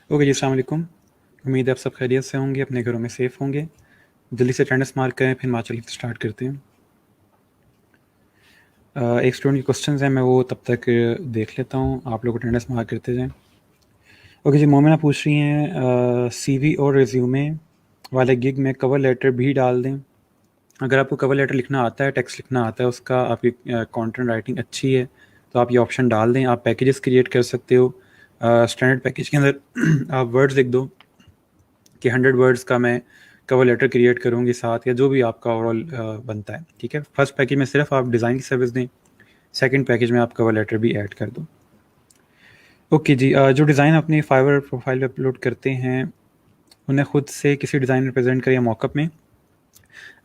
Okay जी, अस्सलाम वालेकुम। उम्मीद है आप सब खैरियत से होंगे, अपने घरों में सेफ़ होंगे। जल्दी से अटेंडेंस मार्क करें, फिर मार्च स्टार्ट करते हैं। एक स्टूडेंट के क्वेश्चंस हैं, मैं वो तब तक देख लेता हूँ, आप लोग अटेंडेंस मार्क करते जाएँ। ओके जी, मोमिना पूछ रही हैं सीवी और रिज्यूमे वाले गिग में कवर लेटर भी डाल दें। अगर आपको कवर लेटर लिखना आता है, टेक्स्ट लिखना आता है, उसका आपकी कंटेंट राइटिंग अच्छी है, तो आप ये ऑप्शन डाल दें। आप पैकेजेस क्रिएट कर सकते हो। स्टैंडर्ड पैकेज के अंदर आप वर्ड्स लिख दो कि 100 वर्ड्स का मैं कवर लेटर क्रिएट करूँगी साथ, या जो भी आपका ओवरऑल बनता है, ठीक है। फर्स्ट पैकेज में सिर्फ आप डिज़ाइन की सर्विस दें, सेकंड पैकेज में आप कवर लेटर भी ऐड कर दो। ओके जी, जो डिज़ाइन अपनी फाइवर प्रोफाइल पे अपलोड करते हैं, उन्हें खुद से किसी डिज़ाइन में प्रेजेंट करें या मॉकअप में।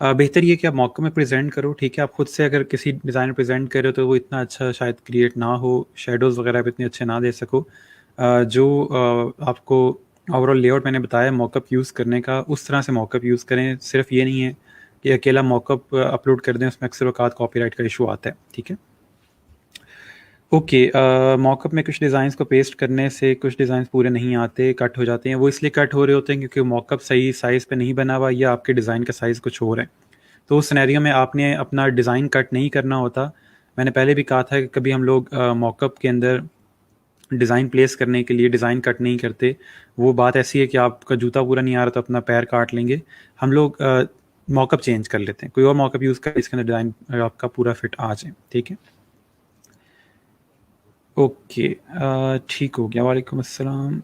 बेहतर ये कि आप मॉकअप में प्रेजेंट करो, ठीक है। आप खुद से अगर किसी डिज़ाइन में प्रेजेंट कर रहे हो तो वो इतना अच्छा शायद क्रिएट ना हो, शेडोज़ वगैरह आप इतने अच्छे ना दे सको। आपको ओवरऑल लेआउट मैंने बताया मॉकअप यूज़ करने का, उस तरह से मॉकअप यूज़ करें। सिर्फ ये नहीं है कि अकेला मॉकअप अपलोड कर दें, उसमें अक्सर औक़ात कॉपीराइट का इशू आता है, ठीक है। ओके, मॉकअप में कुछ डिज़ाइंस को पेस्ट करने से कुछ डिज़ाइंस पूरे नहीं आते, कट हो जाते हैं। वो इसलिए कट हो रहे होते हैं क्योंकि मॉकअप सही साइज़ पे नहीं बना हुआ, या आपके डिज़ाइन का साइज़ कुछ और है। तो उस सिनेरियो में आपने अपना डिज़ाइन कट नहीं करना होता। मैंने पहले भी कहा था कि कभी हम लोग मॉकअप के अंदर डिज़ाइन प्लेस करने के लिए डिज़ाइन कट नहीं करते। वो बात ऐसी है कि आपका जूता पूरा नहीं आ रहा तो अपना पैर काट लेंगे। हम लोग मॉकअप चेंज कर लेते हैं, कोई और मॉकअप यूज़ करें इसके अंदर डिज़ाइन आपका पूरा फिट आ जाए, ठीक है। ओके, ठीक हो गया। वालेकुम अस्सलाम।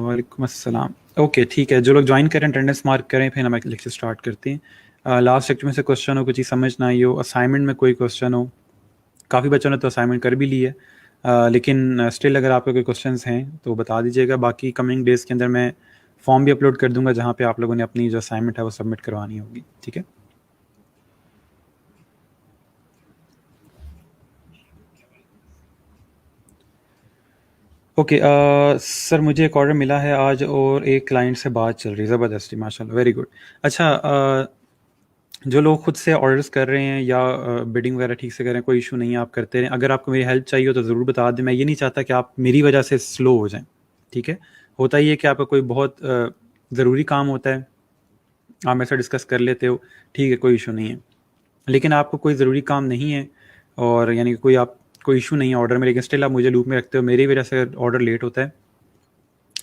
वालेकुम अस्सलाम। ओके, ठीक है। जो लोग ज्वाइन करें अटेंडेंस मार्क करें, फिर हम लेक्चर स्टार्ट करते हैं। लास्ट लेक्चर में से क्वेश्चन हो, कुछ चीज़ समझ ना आई हो, असाइनमेंट में कोई क्वेश्चन हो, काफ़ी बच्चों ने तो असाइनमेंट कर भी ली है, लेकिन स्टिल अगर आपके कोई क्वेश्चंस हैं तो बता दीजिएगा। बाकी कमिंग डेज़ के अंदर मैं फॉर्म भी अपलोड कर दूंगा जहाँ पे आप लोगों ने अपनी जो असाइनमेंट है वो सबमिट करवानी होगी, ठीक है। ओके, सर मुझे एक ऑर्डर मिला है आज और एक क्लाइंट से बात चल रही है, ज़बरदस्ती, माशाल्लाह, वेरी गुड। अच्छा, जो लोग खुद से ऑर्डर्स कर रहे हैं या बिडिंग वगैरह ठीक से कर रहे हैं, कोई इशू नहीं है, आप करते रहें। अगर आपको मेरी हेल्प चाहिए हो तो ज़रूर बता दें। मैं ये नहीं चाहता कि आप मेरी वजह से स्लो हो जाएं, ठीक है। होता ही है कि आपका कोई बहुत ज़रूरी काम होता है, आप मेरे से डिस्कस कर लेते हो, ठीक है, कोई इशू नहीं है। लेकिन आपको कोई ज़रूरी काम नहीं है, और यानी कि कोई इशू नहीं है ऑर्डर में, लेकिन स्टिल आप मुझे लूप में रखते हो, मेरी वजह से ऑर्डर लेट होता है,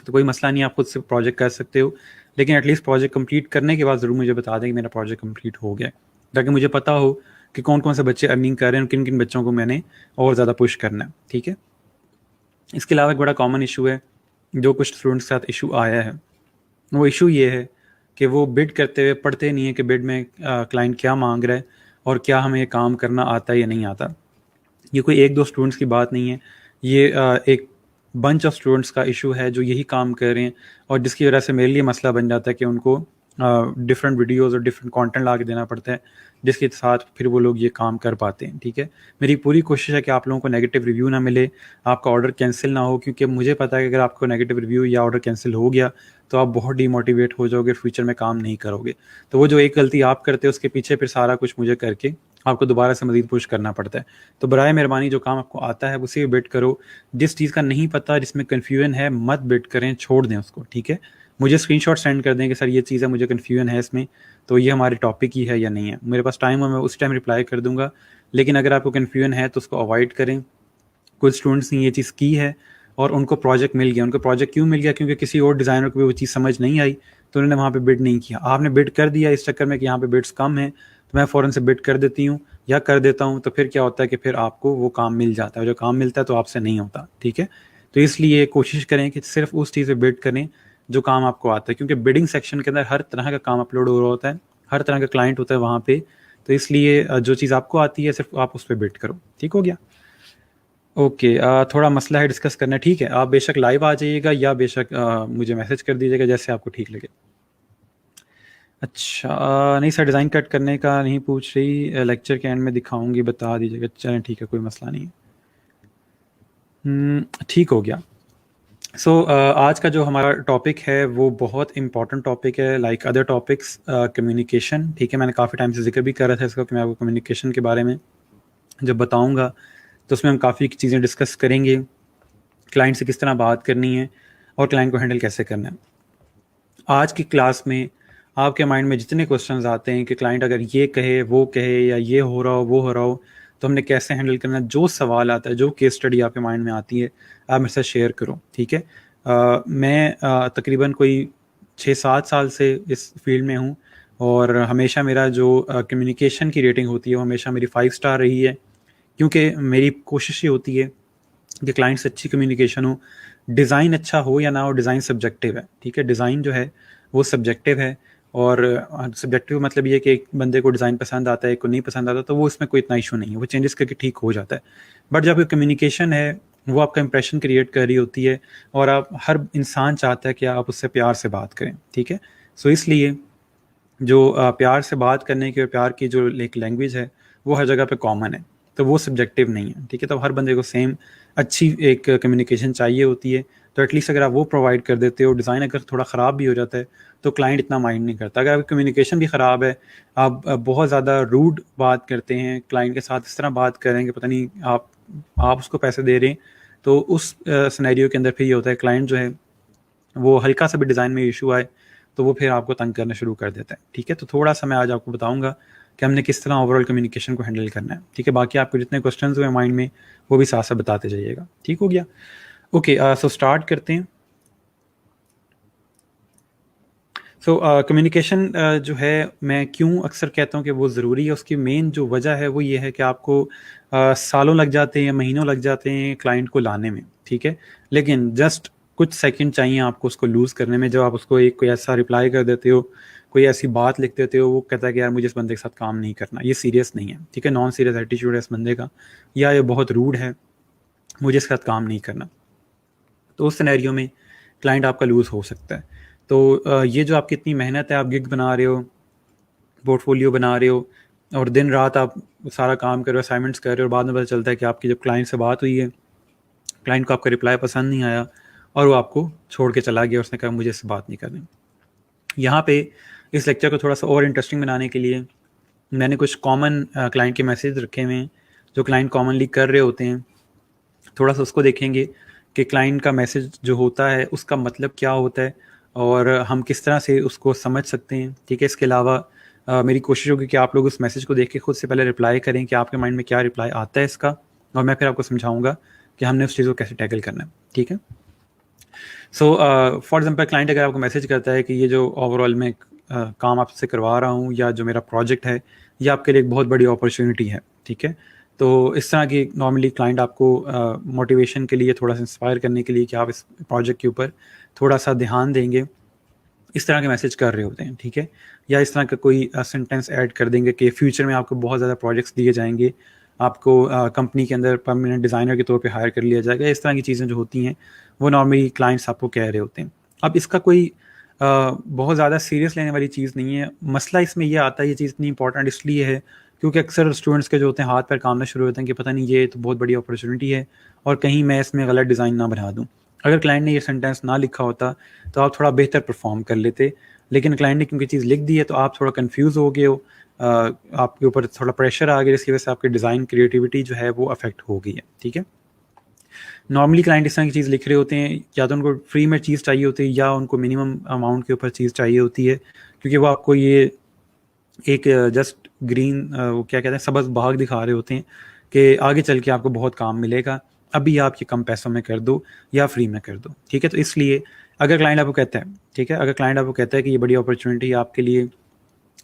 तो कोई मसला नहीं, आप खुद से प्रोजेक्ट कर सकते हो। लेकिन एटलीस्ट प्रोजेक्ट कंप्लीट करने के बाद ज़रूर मुझे बता दें कि मेरा प्रोजेक्ट कंप्लीट हो गया है, ताकि मुझे पता हो कि कौन कौन से बच्चे अर्निंग कर रहे हैं, किन किन बच्चों को मैंने और ज़्यादा पुश करना है, ठीक है। इसके अलावा एक बड़ा कॉमन इशू है, जो कुछ स्टूडेंट्स के साथ इशू आया है, वो इशू ये है कि वो बिड करते हुए पढ़ते नहीं है कि बिड में क्लाइंट क्या मांग रहा है और क्या हमें ये काम करना आता है या नहीं आता। ये कोई एक दो स्टूडेंट्स की बात नहीं है, ये एक बंच ऑफ स्टूडेंट्स का इशू है जो यही काम कर रहे हैं, और जिसकी वजह से मेरे लिए मसला बन जाता है कि उनको डिफरेंट वीडियोस और डिफरेंट कंटेंट ला के देना पड़ता है, जिसके साथ फिर वो लोग ये काम कर पाते हैं, ठीक है। मेरी पूरी कोशिश है कि आप लोगों को नेगेटिव रिव्यू ना मिले, आपका ऑर्डर कैंसिल ना हो, क्योंकि मुझे पता है कि अगर आपको नेगेटिव रिव्यू या ऑर्डर कैंसिल हो गया तो आप बहुत डीमोटिवेट हो जाओगे, फ्यूचर में काम नहीं करोगे। तो वो जो एक गलती आप करते हो उसके पीछे फिर सारा कुछ मुझे करके आपको दोबारा से मज़ीद पुश करना पड़ता है। तो बराए मेहरबानी जो काम आपको आता है उसी पे बिड करो। जिस चीज़ का नहीं पता, जिसमें कन्फ्यूजन है, मत बिड करें, छोड़ दें उसको, ठीक है। मुझे स्क्रीनशॉट सेंड कर दें कि सर ये चीज़ है, मुझे कन्फ्यूजन है इसमें, तो ये हमारे टॉपिक ही है या नहीं है। मेरे पास टाइम है, मैं उस टाइम रिप्लाई कर दूंगा। लेकिन अगर आपको कन्फ्यूजन है तो उसको अवॉइड करें। कुछ स्टूडेंट्स ने ये चीज़ की है और उनको प्रोजेक्ट मिल गया। उनको प्रोजेक्ट क्यों मिल गया? क्योंकि किसी और डिज़ाइनर को भी वो चीज़ समझ नहीं आई, तो उन्होंने वहाँ पे बिड नहीं किया। आपने बिड कर दिया इस चक्कर में कि यहाँ पे बिड्स कम हैं, तो मैं फ़ौरन से बिड कर देती हूँ या कर देता हूँ, तो फिर क्या होता है कि फिर आपको वो काम मिल जाता है। जो काम मिलता है तो आपसे नहीं होता, ठीक है। तो इसलिए कोशिश करें कि सिर्फ उस चीज़ पे बिड करें जो काम आपको आता है, क्योंकि बिडिंग सेक्शन के अंदर हर तरह का काम अपलोड हो रहा होता है, हर तरह का क्लाइंट होता है वहाँ पे। तो इसलिए जो चीज़ आपको आती है सिर्फ आप उस पर बिड करो, ठीक हो गया। ओके, थोड़ा मसला है डिस्कस करना, ठीक है। आप बेशक लाइव आ जाइएगा या बेशक मुझे मैसेज कर दीजिएगा, जैसे आपको ठीक लगे। अच्छा, नहीं सर, डिज़ाइन कट करने का नहीं पूछ रही, लेक्चर के एंड में दिखाऊंगी, बता दीजिएगा। चलें ठीक है, कोई मसला नहीं है। ठीक हो गया। आज का जो हमारा टॉपिक है वो बहुत इंपॉर्टेंट टॉपिक है, लाइक अदर टॉपिक्स, कम्युनिकेशन, ठीक है। मैंने काफ़ी टाइम से जिक्र भी कर रहा था इसका कि मैं आपको कम्युनिकेशन के बारे में जब बताऊंगा तो उसमें हम काफ़ी चीज़ें डिस्कस करेंगे। क्लाइंट से किस तरह बात करनी है, और क्लाइंट को हैंडल कैसे करना है। आज की क्लास में आपके माइंड में जितने क्वेश्चंस आते हैं कि क्लाइंट अगर ये कहे वो कहे या ये हो रहा हो वो हो रहा हो तो हमने कैसे हैंडल करना है, जो सवाल आता है, जो केस स्टडी आपके माइंड में आती है, आप मेरे साथ शेयर करो, ठीक है। मैं तकरीबन कोई 6-7 साल से इस फील्ड में हूँ और हमेशा मेरा जो कम्युनिकेशन की रेटिंग होती है वो हमेशा मेरी 5 स्टार रही है, क्योंकि मेरी कोशिश ये होती है कि क्लाइंट से अच्छी कम्युनिकेशन हो। डिज़ाइन अच्छा हो या ना हो, डिज़ाइन सब्जेक्टिव है, ठीक है। डिज़ाइन जो है वो सब्जेक्टिव है और सब्जेक्टिव मतलब ये कि एक बंदे को डिज़ाइन पसंद आता है, एक को नहीं पसंद आता, तो वो इसमें कोई इतना इशू नहीं है, वो चेंजेस करके ठीक हो जाता है। बट जब कम्युनिकेशन है वो आपका इंप्रेशन क्रिएट कर रही होती है और आप हर इंसान चाहता है कि आप उससे प्यार से बात करें, ठीक है। सो इसलिए जो प्यार से बात करने की और प्यार की जो एक लैंग्वेज है वो हर जगह पे कॉमन है, तो वो सब्जेक्टिव नहीं है, ठीक है। तो हर बंदे को सेम अच्छी एक कम्युनिकेशन चाहिए होती है, तो एटलीस्ट अगर आप वो प्रोवाइड कर देते हो, डिज़ाइन अगर थोड़ा ख़राब भी हो जाता है तो क्लाइंट इतना माइंड नहीं करता। अगर आपकी कम्युनिकेशन भी ख़राब है, आप बहुत ज़्यादा रूड बात करते हैं क्लाइंट के साथ, इस तरह बात करेंगे पता नहीं आप उसको पैसे दे रहे हैं, तो उस सिनेरियो के अंदर फिर ये होता है क्लाइंट जो है वो हल्का सा भी डिज़ाइन में इशू आए तो वो फिर आपको तंग करना शुरू कर देता है, ठीक है। तो थोड़ा सा मैं आज आपको बताऊंगा कि हमने किस तरह ओवरऑल कम्युनिकेशन को हैंडल करना है, ठीक है। बाकी आपको जितने क्वेश्चंस हुए माइंड में वो भी साथ साथ बताते जाइएगा, ठीक हो गया। ओके, सो स्टार्ट करते हैं। सो कम्युनिकेशन जो है मैं क्यों अक्सर कहता हूँ कि वो ज़रूरी है, उसकी मेन जो वजह है वो ये है कि आपको सालों लग जाते हैं, महीनों लग जाते हैं क्लाइंट को लाने में, ठीक है। लेकिन जस्ट कुछ सेकंड चाहिए आपको उसको लूज़ करने में। जब आप उसको एक कोई ऐसा रिप्लाई कर देते हो, कोई ऐसी बात लिख देते हो, वो कहता है कि यार मुझे इस बंदे के साथ काम नहीं करना, ये सीरियस नहीं है, ठीक है, नॉन सीरियस एटीट्यूड है इस बंदे का, या ये बहुत रूड है, मुझे इसके साथ काम नहीं करना, तो उस सिनेरियो में क्लाइंट आपका लूज़ हो सकता है। तो ये जो आपकी इतनी मेहनत है, आप गिग बना रहे हो, पोर्टफोलियो बना रहे हो और दिन रात आप सारा काम कर रहे हो, असाइनमेंट्स कर रहे हो, और बाद में पता चलता है कि आपकी जब क्लाइंट से बात हुई है, क्लाइंट को आपका रिप्लाई पसंद नहीं आया और वो आपको छोड़ के चला गया, उसने कहा मुझे इससे बात नहीं करनी। यहाँ पे इस लेक्चर को थोड़ा सा और इंटरेस्टिंग बनाने के लिए मैंने कुछ कॉमन क्लाइंट के मैसेज रखे हुए हैं जो क्लाइंट कॉमनली कर रहे होते हैं। थोड़ा सा उसको देखेंगे कि क्लाइंट का मैसेज जो होता है उसका मतलब क्या होता है और हम किस तरह से उसको समझ सकते हैं, ठीक है। इसके अलावा मेरी कोशिश होगी कि आप लोग उस मैसेज को देख के खुद से पहले रिप्लाई करें कि आपके माइंड में क्या रिप्लाई आता है इसका, और मैं फिर आपको समझाऊंगा कि हमने उस चीज़ को कैसे टैकल करना है, ठीक है। सो फॉर एग्जांपल क्लाइंट अगर आपको मैसेज करता है कि ये जो ओवरऑल मैं काम आपसे करवा रहा हूँ या जो मेरा प्रोजेक्ट है ये आपके लिए एक बहुत बड़ी अपॉर्चुनिटी है, ठीक है। तो इस तरह की नॉर्मली क्लाइंट आपको मोटिवेशन के लिए, थोड़ा सा इंस्पायर करने के लिए कि आप इस प्रोजेक्ट के ऊपर थोड़ा सा ध्यान देंगे, इस तरह के मैसेज कर रहे होते हैं, ठीक है। या इस तरह का कोई सेंटेंस ऐड कर देंगे कि फ्यूचर में आपको बहुत ज़्यादा प्रोजेक्ट्स दिए जाएंगे, आपको कंपनी के अंदर परमानेंट डिज़ाइनर के तौर पे हायर कर लिया जाएगा। इस तरह की चीज़ें जो होती हैं वो नॉर्मली क्लाइंट्स आपको कह रहे होते हैं। अब इसका कोई बहुत ज़्यादा सीरियस लेने वाली चीज़ नहीं है। मसला इसमें यह आता है, ये चीज़ इतनी इंपॉर्टेंट इसलिए है क्योंकि अक्सर स्टूडेंट्स के जो होते हैं हाथ पैर कामना शुरू होते हैं कि पता नहीं ये तो बहुत बड़ी अपॉर्चुनिटी है और कहीं मैं इसमें गलत डिज़ाइन ना बना दूँ। अगर क्लाइंट ने ये सेंटेंस ना लिखा होता तो आप थोड़ा बेहतर परफॉर्म कर लेते, लेकिन क्लाइंट ने क्योंकि चीज़ लिख दी है तो आप थोड़ा कंफ्यूज हो गए हो, आपके ऊपर थोड़ा प्रेशर आ गया, जिसकी वजह से आपकी डिज़ाइन क्रिएटिविटी जो है वो अफेक्ट हो गई है, ठीक है। नॉर्मली क्लाइंट इस तरह की चीज़ लिख रहे होते हैं, या तो उनको फ्री में चीज़ चाहिए होती है या उनको मिनिमम अमाउंट के ऊपर चीज़ चाहिए होती है, क्योंकि वो आपको ये एक जस्ट ग्रीन वो क्या कहते हैं सबज बाग दिखा रहे होते हैं कि आगे चल के आपको बहुत काम मिलेगा, अभी आप ये कम पैसों में कर दो या फ्री में कर दो, ठीक है। तो इसलिए अगर क्लाइंट आपको कहता है, ठीक है, अगर क्लाइंट आपको कहता है कि ये बड़ी अपॉर्चुनिटी है आपके लिए,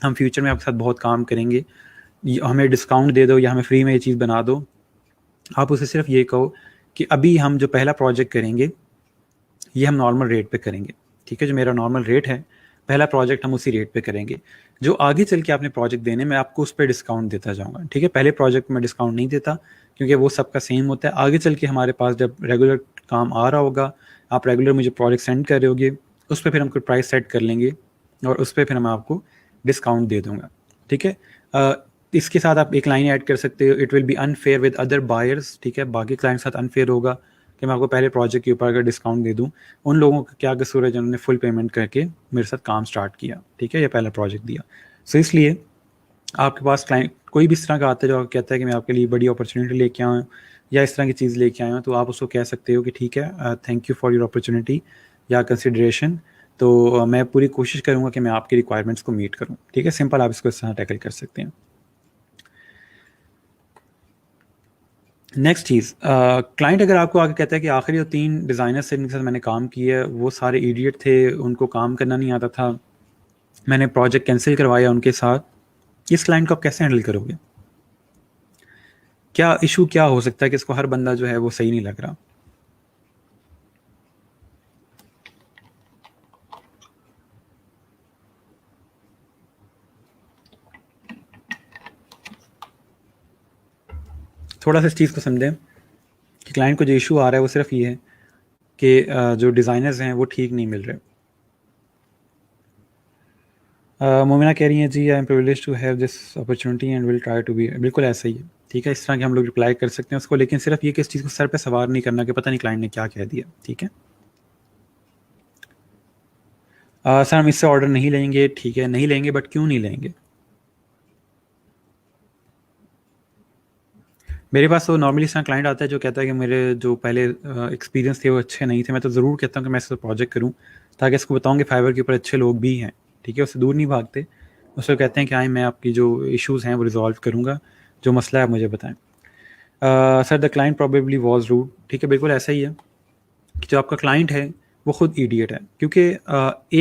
हम फ्यूचर में आपके साथ बहुत काम करेंगे, हमें डिस्काउंट दे दो या हमें फ्री में ये चीज़ बना दो, आप उसे सिर्फ ये कहो कि अभी हम जो पहला प्रोजेक्ट करेंगे ये हम नॉर्मल रेट पे करेंगे, ठीक है। जो मेरा नॉर्मल रेट है, पहला प्रोजेक्ट हम उसी रेट पे करेंगे, जो आगे चल के आपने प्रोजेक्ट देने मैं आपको उस पर डिस्काउंट देता जाऊँगा, ठीक है। पहले प्रोजेक्ट में डिस्काउंट नहीं देता क्योंकि वो सबका सेम होता है। आगे चल के हमारे पास जब रेगुलर काम आ रहा होगा, आप रेगुलर मुझे प्रोजेक्ट सेंड कर रहे होगे, उस पर फिर हम कोई प्राइस सेट कर लेंगे और उस पर फिर मैं आपको डिस्काउंट दे दूँगा, ठीक है। इसके साथ आप एक लाइन ऐड कर सकते हो, it will be unfair with other buyers, ठीक है। बाकी क्लाइंट के साथ अनफेयर होगा कि मैं आपको पहले प्रोजेक्ट के ऊपर अगर डिस्काउंट दे दूं, उन लोगों का क्या कसूर है जिन्होंने फुल पेमेंट करके मेरे साथ काम स्टार्ट किया, ठीक है, या पहला प्रोजेक्ट दिया। सो इसलिए आपके पास क्लाइंट कोई भी इस तरह का आता है जो कहता है कि मैं आपके लिए बड़ी अपॉर्चुनिटी लेके आया हूँ या इस तरह की चीज़ लेके आया हूँ, तो आप उसको कह सकते हो कि ठीक है, thank you for your opportunity, या कंसिडरेशन, तो मैं पूरी कोशिश करूँगा कि मैं आपकी रिक्वायरमेंट्स को मीट करूँ, ठीक है। सिंपल आप इसको इस तरह टैकल कर सकते हैं। नेक्स्ट चीज़, क्लाइंट अगर आपको आके कहता है कि आखिरी जो 3 डिज़ाइनर्स थे जिनके साथ मैंने काम किया, वो सारे इडियट थे, उनको काम करना नहीं आता था, मैंने प्रोजेक्ट कैंसिल करवाया उनके साथ, इस क्लाइंट को आप कैसे हैंडल करोगे? क्या इशू क्या हो सकता है कि इसको हर बंदा जो है वो सही नहीं लग रहा? थोड़ा सा इस चीज़ को समझें कि क्लाइंट को जो इशू आ रहा है वो सिर्फ ये है कि जो डिज़ाइनर्स हैं वो ठीक नहीं मिल रहे। मोमिना कह रही हैं ji, I am privileged to have this opportunity and will try to be, बिल्कुल ऐसा ही है, ठीक है। इस तरह के हम लोग रिप्लाई कर सकते हैं उसको, लेकिन सिर्फ ये कि इस चीज़ को सर पे सवार नहीं करना कि पता नहीं क्लाइंट ने क्या कह दिया, ठीक है। सर हम इससे ऑर्डर नहीं लेंगे, ठीक है, नहीं लेंगे, बट क्यों नहीं लेंगे? मेरे पास तो नॉर्मली इस तरह क्लाइंट आता है जो कहता है कि मेरे जो पहले एक्सपीरियंस थे वो अच्छे नहीं थे। मैं तो ज़रूर कहता हूँ कि मैं इससे प्रोजेक्ट करूँ, ताकि इसको बताऊँ कि फाइवर के ऊपर अच्छे लोग भी हैं, ठीक है। उससे दूर नहीं भागते, उसको कहते हैं कि हाँ, मैं आपकी जो इश्यूज़ हैं वो रिजॉल्व करूँगा, जो मसला है आप मुझे बताएं। Sir the client probably was rude, ठीक है, बिल्कुल ऐसा ही है कि जो आपका क्लाइंट है वो खुद इडियट है, क्योंकि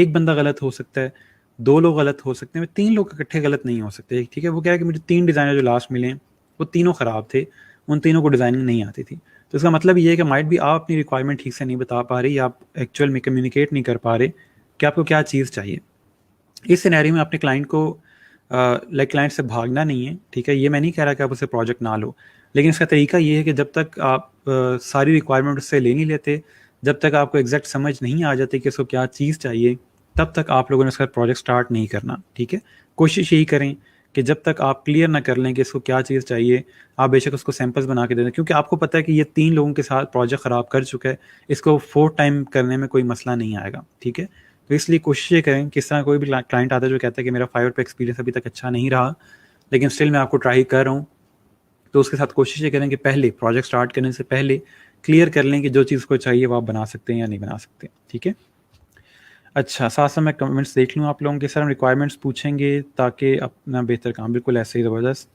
एक बंदा गलत हो सकता है, 2 लोग गलत हो सकते हैं, 3 लोग इकट्ठे गलत नहीं हो सकते, ठीक है। वो क्या है कि मुझे 3 डिज़ाइनर जो लास्ट मिले हैं वो तीनों ख़राब थे, उन तीनों को डिज़ाइनिंग नहीं आती थी। तो इसका मतलब ये है कि माइट भी आप अपनी रिक्वायरमेंट ठीक से नहीं बता पा रहे, या आप एक्चुअल में कम्युनिकेट नहीं कर पा रहे कि आपको क्या चीज़ चाहिए। इस सिनेरियो में अपने क्लाइंट को लाइक क्लाइंट से भागना नहीं है, ठीक है। ये मैं नहीं कह रहा कि आप उससे प्रोजेक्ट ना लो, लेकिन इसका तरीका ये है कि जब तक आप सारी रिक्वायरमेंट उससे ले नहीं लेते, जब तक आपको एग्जैक्ट समझ नहीं आ जाती कि उसको क्या चीज़ चाहिए, तब तक आप लोगों ने उसका प्रोजेक्ट स्टार्ट नहीं करना, ठीक है। कोशिश यही करें कि जब तक आप क्लियर ना कर लें कि इसको क्या चीज़ चाहिए, आप बेशक उसको सैंपल्स बना के दे दें, क्योंकि आपको पता है कि ये 3 लोगों के साथ प्रोजेक्ट ख़राब कर चुका है, इसको 4th टाइम करने में कोई मसला नहीं आएगा, ठीक है। तो इसलिए कोशिश ये करें कि इस तरह कोई भी क्लाइंट आता है जो कहता है कि मेरा फाइवर पे एक्सपीरियंस अभी तक अच्छा नहीं रहा, लेकिन स्टिल मैं आपको ट्राई कर रहा हूँ, तो उसके साथ कोशिश ये करें कि पहले प्रोजेक्ट स्टार्ट करने से पहले क्लियर कर लें कि जो चीज़ को चाहिए वो आप बना सकते हैं या नहीं बना सकते, ठीक है। अच्छा, साथ साथ मैं कमेंट्स देख लूँ आप लोगों के। सर हम रिक्वायरमेंट्स पूछेंगे ताकि अपना बेहतर काम, बिल्कुल ऐसे ही ज़बरदस्त।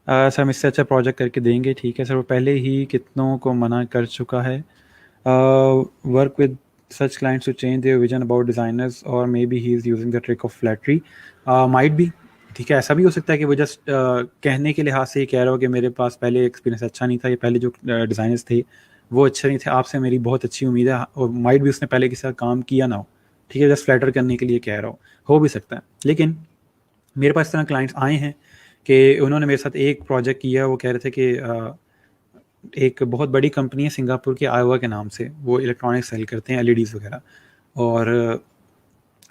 सर हम इससे अच्छा प्रोजेक्ट करके देंगे, ठीक है। सर वो पहले ही कितनों को मना कर चुका है, work with such clients to change their vision about designers, or maybe he is using the trick of flattery, might be, ठीक है। ऐसा भी हो सकता है कि वो जस्ट कहने के लिहाज से ये कह रहा हो कि मेरे पास पहले एक्सपीरियंस अच्छा नहीं था, ये पहले जो डिज़ाइनर्स थे वो अच्छे नहीं थे, आपसे मेरी बहुत अच्छी उम्मीद है, और माइट भी उसने पहले किसी साथ काम किया ना हो, ठीक है, जस्ट फ्लैटर करने के लिए कह रहा हो भी सकता है। लेकिन मेरे पास इस तरह क्लाइंट्स आए हैं कि उन्होंने मेरे साथ एक प्रोजेक्ट किया, वो कह रहे थे कि एक बहुत बड़ी कंपनी है सिंगापुर की, आयोवा के नाम से, वो इलेक्ट्रॉनिक्स सेल करते हैं, एलईडीज़ वगैरह, और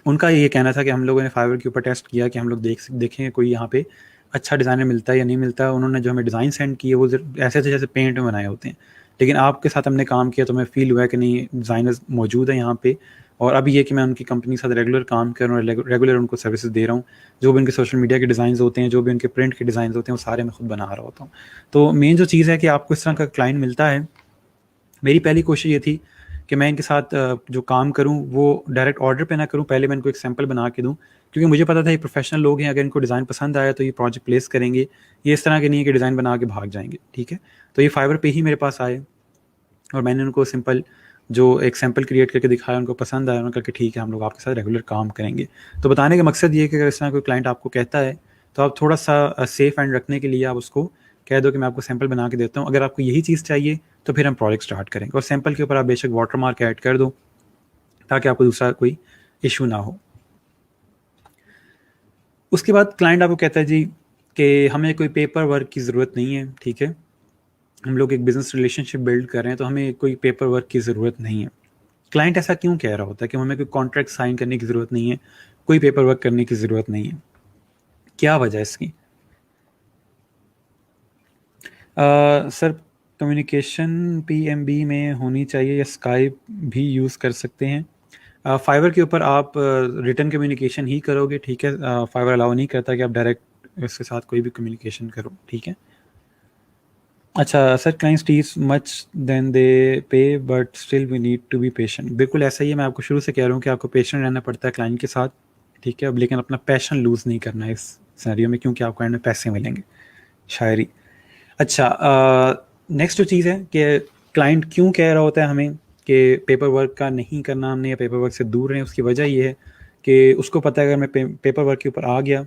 उनका ये कहना था कि हम लोगों ने फाइवर के ऊपर टेस्ट किया कि हम लोग देखें कोई यहाँ पे अच्छा डिज़ाइनर मिलता है या नहीं मिलता। उन्होंने जो हमें डिज़ाइन सेंड किए वो ऐसे थे जैसे पेंट में बनाए होते हैं, लेकिन आपके साथ हमने काम किया तो हमें फ़ील हुआ कि नहीं, डिज़ाइनर्स मौजूद हैं यहाँ पे, और अभी ये कि मैं उनकी कंपनी के साथ रेगुलर काम कर रहा हूँ, रेगुलर उनको सर्विसेज दे रहा हूँ, जो भी उनके सोशल मीडिया के डिज़ाइन होते हैं, जो भी उनके प्रिंट के डिज़ाइन होते हैं, वो सारे मैं खुद बना रहा होता हूँ। तो मेन जो चीज़ है कि आपको इस तरह का क्लाइंट मिलता है, मेरी पहली कोशिश ये थी कि मैं इनके साथ जो काम करूँ वो डायरेक्ट ऑर्डर पे ना करूँ, पहले मैं इनको एक सैंपल बना के दूँ, क्योंकि मुझे पता था ये प्रोफेशनल लोग हैं, अगर इनको डिज़ाइन पसंद आया तो ये प्रोजेक्ट प्लेस करेंगे, ये इस तरह के नहीं है कि डिज़ाइन बना के भाग जाएंगे, ठीक है। तो ये फाइवर पे ही मेरे पास आए और मैंने उनको सिंपल जो एक सैंपल क्रिएट करके दिखाया, उनको पसंद आया, उन्होंने कहा कि ठीक है, हम लोग आपके साथ रेगुलर काम करेंगे। तो बताने का मकसद ये है कि अगर इस तरह कोई क्लाइंट आपको कहता है तो आप थोड़ा सा सेफ एंड रखने के लिए आप उसको कह दो कि मैं आपको सैंपल बना के देता हूँ, अगर आपको यही चीज़ चाहिए तो फिर हम प्रोजेक्ट स्टार्ट करेंगे, और सैंपल के ऊपर आप बेशक वाटर मार्क ऐड कर दो ताकि आपको दूसरा कोई इशू ना हो। उसके बाद क्लाइंट आपको कहता है जी कि हमें कोई पेपर वर्क की ज़रूरत नहीं है, ठीक है, हम लोग एक बिज़नेस रिलेशनशिप बिल्ड कर रहे हैं, तो हमें कोई पेपर वर्क की ज़रूरत नहीं है। क्लाइंट ऐसा क्यों कह रहा होता है कि हमें कोई कॉन्ट्रैक्ट साइन करने की ज़रूरत नहीं है, कोई पेपर वर्क करने की ज़रूरत नहीं है? क्या वजह है इसकी? सर कम्युनिकेशन पीएमबी में होनी चाहिए या स्काइप भी यूज़ कर सकते हैं? फाइवर के ऊपर आप रिटन कम्युनिकेशन ही करोगे, ठीक है। फाइवर अलाउ नहीं करता कि आप डायरेक्ट इसके साथ कोई भी कम्युनिकेशन करो, ठीक है। अच्छा sir, clients teach much then they pay but still we need to be patient. बिल्कुल ऐसा ही है, मैं आपको शुरू से कह रहा हूँ कि आपको पेशेंट रहना पड़ता है क्लाइंट के साथ, ठीक है। अब लेकिन अपना पैशन लूज़ नहीं करना है इस सिनेरियो में, क्योंकि आपको एंड में पैसे मिलेंगे। शायरी। अच्छा, नेक्स्ट जो चीज़ है कि क्लाइंट क्यों कह रहा होता है हमें कि पेपर वर्क का नहीं करना हमने या पेपर वर्क से दूर रहें, उसकी वजह ये है कि उसको पता है अगर मैं पेपर वर्क के ऊपर आ गया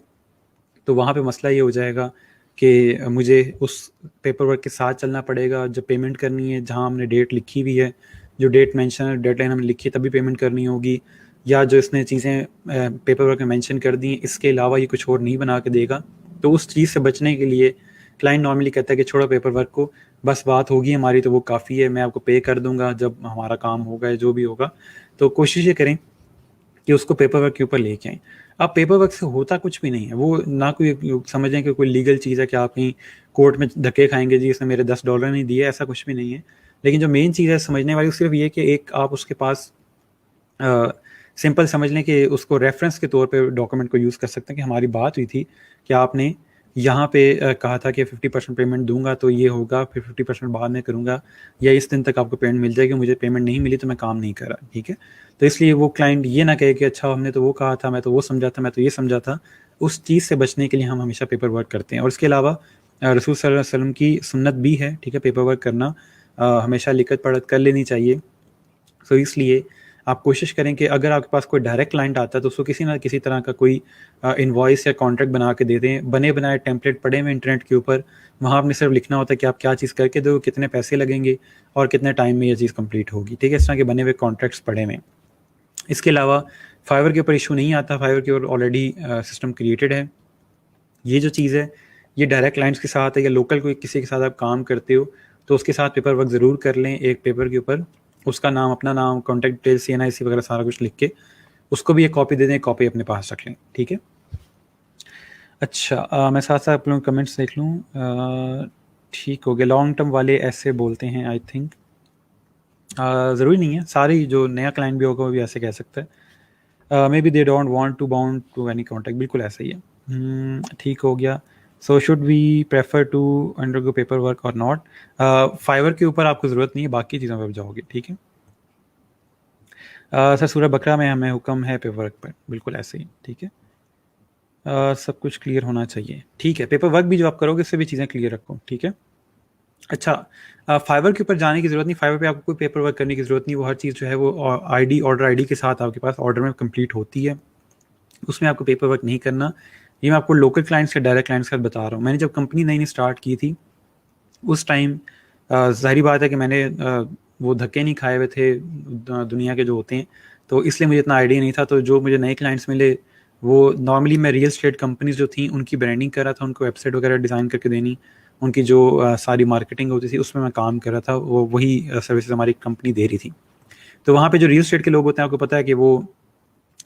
तो वहाँ पे मसला ये हो जाएगा कि मुझे उस पेपर वर्क के साथ चलना पड़ेगा। जब पेमेंट करनी है, जहाँ हमने डेट लिखी हुई है, जो डेट मेंशन है, डेडलाइन हमने लिखी है, तभी पेमेंट करनी होगी। या जो इसने चीज़ें पेपर वर्क में मेंशन कर दी हैं, इसके अलावा ये कुछ और नहीं बना के देगा। तो उस चीज़ से बचने के लिए क्लाइंट नॉर्मली कहता है कि छोड़ो पेपर वर्क को, बस बात होगी हमारी तो वो काफ़ी है, मैं आपको पे कर दूंगा जब हमारा काम होगा या जो भी होगा। तो कोशिश ये करें कि उसको पेपर वर्क के ऊपर लेके आएँ। अब पेपर वर्क से होता कुछ भी नहीं है, वो ना कोई समझें कि कोई लीगल चीज़ है कि आप कहीं कोर्ट में धक्के खाएँगे, जी इसने मेरे $10 नहीं दिए, ऐसा कुछ भी नहीं है। लेकिन जो मेन चीज़ है समझने वाली, वो सिर्फ़ ये है कि एक आप उसके पास अ, सिंपल समझ लें कि उसको रेफ़रेंस के तौर पे डॉक्यूमेंट को यूज़ कर सकते हैं कि हमारी बात हुई थी कि आपने यहाँ पे कहा था कि 50% पेमेंट दूँगा तो ये होगा, फिर 50% बाद में करूँगा, या इस दिन तक आपको पेमेंट मिल जाएगी, मुझे पेमेंट नहीं मिली तो मैं काम नहीं कर रहा, ठीक है? तो इसलिए वो क्लाइंट ये ना कहे कि अच्छा हमने तो वो कहा था, मैं तो वो समझा था, मैं तो ये समझा था। उस चीज़ से बचने के लिए हम हमेशा पेपर वर्क करते हैं। और इसके अलावा रसूल सल्लल्लाहु अलैहि वसल्लम की सुन्नत भी है, ठीक है? पेपर वर्क करना हमेशा लिखत पढ़त कर लेनी चाहिए। सो इसलिए आप कोशिश करें कि अगर आपके पास कोई डायरेक्ट क्लाइंट आता है तो उसको किसी ना किसी तरह का कोई इनवॉइस या कॉन्ट्रैक्ट बना के दे दें। बने बनाए टेम्पलेट पड़े हुए इंटरनेट के ऊपर, वहाँ आपने सिर्फ लिखना होता है कि आप क्या चीज़ करके दो, कितने पैसे लगेंगे और कितने टाइम में ये चीज़ कंप्लीट होगी, ठीक है? इस तरह के बने हुए कॉन्ट्रैक्ट्स पड़े हुए हैं। इसके अलावा फाइवर के ऊपर इशू नहीं आता, फाइवर के ऊपर ऑलरेडी सिस्टम क्रिएटेड है। ये जो चीज़ है, ये डायरेक्ट क्लाइंट्स के साथ है या लोकल कोई किसी के साथ आप काम करते हो, तो उसके साथ पेपर वर्क ज़रूर कर लें एक पेपर के ऊपर। उसका नाम, अपना नाम, कॉन्टैक्ट डिटेल, CNIC वगैरह सारा कुछ लिख के उसको भी एक कॉपी दे दें, कॉपी अपने पास रख लें, ठीक है? अच्छा, मैं साथ-साथ आप लोगों के कमेंट्स देख लूँ। ठीक हो गया। लॉन्ग टर्म वाले ऐसे बोलते हैं आई थिंक। ज़रूरी नहीं है, सारे ही जो नया क्लाइंट भी होगा वो भी ऐसे कह सकता है। May be they don't want to bound to any contact, बिल्कुल ऐसा ही है। ठीक हो गया। So should we prefer to undergo paper work और नॉट? फाइवर के ऊपर आपको ज़रूरत नहीं है, बाकी चीज़ों पे आप जाओगे, ठीक है? सर सूरह बकरा में हमें हुक्म है पेपर वर्क पर, बिल्कुल ऐसे ही, ठीक है? सब कुछ क्लियर होना चाहिए, ठीक है? पेपर वर्क भी जो आप करोगे उससे भी चीज़ें क्लियर रखो, ठीक है? अच्छा, फाइवर के ऊपर जाने की ज़रूरत नहीं, फाइवर पे आपको कोई पेपर वर्क करने की ज़रूरत नहीं, वो हर चीज़ जो है वो आईडी, ऑर्डर आईडी के साथ आपके पास ऑर्डर में कंप्लीट होती है, उसमें आपको पेपर वर्क नहीं करना। ये मैं आपको लोकल क्लाइंट्स या डायरेक्ट क्लाइंट्स का बता रहा हूँ। मैंने जब कंपनी नई-नई स्टार्ट की थी, उस टाइम ज़ाहिर बात है कि मैंने वो धक्के नहीं खाए हुए थे दुनिया के जो होते हैं, तो इसलिए मुझे इतना आइडिया नहीं था। तो जो मुझे नए क्लाइंट्स मिले, वो नॉर्मली मैं रियल एस्टेट कंपनीज़ जो थी उनकी ब्रांडिंग कर रहा था, उनको वेबसाइट वगैरह डिज़ाइन करके देनी, उनकी जो सारी मार्केटिंग होती थी उसमें मैं काम कर रहा था, वो वही सर्विसेज़ हमारी कंपनी दे रही थी। तो वहाँ पे जो रियल एस्टेट के लोग होते हैं, आपको पता है कि वो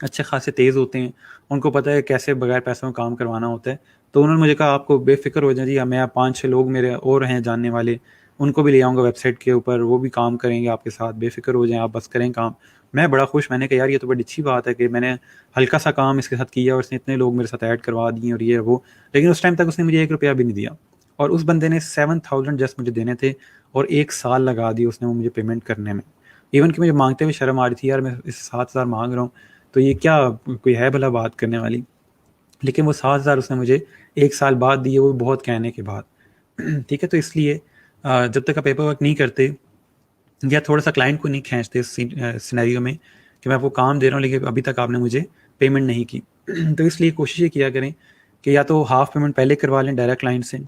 अच्छे खासे तेज़ होते हैं, उनको पता है कैसे बगैर पैसों का काम करवाना होता है। तो उन्होंने मुझे कहा आपको बेफ़िक्र हो जाएं जी, मैं 5-6 लोग मेरे और हैं जानने वाले, उनको भी ले आऊँगा वेबसाइट के ऊपर, वो भी काम करेंगे आपके साथ, बेफ़िक्र हो जाएँ आप, बस करें काम। मैं बड़ा खुश, मैंने कहा यार ये तो बड़ी अच्छी बात है कि मैंने हल्का-सा काम इसके साथ किया और इसने इतने लोग मेरे साथ ऐड करवा दिए और ये वो। लेकिन उस टाइम तक उसने मुझे ₹1 भी नहीं दिया और उस बंदे ने 7000 जस्ट मुझे देने थे और 1 साल लगा दिए उसने वो मुझे पेमेंट करने में। इवन कि मुझे माँगते हुए शर्म आ रही थी, यार मैं इस 7000 माँग रहा हूँ, तो ये क्या कोई है भला बात करने वाली? लेकिन वो 7000 उसने मुझे 1 साल बाद दिए, वो भी बहुत कहने के बाद। ठीक है? तो इसलिए जब तक आप पेपर वर्क नहीं करते या थोड़ा-सा क्लाइंट को नहीं खींचते इस सिनेरियो में कि मैं आपको काम दे रहा हूँ लेकिन अभी तक आपने मुझे पेमेंट नहीं की। तो इसलिए कोशिश ये किया करें कि या तो हाफ़ पेमेंट पहले करवा लें डायरेक्ट क्लाइंट से,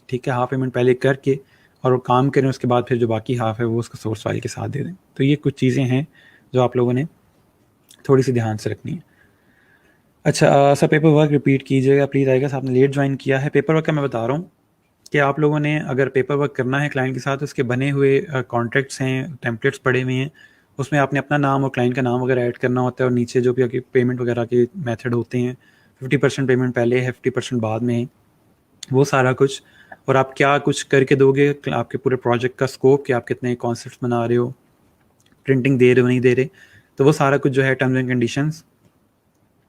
ठीक है? हाफ़ पेमेंट पहले करके और वो काम करें, उसके बाद फिर जो बाकी हाफ़ है वो उसको सोर्स फाइल के साथ दे दें। तो ये कुछ चीज़ें हैं जो आप लोगों ने थोड़ी-सी ध्यान से रखनी है। अच्छा, सर पेपर वर्क रिपीट कीजिएगा प्लीज़, आई गेस आपने लेट जॉइन किया है। पेपर वर्क का मैं बता रहा हूँ कि आप लोगों ने अगर पेपर वर्क करना है क्लाइंट के साथ, उसके बने हुए कॉन्ट्रैक्ट्स हैं, टेम्पलेट्स पड़े हुए हैं, उसमें आपने अपना नाम और क्लाइंट का नाम वगैरह ऐड करना होता है और नीचे जो भी आपकी पेमेंट वगैरह के मेथड होते हैं, 50% पेमेंट पहले है, 50% बाद में है, वो सारा कुछ। और आप क्या कुछ करके दोगे, आपके पूरे प्रोजेक्ट का स्कोप, कि आप कितने कॉन्सेप्ट्स बना रहे हो, प्रिंटिंग दे रहे हो नहीं दे रहे, तो वो सारा कुछ जो है टर्म्स एंड कंडीशंस,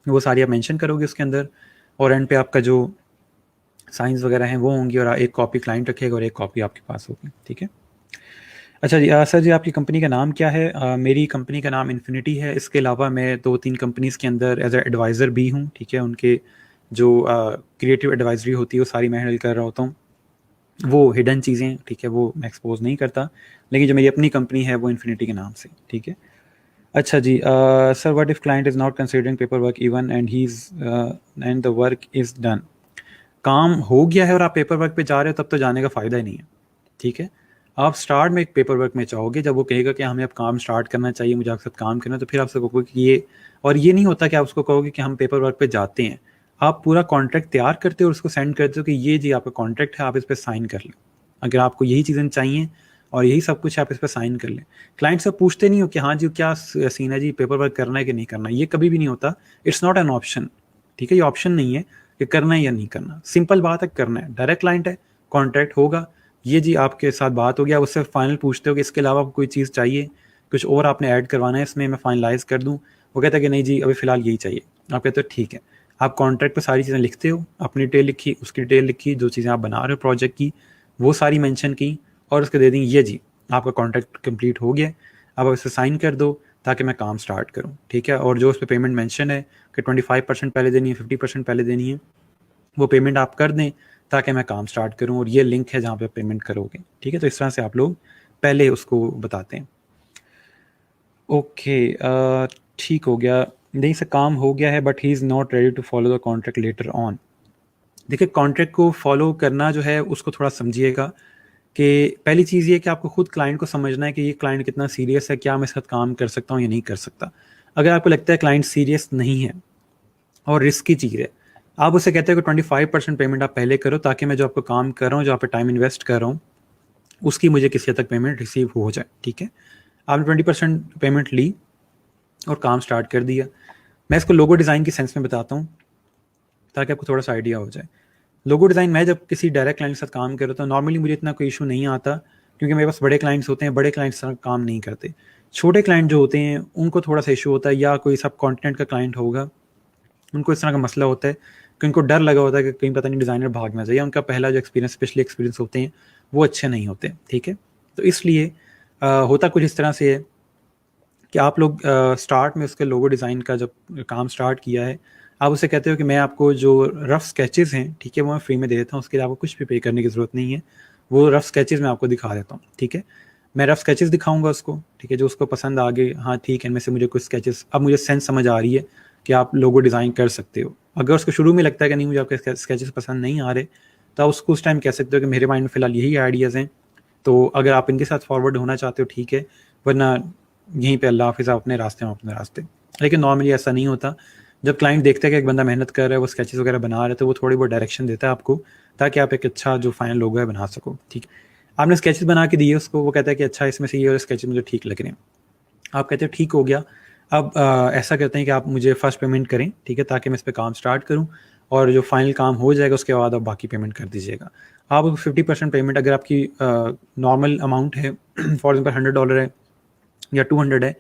वो सारी आप मेंशन करोगे उसके अंदर। और एंड पे आपका जो साइंस वगैरह हैं वो होंगी, और एक कॉपी क्लाइंट रखेगा और एक कॉपी आपके पास होगी, ठीक है। अच्छा जी, सर जी आपकी कंपनी का नाम क्या है? मेरी कंपनी का नाम इन्फिनिटी है। इसके अलावा मैं 2-3 कंपनीज़ के अंदर एज ए एडवाइज़र भी हूँ, ठीक है। उनके जो क्रिएटिव एडवाइजरी होती है वो सारी मैं हैंडल कर रहा होता हूँ। वो हिडन चीज़ें, ठीक है, वो मैं एक्सपोज नहीं करता, लेकिन जो मेरी अपनी कंपनी है वो इन्फिनिटी के नाम से, ठीक है। अच्छा जी, sir what if client is not considering paper work even and he is and the work is done. काम हो गया है और आप पेपर वर्क पे जा रहे हो, तब तो जाने का फ़ायदा ही नहीं है, ठीक है। आप स्टार्ट में एक पेपर वर्क में चाहोगे, जब वो कहेगा कि हमें अब काम स्टार्ट करना चाहिए, मुझे आपके साथ काम करना है, तो फिर आपसे कहोगे कि ये, और ये नहीं होता कि आप उसको कहोगे कि हम पेपर वर्क पे जाते हैं। आप पूरा कॉन्ट्रैक्ट तैयार करते हो और उसको सेंड करते हो कि ये जी आपका कॉन्ट्रैक्ट है, आप इस पे साइन कर लें। अगर आपको यही चीज़ें चाहिए और यही सब कुछ है, आप इस पे साइन कर लें। क्लाइंट से पूछते नहीं हो कि हाँ जी क्या सीन है जी, पेपर वर्क करना है कि नहीं करना, ये कभी भी नहीं होता। इट्स नॉट एन ऑप्शन, ठीक है। ये ऑप्शन नहीं है कि करना है या नहीं करना, सिंपल बात है, करना है। डायरेक्ट क्लाइंट है, कॉन्ट्रैक्ट होगा, ये जी आपके साथ बात हो गया, उससे फाइनल पूछते हो कि इसके अलावा कोई चीज़ चाहिए, कुछ और आपने ऐड करवाना है इसमें, मैं फाइनलाइज कर दूँ। वो कहता है कि नहीं जी अभी फ़िलहाल यही चाहिए। आप कहते हो ठीक है। आप कॉन्ट्रैक्ट पे सारी चीज़ें लिखते हो, अपनी डिटेल लिखी, उसकी डिटेल लिखी, जो चीज़ें आप बना रहे हो प्रोजेक्ट की वो सारी मेंशन की, और उसको दे दी, ये जी आपका कॉन्ट्रैक्ट कंप्लीट हो गया, अब आप इसे साइन कर दो ताकि मैं काम स्टार्ट करूँ, ठीक है। और जो उस पर पेमेंट मेंशन है कि 25% पहले देनी है, 50% पहले देनी है, वो पेमेंट आप कर दें ताकि मैं काम स्टार्ट करूं, और ये लिंक है जहाँ पे पेमेंट करोगे, ठीक है। तो इस तरह से आप लोग पहले उसको बताते हैं। ओके, ठीक हो गया। नहीं से काम हो गया है but he is not ready to follow the contract letter on. देखिए, कॉन्ट्रैक्ट को फॉलो करना जो है उसको थोड़ा समझिएगा कि पहली चीज़ ये कि आपको खुद क्लाइंट को समझना है कि ये क्लाइंट कितना सीरियस है, क्या मैं इसके साथ काम कर सकता हूँ या नहीं कर सकता। अगर आपको लगता है क्लाइंट सीरियस नहीं है और रिस्की चीज़ है, आप उससे कहते हो कि 25% पेमेंट आप पहले करो ताकि मैं जो आपको काम कर रहा हूँ, जो आप पे टाइम इन्वेस्ट कर रहा हूँ, उसकी मुझे किसी हद तक पेमेंट रिसीव हो जाए, ठीक है। आपने 20% पेमेंट ली और काम स्टार्ट कर दिया। मैं इसको लोगो डिज़ाइन की सेंस में बताता हूँ ताकि आपको थोड़ा सा आइडिया हो जाए। लोगो डिज़ाइन, मैं जब किसी डायरेक्ट क्लाइंट के साथ काम कर रहा था, नॉर्मली मुझे इतना कोई इशू नहीं आता, क्योंकि मेरे पास बड़े क्लाइंट्स होते हैं, बड़े क्लाइंट्स के साथ काम नहीं करते। छोटे क्लाइंट जो होते हैं उनको थोड़ा सा इशू होता है, या कोई सब कॉन्टिनेंट का क्लाइंट होगा, उनको इस तरह का मसला होता है कि उनको डर लगा होता है कि कहीं पता नहीं डिज़ाइनर भाग ना जाए, या उनका पहला जो एक्सपीरियंस, स्पेशली एक्सपीरियंस होते हैं वो अच्छे नहीं होते, ठीक है। तो इसलिए होता कुछ इस तरह से है कि आप लोग स्टार्ट में उसके लोगो डिज़ाइन का जब काम स्टार्ट किया है, आप उससे कहते हो कि मैं आपको जो रफ़ स्केचेस हैं, ठीक है, वो मैं फ्री में दे देता हूँ, उसके लिए आपको कुछ भी पे करने की ज़रूरत नहीं है। वो रफ़ स्केचेस मैं आपको दिखा देता हूँ, ठीक है। मैं रफ़ स्केचेस दिखाऊँगा उसको, ठीक है, जो उसको पसंद आ गए, हाँ ठीक है, इनमें से मुझे कुछ स्केचेस, अब मुझे सेंस समझ आ रही है कि आप लोगो डिज़ाइन कर सकते हो। अगर उसको शुरू में लगता है कि नहीं मुझे आपके स्केचेस पसंद नहीं आ रहे, तो आप उसको उस टाइम कह सकते हो कि मेरे माइंड में फ़िलहाल यही आइडियाज़ हैं, तो अगर आप इनके साथ फॉरवर्ड होना चाहते हो ठीक है, वरना यहीं पे अल्लाह हाफ़िज़, आप अपने रास्ते में अपने रास्ते। लेकिन नॉर्मली ऐसा नहीं होता। जब क्लाइंट देखता है कि एक बंदा मेहनत कर रहा है, वो स्केचेस वगैरह बना रहा है, तो वो थोड़ी बहुत डायरेक्शन देता है आपको, ताकि आप एक अच्छा जो फाइनल लोगो है बना सको, ठीक है। आपने स्केचेस बना के दिए उसको, वो कहता है कि अच्छा इसमें से ये और स्केचेस मुझे ठीक लग रहे हैं। आप कहते हो ठीक हो गया। अब ऐसा करते हैं कि आप मुझे फर्स्ट पेमेंट करें, ठीक है, ताकि मैं इस पे काम स्टार्ट करूँ, और जो फाइनल काम हो जाएगा उसके बाद आप बाकी पेमेंट कर दीजिएगा। आप 50% पेमेंट, अगर आपकी नॉर्मल अमाउंट है फॉर एग्जाम्पल $100 है या 200 है,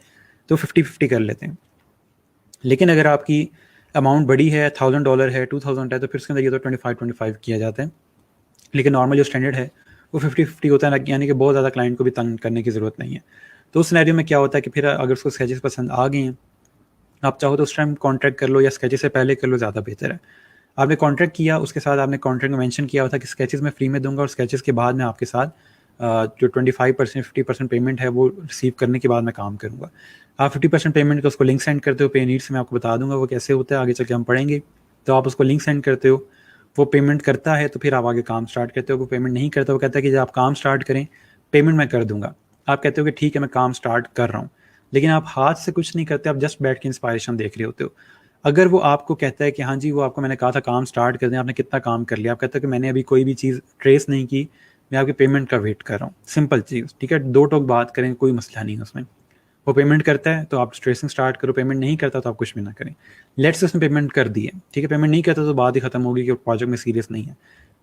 तो 50-50 कर लेते हैं। लेकिन अगर आपकी अमाउंट बड़ी है, $1000 है, 2000 है, तो फिर उसके अंदर ये तो 25-25 किया जाता है। लेकिन नॉर्मल जो स्टैंडर्ड है वो 50-50 होता है, यानी कि बहुत ज़्यादा क्लाइंट को भी तंग करने की ज़रूरत नहीं है। तो उस सिनेरियो में क्या होता है कि फिर अगर उसको स्केचेस पसंद आ गए हैं, आप चाहो तो उस टाइम कॉन्ट्रैक्ट कर लो, या स्केचेस से पहले कर लो, ज़्यादा बेहतर है। आपने कॉन्ट्रैक्ट किया, उसके साथ आपने कॉन्ट्रैक्ट में मेंशन किया हुआ था कि स्केचेस मैं फ्री में दूंगा, और स्केचेस के बाद मैं आपके साथ जो 25% 50% पेमेंट है वो रिसीव करने के बाद मैं काम करूँगा। आप 50% पेमेंट का उसको लिंक सेंड करते हो, पे नीड्स मैं आपको बता दूंगा वो कैसे होता है, आगे चल के हम पढ़ेंगे। तो आप उसको लिंक सेंड करते हो, वो पेमेंट करता है, तो फिर आप आगे काम स्टार्ट करते हो। वो पेमेंट नहीं करता, वो कहता है कि जब आप काम स्टार्ट करें, पेमेंट मैं कर दूंगा। आप कहते हो कि ठीक है मैं काम स्टार्ट कर रहा हूँ, लेकिन आप हाथ से कुछ नहीं करते, आप जस्ट बैठ के इंस्पायरेशन देख रहे होते हो। अगर वो आपको कहता है कि हाँ जी, वो आपको मैंने कहा था काम स्टार्ट कर दें, आपने कितना काम कर लिया, आप कहते हो कि मैंने अभी कोई भी चीज़ ट्रेस नहीं की, मैं आपकी पेमेंट का वेट कर रहा हूँ, सिंपल चीज़, ठीक है। दो टोक बात करें, कोई मसला नहीं है उसमें। वो पेमेंट करता है तो आप ट्रेसिंग स्टार्ट करो, पेमेंट नहीं करता तो आप कुछ भी ना करें। लेट्स उसने पेमेंट कर दी है, ठीक है, पेमेंट नहीं करता तो बात ही खत्म होगी कि प्रोजेक्ट में सीरियस नहीं है।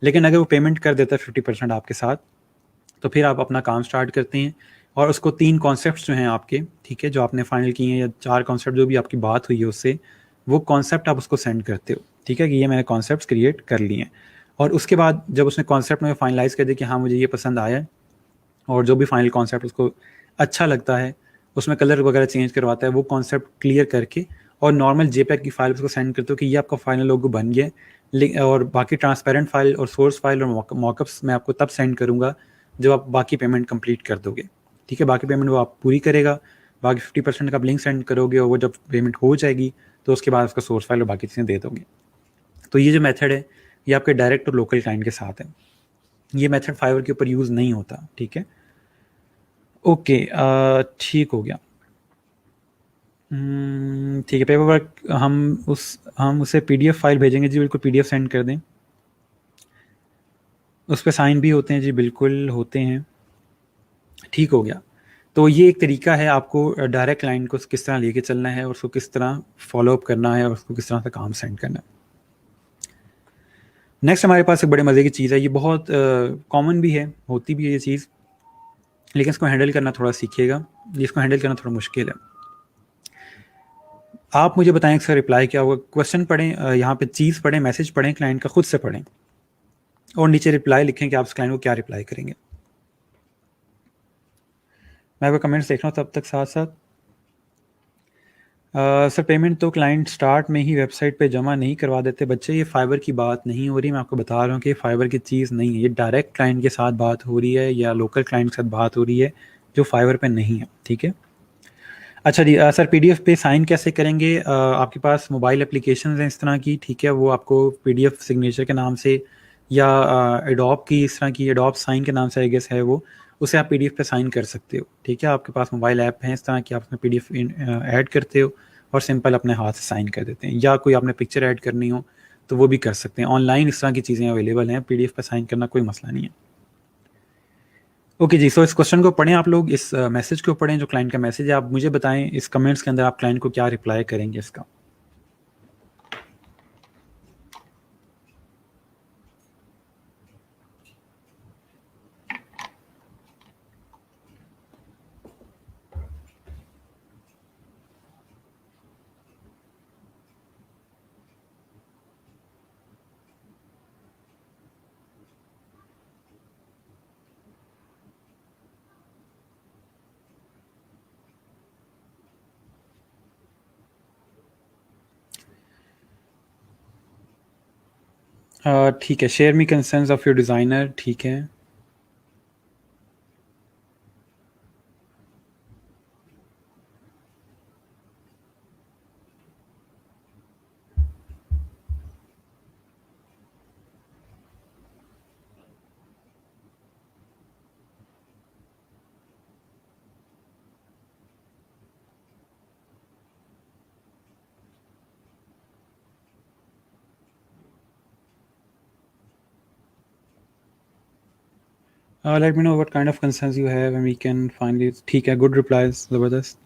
लेकिन अगर वो पेमेंट कर देता है 50% आपके साथ, तो फिर आप अपना काम स्टार्ट करते हैं, और उसको 3 कॉन्सेप्ट्स जो हैं आपके, ठीक है, जो आपने फाइनल किए हैं, या 4 कॉन्सेप्ट जो भी आपकी बात हुई है उससे, वो कॉन्सेप्ट आप उसको सेंड करते हो, ठीक है, कि ये मैंने कॉन्सेप्ट्स क्रिएट कर लिए हैं। और उसके बाद जब उसने कॉन्सेप्ट में फाइनलाइज़ कर दिया कि हाँ मुझे ये पसंद आया है, और जो भी फाइनल कॉन्सेप्ट उसको अच्छा लगता है, उसमें कलर वगैरह चेंज करवाता है, वो कॉन्सेप्ट क्लियर करके और नॉर्मल जेपीईजी की फाइल उसको सेंड करते हो कि ये आपका फाइनल लोगो बन गया है। और बाकी ट्रांसपेरेंट फाइल और सोर्स फाइल और मॉकअप्स मैं आपको तब सेंड करूँगा जब आप बाकी पेमेंट कंप्लीट कर दोगे, ठीक है। बाकी पेमेंट वो आप पूरी करेगा, बाकी 50% का आप लिंक सेंड करोगे और वो जब पेमेंट हो जाएगी तो उसके बाद उसका सोर्स फाइल और बाकी चीज़ें दे दोगे। तो ये जो मेथड है ये आपके डायरेक्ट और लोकल क्लाइंट के साथ है। ये मेथड फाइवर के ऊपर यूज़ नहीं होता, ठीक है। ओके, ठीक हो गया। ठीक है, पेपर वर्क हम उसे पीडीएफ फाइल भेजेंगे जी, बिल्कुल पीडीएफ सेंड कर दें। उस पर साइन भी होते हैं जी, बिल्कुल होते हैं। ठीक हो गया। तो ये एक तरीका है आपको डायरेक्ट क्लाइंट को किस तरह लेके चलना है और उसको किस तरह फॉलो अप करना है और उसको किस तरह से काम सेंड करना है। नेक्स्ट हमारे पास एक बड़े मज़े की चीज़ है, ये बहुत कॉमन भी है, होती भी है ये चीज़, लेकिन इसको हैंडल करना थोड़ा सीखिएगा, इसको हैंडल करना थोड़ा मुश्किल है। आप मुझे बताएं इसका रिप्लाई क्या होगा। क्वेश्चन पढ़ें, यहाँ पे चीज़ पढ़ें, मैसेज पढ़ें, क्लाइंट का खुद से पढ़ें और नीचे रिप्लाई लिखें कि आप उस क्लाइंट को क्या रिप्लाई करेंगे। मैं आपका कमेंट्स देख रहा हूँ तब तक साथ साथ। सर पेमेंट तो क्लाइंट स्टार्ट में ही वेबसाइट पे जमा नहीं करवा देते बच्चे, ये फाइबर की बात नहीं हो रही, मैं आपको बता रहा हूँ कि ये फाइबर की चीज़ नहीं है, ये डायरेक्ट क्लाइंट के साथ बात हो रही है या लोकल क्लाइंट के साथ बात हो रही है जो फाइबर पे नहीं है, ठीक है। अच्छा जी, सर पीडीएफ पे साइन कैसे करेंगे। आपके पास मोबाइल एप्लीकेशन हैं इस तरह की, ठीक है, वो आपको पीडीएफ सिग्नेचर के नाम से या एडोब की इस तरह की एडोब साइन के नाम से आई गेस है वो, उसे आप पीडीएफ पे साइन कर सकते हो, ठीक है। आपके पास मोबाइल ऐप हैं इस तरह की, आप उसमें पीडीएफ ऐड करते हो और सिंपल अपने हाथ से साइन कर देते हैं, या कोई आपने पिक्चर ऐड करनी हो तो वो भी कर सकते हैं। ऑनलाइन इस तरह की चीज़ें अवेलेबल हैं, पीडीएफ पे साइन करना कोई मसला नहीं है। ओके जी, सो इस क्वेश्चन को पढ़ें आप लोग, इस मैसेज को पढ़ें जो क्लाइंट का मैसेज है, आप मुझे बताएं इस कमेंट्स के अंदर आप क्लाइंट को क्या रिप्लाई करेंगे इसका। ठीक है, share me concerns of your designer, ठीक है। Let me know what kind of concerns you have and we can finally, ठीक है, गुड रिप्लाईज, ज़बरदस्त।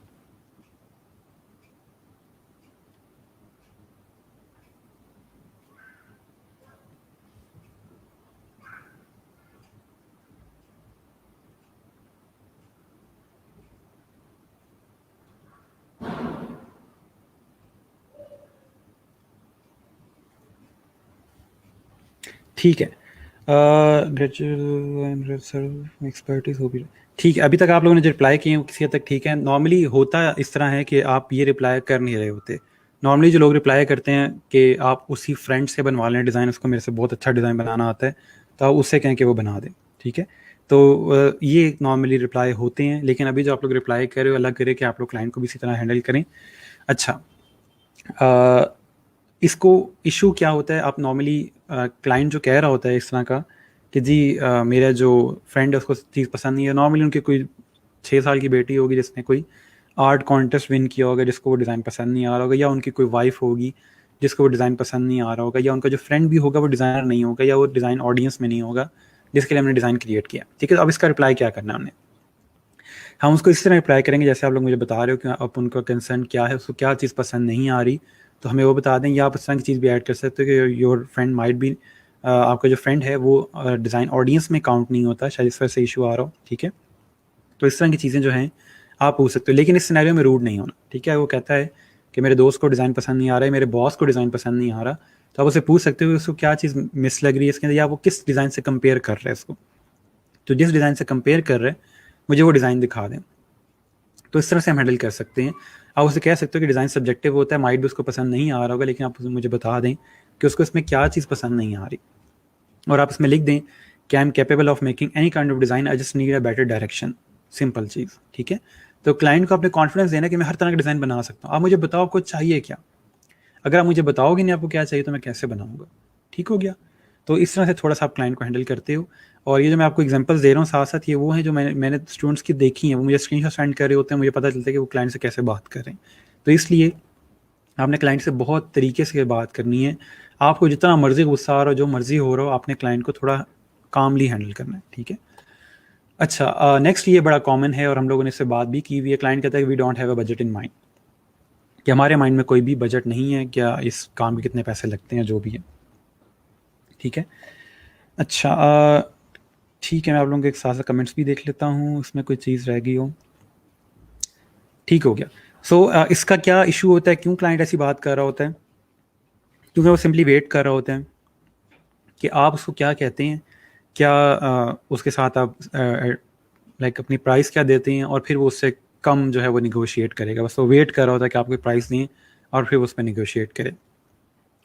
ठीक है, एक्सपर्टीज हो भी, ठीक है। अभी तक आप लोगों ने जो रिप्लाई किए हैं किसी हद तक ठीक है। नॉर्मली होता इस तरह है कि आप ये रिप्लाई कर नहीं रहे होते। नॉर्मली जो लोग रिप्लाई करते हैं कि आप उसी फ्रेंड से बनवा लें डिज़ाइन, उसको मेरे से बहुत अच्छा डिज़ाइन बनाना आता है, तो आप उससे कहें कि वो बना दें, ठीक है। तो ये नॉर्मली रिप्लाई होते हैं, लेकिन अभी जो आप लोग रिप्लाई कर रहे हो अलग करें कि आप लोग क्लाइंट को भी इसी तरह हैंडल करें। अच्छा, इसको इशू क्या होता है, आप नॉर्मली क्लाइंट जो कह रहा होता है इस तरह का कि जी मेरा जो फ्रेंड है उसको चीज़ पसंद नहीं है, नॉर्मली उनकी कोई 6 साल की बेटी होगी जिसने कोई आर्ट कॉन्टेस्ट विन किया होगा जिसको वो डिज़ाइन पसंद नहीं आ रहा होगा, या उनकी कोई वाइफ होगी जिसको वो डिज़ाइन पसंद नहीं आ रहा होगा, या उनका जो फ्रेंड भी होगा वो डिज़ाइनर नहीं होगा, या वो डिज़ाइन ऑडियंस में नहीं होगा जिसके लिए हमने डिज़ाइन क्रिएट किया, ठीक है। अब इसका रिप्लाई क्या करना है हमने, हम उसको इस तरह रिप्लाई करेंगे जैसे आप लोग मुझे बता रहे हो कि आप उनका कंसर्न क्या है, उसको क्या चीज़ पसंद नहीं आ रही, तो हमें वो बता दें। या आप इस तरह की चीज़ भी ऐड कर सकते हो कि योर फ्रेंड माइट भी, आपका जो फ्रेंड है वो डिज़ाइन ऑडियंस में काउंट नहीं होता, शायद इस वजह से इशू आ रहा हो, ठीक है। तो इस तरह की चीज़ें जो हैं आप पूछ सकते हो, लेकिन इस सिनेरियो में रूड नहीं होना, ठीक है। वो कहता है कि मेरे दोस्त को डिज़ाइन पसंद नहीं आ रहा है, मेरे बॉस को डिज़ाइन पसंद नहीं आ रहा, तो आप उससे पूछ सकते हो कि उसको क्या चीज़ मिस लग रही है इसके अंदर, या वो किस डिज़ाइन से कंपेयर कर रहा है इसको। तो जिस डिज़ाइन से कंपेयर कर रहे हैं मुझे वो डिज़ाइन दिखा दें। तो इस तरह से हम हैंडल कर सकते हैं। आप उसे कह सकते हो कि डिज़ाइन सब्जेक्टिव होता है, माइट भी उसको पसंद नहीं आ रहा होगा, लेकिन आप मुझे बता दें कि उसको इसमें क्या चीज़ पसंद नहीं आ रही, और आप इसमें लिख दें कि I am capable of making any kind of design, I just need a better direction. Simple चीज़, ठीक है। तो क्लाइंट को अपने कॉन्फिडेंस देना कि मैं हर तरह का डिज़ाइन बना सकता हूँ, आप मुझे बताओ आपको चाहिए क्या। अगर आप मुझे बताओगे नहीं आपको क्या चाहिए तो मैं कैसे बनाऊंगा। ठीक हो गया। तो इस तरह से थोड़ा सा आप क्लाइंट को हैंडल करते हो। और ये जो मैं आपको एग्जांपल्स दे रहा हूँ साथ साथ, ये वो हैं जो मैंने स्टूडेंट्स की देखी हैं, वो मुझे स्क्रीनशॉट सेंड कर रहे होते हैं, मुझे पता चलता है कि वो क्लाइंट से कैसे बात कर रहे हैं। तो इसलिए आपने क्लाइंट से बहुत तरीके से बात करनी है। आपको जितना मर्जी गुस्सा आ रहा हो, जो मर्जी हो रहा हो, आपने क्लाइंट को थोड़ा कामली हैंडल करना है, ठीक है। अच्छा, नेक्स्ट ये बड़ा कॉमन है और हम लोगों ने इससे बात भी की हुई है। क्लाइंट कहता है कि we don't have a budget in mind, कि हमारे माइंड में कोई भी बजट नहीं है, क्या इस काम के कितने पैसे लगते हैं, जो भी है, ठीक है। अच्छा, ठीक है, मैं आप लोगों के एक साथ कमेंट्स भी देख लेता हूँ, इसमें कोई चीज़ रह गई हो। ठीक हो गया। सो इसका क्या इशू होता है, क्यों क्लाइंट ऐसी बात कर रहा होता है, क्योंकि वो सिंपली वेट कर रहा होता है कि आप उसको क्या कहते हैं, क्या उसके साथ आप लाइक अपनी प्राइस क्या देते हैं, और फिर वो उससे कम जो है वो निगोशिएट करेगा। बस वो वेट कर रहा होता है कि आप कोई प्राइस दें और फिर वो उस पर निगोशिएट करें।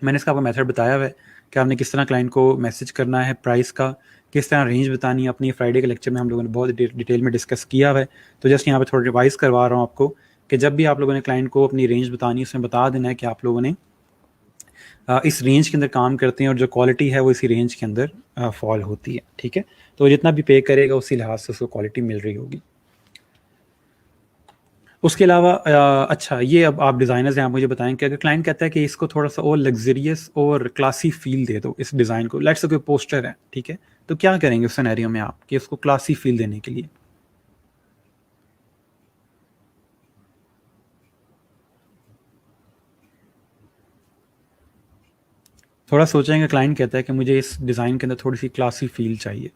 मैंने इसका आपको मेथड बताया हुआ है कि आपने किस तरह क्लाइंट को मैसेज करना है, प्राइस का किस तरह रेंज बतानी है। अपनी फ्राइडे के लेक्चर में हम लोगों ने बहुत डिटेल में डिस्कस किया हुआ है, तो जस्ट यहाँ पे थोड़ा रिवाइज करवा रहा हूँ आपको कि जब भी आप लोगों ने क्लाइंट को अपनी रेंज बतानी है, उसमें बता देना है कि आप लोगों ने इस रेंज के अंदर काम करते हैं और जो क्वालिटी है वो इसी रेंज के अंदर फॉल होती है, ठीक है। तो जितना भी पे करेगा उसी लिहाज से उसको क्वालिटी मिल रही होगी। उसके अलावा अच्छा, ये अब आप डिज़ाइनर्स हैं, आप मुझे बताएं कि अगर क्लाइंट कहता है कि इसको थोड़ा सा और लग्जरियस और क्लासी फील दे दो इस डिज़ाइन को, लेट्स से कोई पोस्टर है, ठीक है, तो क्या करेंगे उस सिनेरियो में आप कि इसको क्लासी फील देने के लिए। थोड़ा सोचेंगे, क्लाइंट कहता है कि मुझे इस डिज़ाइन के अंदर थोड़ी सी क्लासी फील चाहिए।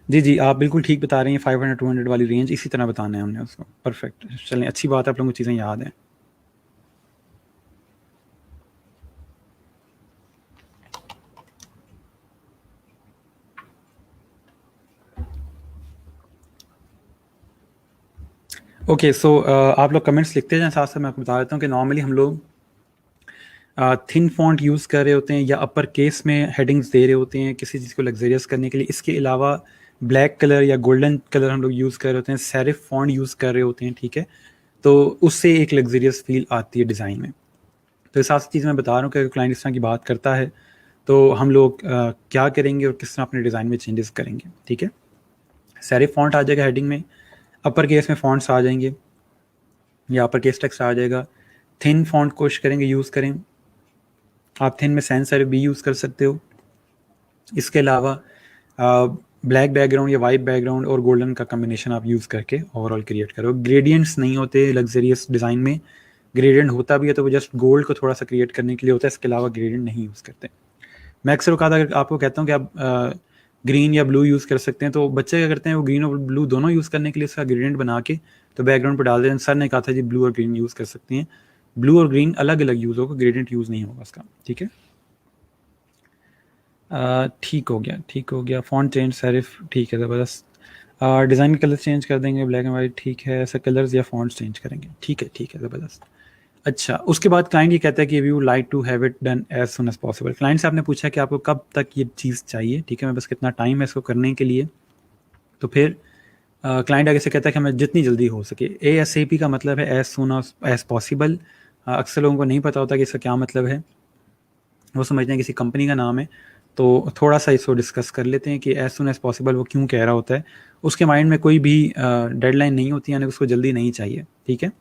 जी जी, आप बिल्कुल ठीक बता रहे हैं, 500 200 वाली रेंज इसी तरह बताना है हमने उसको। परफेक्ट, चलें, अच्छी बात है, आप लोगों को चीज़ें याद हैं। ओके, सो आप लोग कमेंट्स लिखते जाएं, साथ साथ मैं आपको बता देता हूँ कि नॉर्मली हम लोग थिन फॉन्ट यूज़ कर रहे होते हैं या अपर केस में हेडिंग्स दे रहे होते हैं किसी चीज़ को लग्जरियस करने के लिए। इसके अलावा ब्लैक कलर या गोल्डन कलर हम लोग यूज़ कर रहे होते हैं, सेरिफ फॉन्ट यूज़ कर रहे होते हैं, ठीक है। तो उससे एक लग्जरियस फील आती है डिज़ाइन में। तो इस साथ चीज़ मैं बता रहा हूँ कि अगर क्लाइंट इस तरह की बात करता है तो हम लोग क्या करेंगे और किस तरह अपने डिज़ाइन में चेंजेस करेंगे, ठीक है। सेरिफ फॉन्ट आ जाएगा हेडिंग में, अपर केस में फॉन्ट्स आ जाएंगे या अपर केस टेक्स्ट आ जाएगा। थिन फॉन्ट कोशिश करेंगे यूज़ करें, आप थिन में सैंस सेरिफ भी यूज़ कर सकते हो। इसके अलावा ब्लैक बैकग्राउंड या वाइट बैकग्राउंड और गोल्डन का कम्बिनेशन आप यूज़ करके ओवरऑल क्रिएट करो। ग्रेडियंट्स नहीं होते लग्जरियस डिज़ाइन में, ग्रेडियंट होता भी है तो वो जस्ट गोल्ड को थोड़ा सा क्रिएट करने के लिए होता है, इसके अलावा ग्रेडियंट नहीं यूज़ करते। मैं अक्सर औकात अगर आपको कहता हूँ कि आप ग्रीन या ब्लू यूज़ कर सकते हैं, तो बच्चे क्या करते हैं, वो ग्रीन और ब्लू दोनों यूज़ करने के लिए उसका ग्रेडियंट बना के तो बैकग्राउंड पर डाल देते हैं। सर ने कहा था जी ब्लू और ग्रीन यूज़ कर सकते हैं, ब्लू और ग्रीन अलग अलग यूज़ होगा, ग्रेडियंट यूज़ नहीं होगा उसका, ठीक है। ठीक हो गया, ठीक हो गया। फ़ॉन्ट चेंज सेरिफ, ठीक है, ज़बरदस्त। डिज़ाइन के कलर चेंज कर देंगे, ब्लैक एंड वाइट, ठीक है। ऐसे कलर्स या फ़ॉन्ट्स चेंज करेंगे, ठीक है, ज़बरदस्त। अच्छा, उसके बाद क्लाइंट ये कहता है कि we would like to have it done as soon as possible. Client से आपने पूछा कि आपको कब तक ये चीज़ चाहिए, ठीक है, मैं बस कितना टाइम है इसको करने के लिए। तो फिर क्लाइंट आगे से कहता है कि हमें जितनी जल्दी हो सके। ASAP का मतलब है एज सुन एज पॉसिबल। अक्सर लोगों को नहीं पता होता कि इसका क्या मतलब है, वो समझते हैं किसी कंपनी का नाम है। तो थोड़ा सा इसको डिस्कस कर लेते हैं कि एज सुन एज पॉसिबल वो क्यों कह रहा होता है। उसके माइंड में कोई भी डेडलाइन नहीं होती, यानी उसको जल्दी नहीं चाहिए, ठीक है।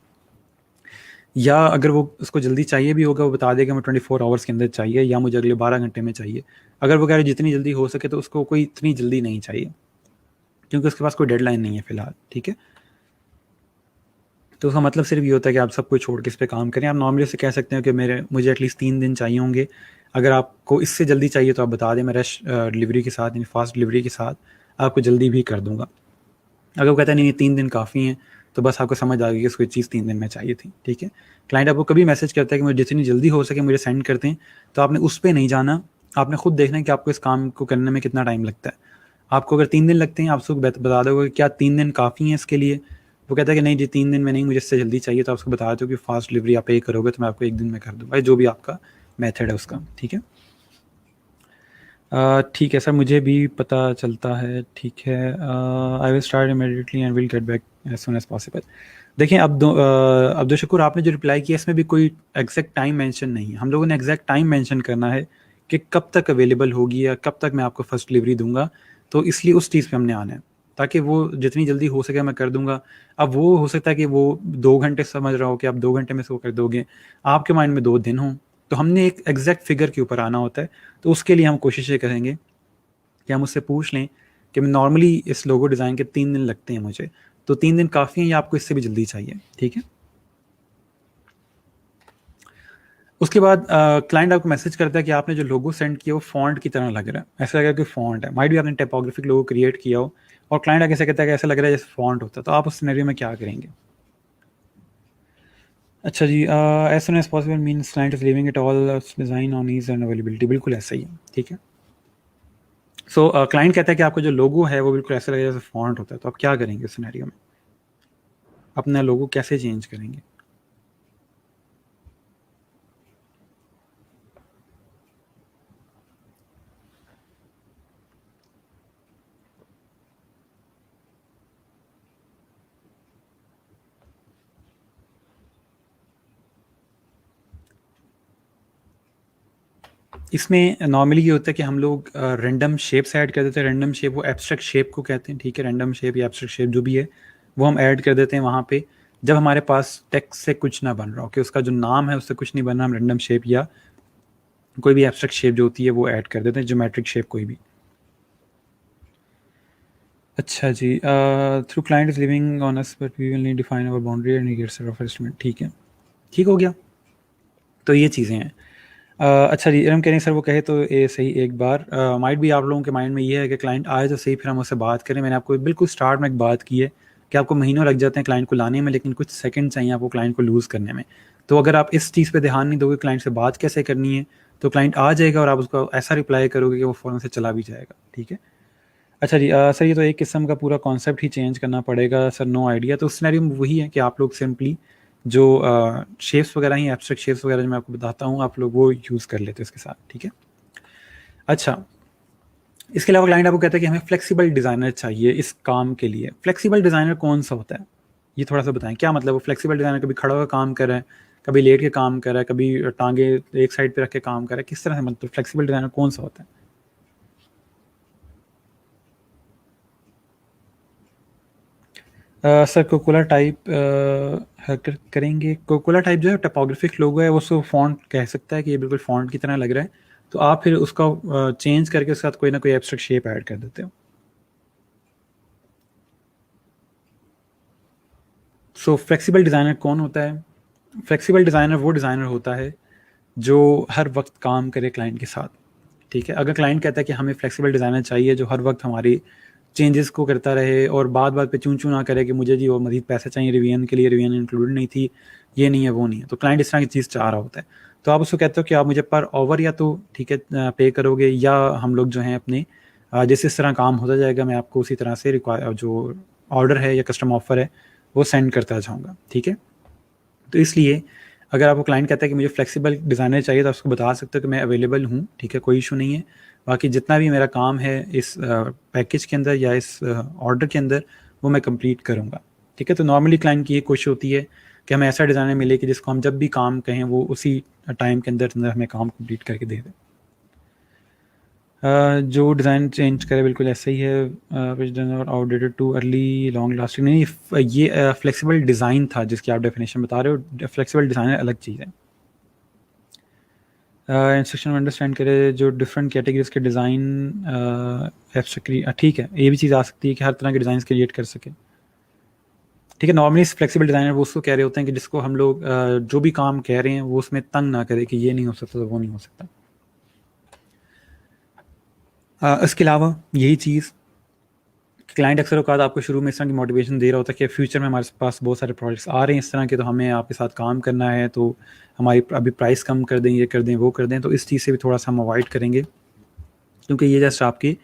या अगर वो उसको जल्दी चाहिए भी होगा, वो बता देगा मैं 24 आवर्स के अंदर चाहिए या मुझे अगले 12 घंटे में चाहिए। अगर वो कह रहे जितनी जल्दी हो सके, तो उसको कोई इतनी जल्दी नहीं चाहिए, क्योंकि उसके पास कोई डेडलाइन नहीं है फ़िलहाल, ठीक है। तो उसका मतलब सिर्फ ये होता है कि आप सब कुछ छोड़ के इस पे काम करें। आप नॉर्मली से कह सकते हैं कि मुझे एटलीस्ट 3 दिन चाहिए होंगे। अगर आपको इससे जल्दी चाहिए तो आप बता दें, मैं रश डिलीवरी के साथ यानी फास्ट डिलीवरी के साथ आपको जल्दी भी कर दूँगा। अगर वो कहता है नहीं 3 दिन काफ़ी हैं, तो बस आपको समझ आ गई कि उसको ये चीज़ 3 दिन में चाहिए थी, ठीक है। क्लाइंट आपको कभी मैसेज करता है कि मुझे जितनी जल्दी हो सके मुझे सेंड कर दें, तो आपने उस पे नहीं जाना, आपने खुद देखना है कि आपको इस काम को करने में कितना टाइम लगता है। आपको अगर 3 दिन लगते हैं, आप उसको बता दोगे क्या 3 दिन काफ़ी हैं इसके लिए? वो कहता है कि नहीं जी 3 दिन में नहीं, मुझे इससे जल्दी चाहिए, तो आप उसको बता दो कि फास्ट डिलीवरी आप पे करोगे तो मैं आपको 1 दिन में कर दूँगा, जो भी आपका मेथड है उसका, ठीक है। ठीक है सर, मुझे भी पता चलता है, ठीक है। I will start immediately and will get back as soon as possible. देखिए अब्दुल शकूर, आपने जो रिप्लाई किया इसमें भी कोई एग्जैक्ट टाइम मेंशन नहीं है। हम लोगों ने एग्जैक्ट टाइम मेंशन करना है कि कब तक अवेलेबल होगी या कब तक मैं आपको फर्स्ट डिलीवरी दूंगा, तो इसलिए उस चीज़ पे हमने आना है ताकि वो जितनी जल्दी हो सके मैं कर दूंगा। अब वो हो सकता है कि वो 2 घंटे समझ रहा हो कि आप 2 घंटे में से वो कर दोगे, आपके माइंड में 2 दिन हो, तो हमने एक एग्जैक्ट फिगर के ऊपर आना होता है। तो उसके लिए हम कोशिश ये करेंगे कि हम उससे पूछ लें कि नॉर्मली इस लोगो डिज़ाइन के 3 दिन लगते हैं मुझे, तो 3 दिन काफ़ी हैं या आपको इससे भी जल्दी चाहिए, ठीक है। उसके बाद क्लाइंट आपको मैसेज करता है कि आपने जो लोगो सेंड किया वो फॉन्ट की तरह लग रहा है, ऐसा लग रहा है कि फॉन्ट है। माइट भी आपने टाइपोग्राफिक लोगो क्रिएट किया हो और क्लाइंट आगे से कहता है कि ऐसा लग रहा है जैसे फॉन्ट होता है, तो आप उस सिनेरियो में क्या करेंगे? अच्छा जी, as soon as possible means client is leaving it all design on ease and availability, बिल्कुल ऐसा ही है, ठीक है। सो क्लाइंट कहता है कि आपका जो लोगो है वो बिल्कुल ऐसा लगेगा जैसे फॉन्ट होता है, तो आप क्या करेंगे इस सिनेरियो में? अपना लोगो कैसे चेंज करेंगे? इसमें नॉर्मली ये होता है कि हम लोग रैंडम शेप्स ऐड कर देते हैं। रैंडम शेप वो एब्स्ट्रैक्ट शेप को कहते हैं, ठीक है। रैंडम शेप या एब्स्ट्रैक्ट शेप जो भी है वो हम ऐड कर देते हैं वहाँ पे, जब हमारे पास टेक्स्ट से कुछ ना बन रहा हो, कि उसका जो नाम है उससे कुछ नहीं बन रहा, हम रैंडम शेप या कोई भी एब्स्ट्रैक्ट शेप जो होती है वो ऐड कर देते हैं, ज्योमेट्रिक शेप कोई भी। अच्छा जी, through client is living on us but we will need define our boundary and he gets of estimate, ठीक है, ठीक हो गया। तो ये चीज़ें हैं। अच्छा जी, हम कह रहे हैं सर वो कहे तो ये सही एक बार, माइट भी आप लोगों के माइंड में ये है कि क्लाइंट आए तो सही फिर हम उससे बात करें। मैंने आपको बिल्कुल स्टार्ट में एक बात की है कि आपको महीनों लग जाते हैं क्लाइंट को लाने में, लेकिन कुछ सेकंड चाहिए आपको क्लाइंट को लूज़ करने में। तो अगर आप इस चीज़ पे ध्यान नहीं दोगे क्लाइंट से बात कैसे करनी है, तो क्लाइंट आ जाएगा और आप उसको ऐसा रिप्लाई करोगे कि वो फ़ौरन से चला भी जाएगा, ठीक है। अच्छा जी, सर ये तो एक किस्म का पूरा कॉन्सेप्ट ही चेंज करना पड़ेगा सर, नो आइडिया। तो उस सिनेरियो में वही है कि आप लोग सिंपली जो शेप्स वगैरह ही, एब्स्ट्रैक्ट शेप्स वगैरह जो मैं आपको बताता हूँ, आप लोग वो यूज़ कर लेते हो इसके साथ, ठीक है। अच्छा, इसके अलावा क्लाइंट आपको कहता है कि हमें फ्लेक्सिबल डिज़ाइनर चाहिए इस काम के लिए। फ्लेक्सिबल डिज़ाइनर कौन सा होता है? ये थोड़ा सा बताएं, क्या मतलब वो फ्लेक्सिबल डिज़ाइनर कभी खड़ा होकर काम कर रहा है, कभी लेट के काम कर रहा है, कभी टांगे एक साइड पे रख के काम कर रहा है, किस तरह से, मतलब फ्लेक्सिबल डिज़ाइनर कौन सा होता है? सर कोकोला टाइप करेंगे। कोकोला टाइप जो है टपोग्राफिक लोगो है, वो उसको फॉन्ट कह सकता है कि ये बिल्कुल फॉन्ट की तरह लग रहा है, तो आप फिर उसका चेंज करके उसके साथ कोई ना कोई एब्स्ट्रैक्ट शेप ऐड कर देते हो। सो फ्लेक्सिबल डिज़ाइनर कौन होता है? फ्लेक्सिबल डिज़ाइनर वो डिज़ाइनर होता है जो हर वक्त काम करे क्लाइंट के साथ, ठीक है। अगर क्लाइंट कहता है कि हमें फ्लेक्सिबल डिज़ाइनर चाहिए जो हर वक्त हमारी चेंजेस को करता रहे और बात बात पे चूं चूं ना करे कि मुझे जी वो मजीद पैसे चाहिए रिवीजन के लिए, रिवीजन इंक्लूडेड नहीं थी, ये नहीं है वो नहीं है, तो क्लाइंट इस तरह की चीज़ चाह रहा होता है। तो आप उसको कहते हो कि आप मुझे पर ओवर या तो ठीक है पे करोगे, या हम लोग जो हैं अपने जैसे इस तरह काम होता जाएगा मैं आपको उसी तरह से रिक्वायर जो ऑर्डर है या कस्टम ऑफर है वो सेंड करता जाऊँगा, ठीक है। तो इसलिए अगर आपको क्लाइंट कहता है कि मुझे फ्लेक्सिबल डिज़ाइनर चाहिए, तो आप उसको बता सकते हो कि मैं अवेलेबल हूँ, ठीक है, कोई इशू नहीं है। बाकी जितना भी मेरा काम है इस पैकेज के अंदर या इस ऑर्डर के अंदर वो मैं कंप्लीट करूँगा, ठीक है। तो नॉर्मली क्लाइंट की ये कोशिश होती है कि हमें ऐसा डिज़ाइनर मिले कि जिसको हम जब भी काम कहें वो उसी टाइम के अंदर अंदर हमें काम कंप्लीट करके दे दे। जो डिज़ाइन चेंज करे बिल्कुल ऐसा ही है, which done not outdated too early long lasting, नहीं ये फ्लेक्सिबल डिज़ाइन था जिसकी आप डेफिनेशन बता रहे हो, फ्लेक्सिबल डिज़ाइनर अलग चीज़ है। इंस्ट्रक्शन में अंडरस्टैंड करे जो डिफरेंट कैटेगरीज के डिज़ाइन एब्स्ट्रैक्ट, ठीक है, ये भी चीज़ आ सकती है कि हर तरह के डिज़ाइन क्रिएट कर सके। ठीक है। नॉर्मली फ्लेक्सिबल डिज़ाइनर वो उसको कह रहे होते हैं कि जिसको हम लोग जो भी काम कह रहे हैं वो उसमें तंग ना करे कि ये नहीं हो सकता तो वो नहीं हो सकता। इसके अलावा यही चीज़, क्लाइंट अक्सर औकात आपको शुरू में इस तरह की मोटिवेशन दे रहा होता है कि फ्यूचर में हमारे पास बहुत सारे प्रोजेक्ट्स आ रहे हैं इस तरह के, तो हमें आपके साथ काम करना है, तो हमारी अभी प्राइस कम कर दें, ये कर दें, वो कर दें। तो इस चीज़ से भी थोड़ा सा हम अवॉइड करेंगे, क्योंकि ये जस्ट आपकी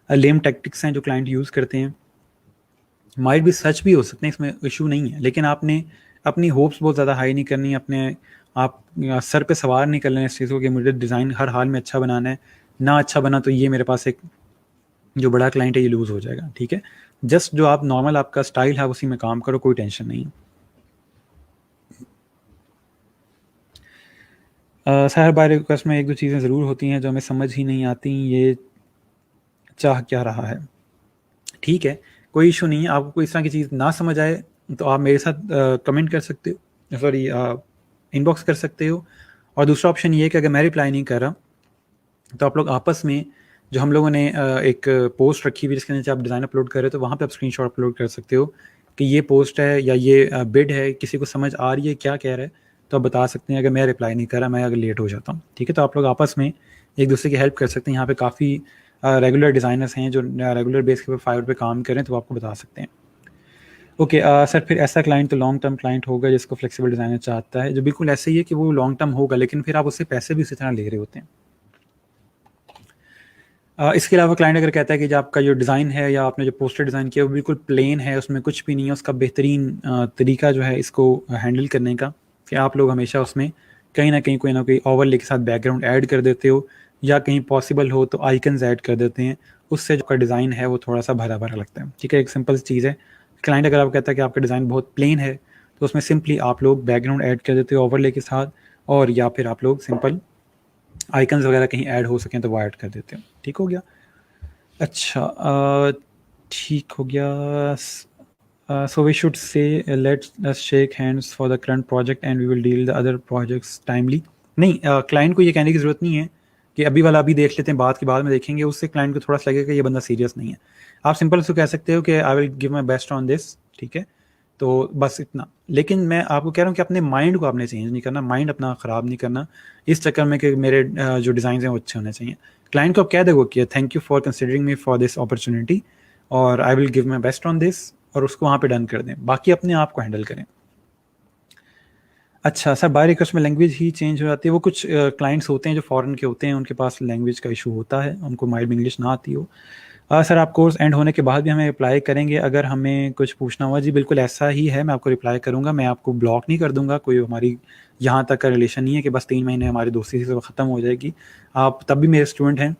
लेम टैक्टिक्स हैं जो क्लाइंट यूज़ करते हैं। माइट भी सच भी हो सकते हैं, इसमें इशू नहीं है, लेकिन आपने अपनी होप्स बहुत ज़्यादा हाई नहीं करनी, अपने आप सर पे सवार नहीं कर लेना इस चीज़ को कि मुझे डिज़ाइन हर हाल में अच्छा बनाना है, ना अच्छा बना तो ये मेरे पास एक जो बड़ा क्लाइंट है ये लूज़ हो जाएगा। ठीक है, जस्ट जो आप नॉर्मल आपका स्टाइल है उसी में काम करो, कोई टेंशन नहीं। सर बाय रिक्वेस्ट में एक दो चीज़ें ज़रूर होती हैं जो हमें समझ ही नहीं आती, ये चाह क्या रहा है। ठीक है, कोई इशू नहीं है। आपको कोई इस तरह की चीज़ ना समझ आए तो आप मेरे साथ कमेंट कर सकते हो, सॉरी इनबॉक्स कर सकते हो। और दूसरा ऑप्शन ये है कि अगर मैं रिप्लाई नहीं कर रहा तो आप लोग आपस में, जो हम लोगों ने एक पोस्ट रखी हुई जिसके नीचे आप डिज़ाइन अपलोड कर रहे हो, तो वहाँ पे आप स्क्रीनशॉट अपलोड कर सकते हो कि ये पोस्ट है या ये बिड है, किसी को समझ आ रही है क्या कह रहा है, तो आप बता सकते हैं। अगर मैं रिप्लाई नहीं कर रहा, मैं अगर लेट हो जाता हूँ, ठीक है, तो आप लोग आपस में एक दूसरे की हेल्प कर सकते हैं। यहाँ पे काफ़ी रेगुलर डिज़ाइनर्स हैं जो रेगुलर बेस के फाइवर पे काम कर रहे हैं, तो आपको बता सकते हैं। ओके सर, फिर ऐसा क्लाइंट तो लॉन्ग टर्म क्लाइंट होगा जिसको फ्लेक्सिबल डिज़ाइनर चाहता है, जो बिल्कुल ऐसे ही है कि वो लॉन्ग टर्म होगा, लेकिन फिर आप उससे पैसे भी उसी तरह ले रहे होते हैं। इसके अलावा क्लाइंट अगर कहता है कि जो आपका जो डिज़ाइन है या आपने जो पोस्टर डिज़ाइन किया वो बिल्कुल प्लेन है, उसमें कुछ भी नहीं है, उसका बेहतरीन तरीका जो है इसको हैंडल करने का कि आप लोग हमेशा उसमें कहीं ना कहीं कोई ना कोई ओवरले के साथ बैकग्राउंड ऐड कर देते हो, या कहीं पॉसिबल हो तो आइकन्स ऐड कर देते हैं, उससे जो का डिज़ाइन है वो थोड़ा सा भरा भरा लगता है। ठीक है, एक सिंपल सी चीज़ है। क्लाइंट अगर आप कहता है कि आपका डिज़ाइन बहुत प्लेन है, तो उसमें सिंपली आप लोग बैकग्राउंड ऐड कर देते हो ओवरले के साथ, और या फिर आप लोग सिंपल आइकन्स वगैरह कहीं ऐड हो सकें तो वो ऐड कर देते हो। ठीक हो गया। अच्छा ठीक हो गया। So we should say let's us shake hands for the current project and we will deal the other projects timely. नहीं, क्लाइंट को ये कहने की ज़रूरत नहीं है कि अभी वाला अभी देख लेते हैं, बात के बाद में देखेंगे। उससे क्लाइंट को थोड़ा सा लगेगा कि ये बंदा सीरियस नहीं है। आप सिंपल उसको कह सकते हो कि आई will give my best on this. ठीक है, तो बस इतना। लेकिन मैं आपको कह रहा हूँ कि अपने माइंड को आपने चेंज नहीं करना, माइंड अपना ख़राब नहीं करना इस चक्कर में कि मेरे जो डिज़ाइन हैं वो अच्छे होने चाहिए। क्लाइंट को आप कह दोगे कि thank you for considering me for this opportunity और I will give my best on this, और उसको वहाँ पे डन कर दें, बाकी अपने आप को हैंडल करें। अच्छा सर, बाय रिक्वेस्ट में लैंग्वेज ही चेंज हो जाती है। वो कुछ क्लाइंट्स होते हैं जो फॉरेन के होते हैं, उनके पास लैंग्वेज का इशू होता है, उनको माइल्ड इंग्लिश ना आती हो। सर आप कोर्स एंड होने के बाद भी हमें रिप्लाई करेंगे अगर हमें कुछ पूछना हुआ? जी बिल्कुल ऐसा ही है, मैं आपको रिप्लाई करूँगा, मैं आपको ब्लॉक नहीं कर दूँगा। कोई हमारी यहाँ तक का रिलेशन नहीं है कि बस 3 महीने हमारी दोस्ती से ख़त्म हो जाएगी। आप तब भी मेरे स्टूडेंट हैं,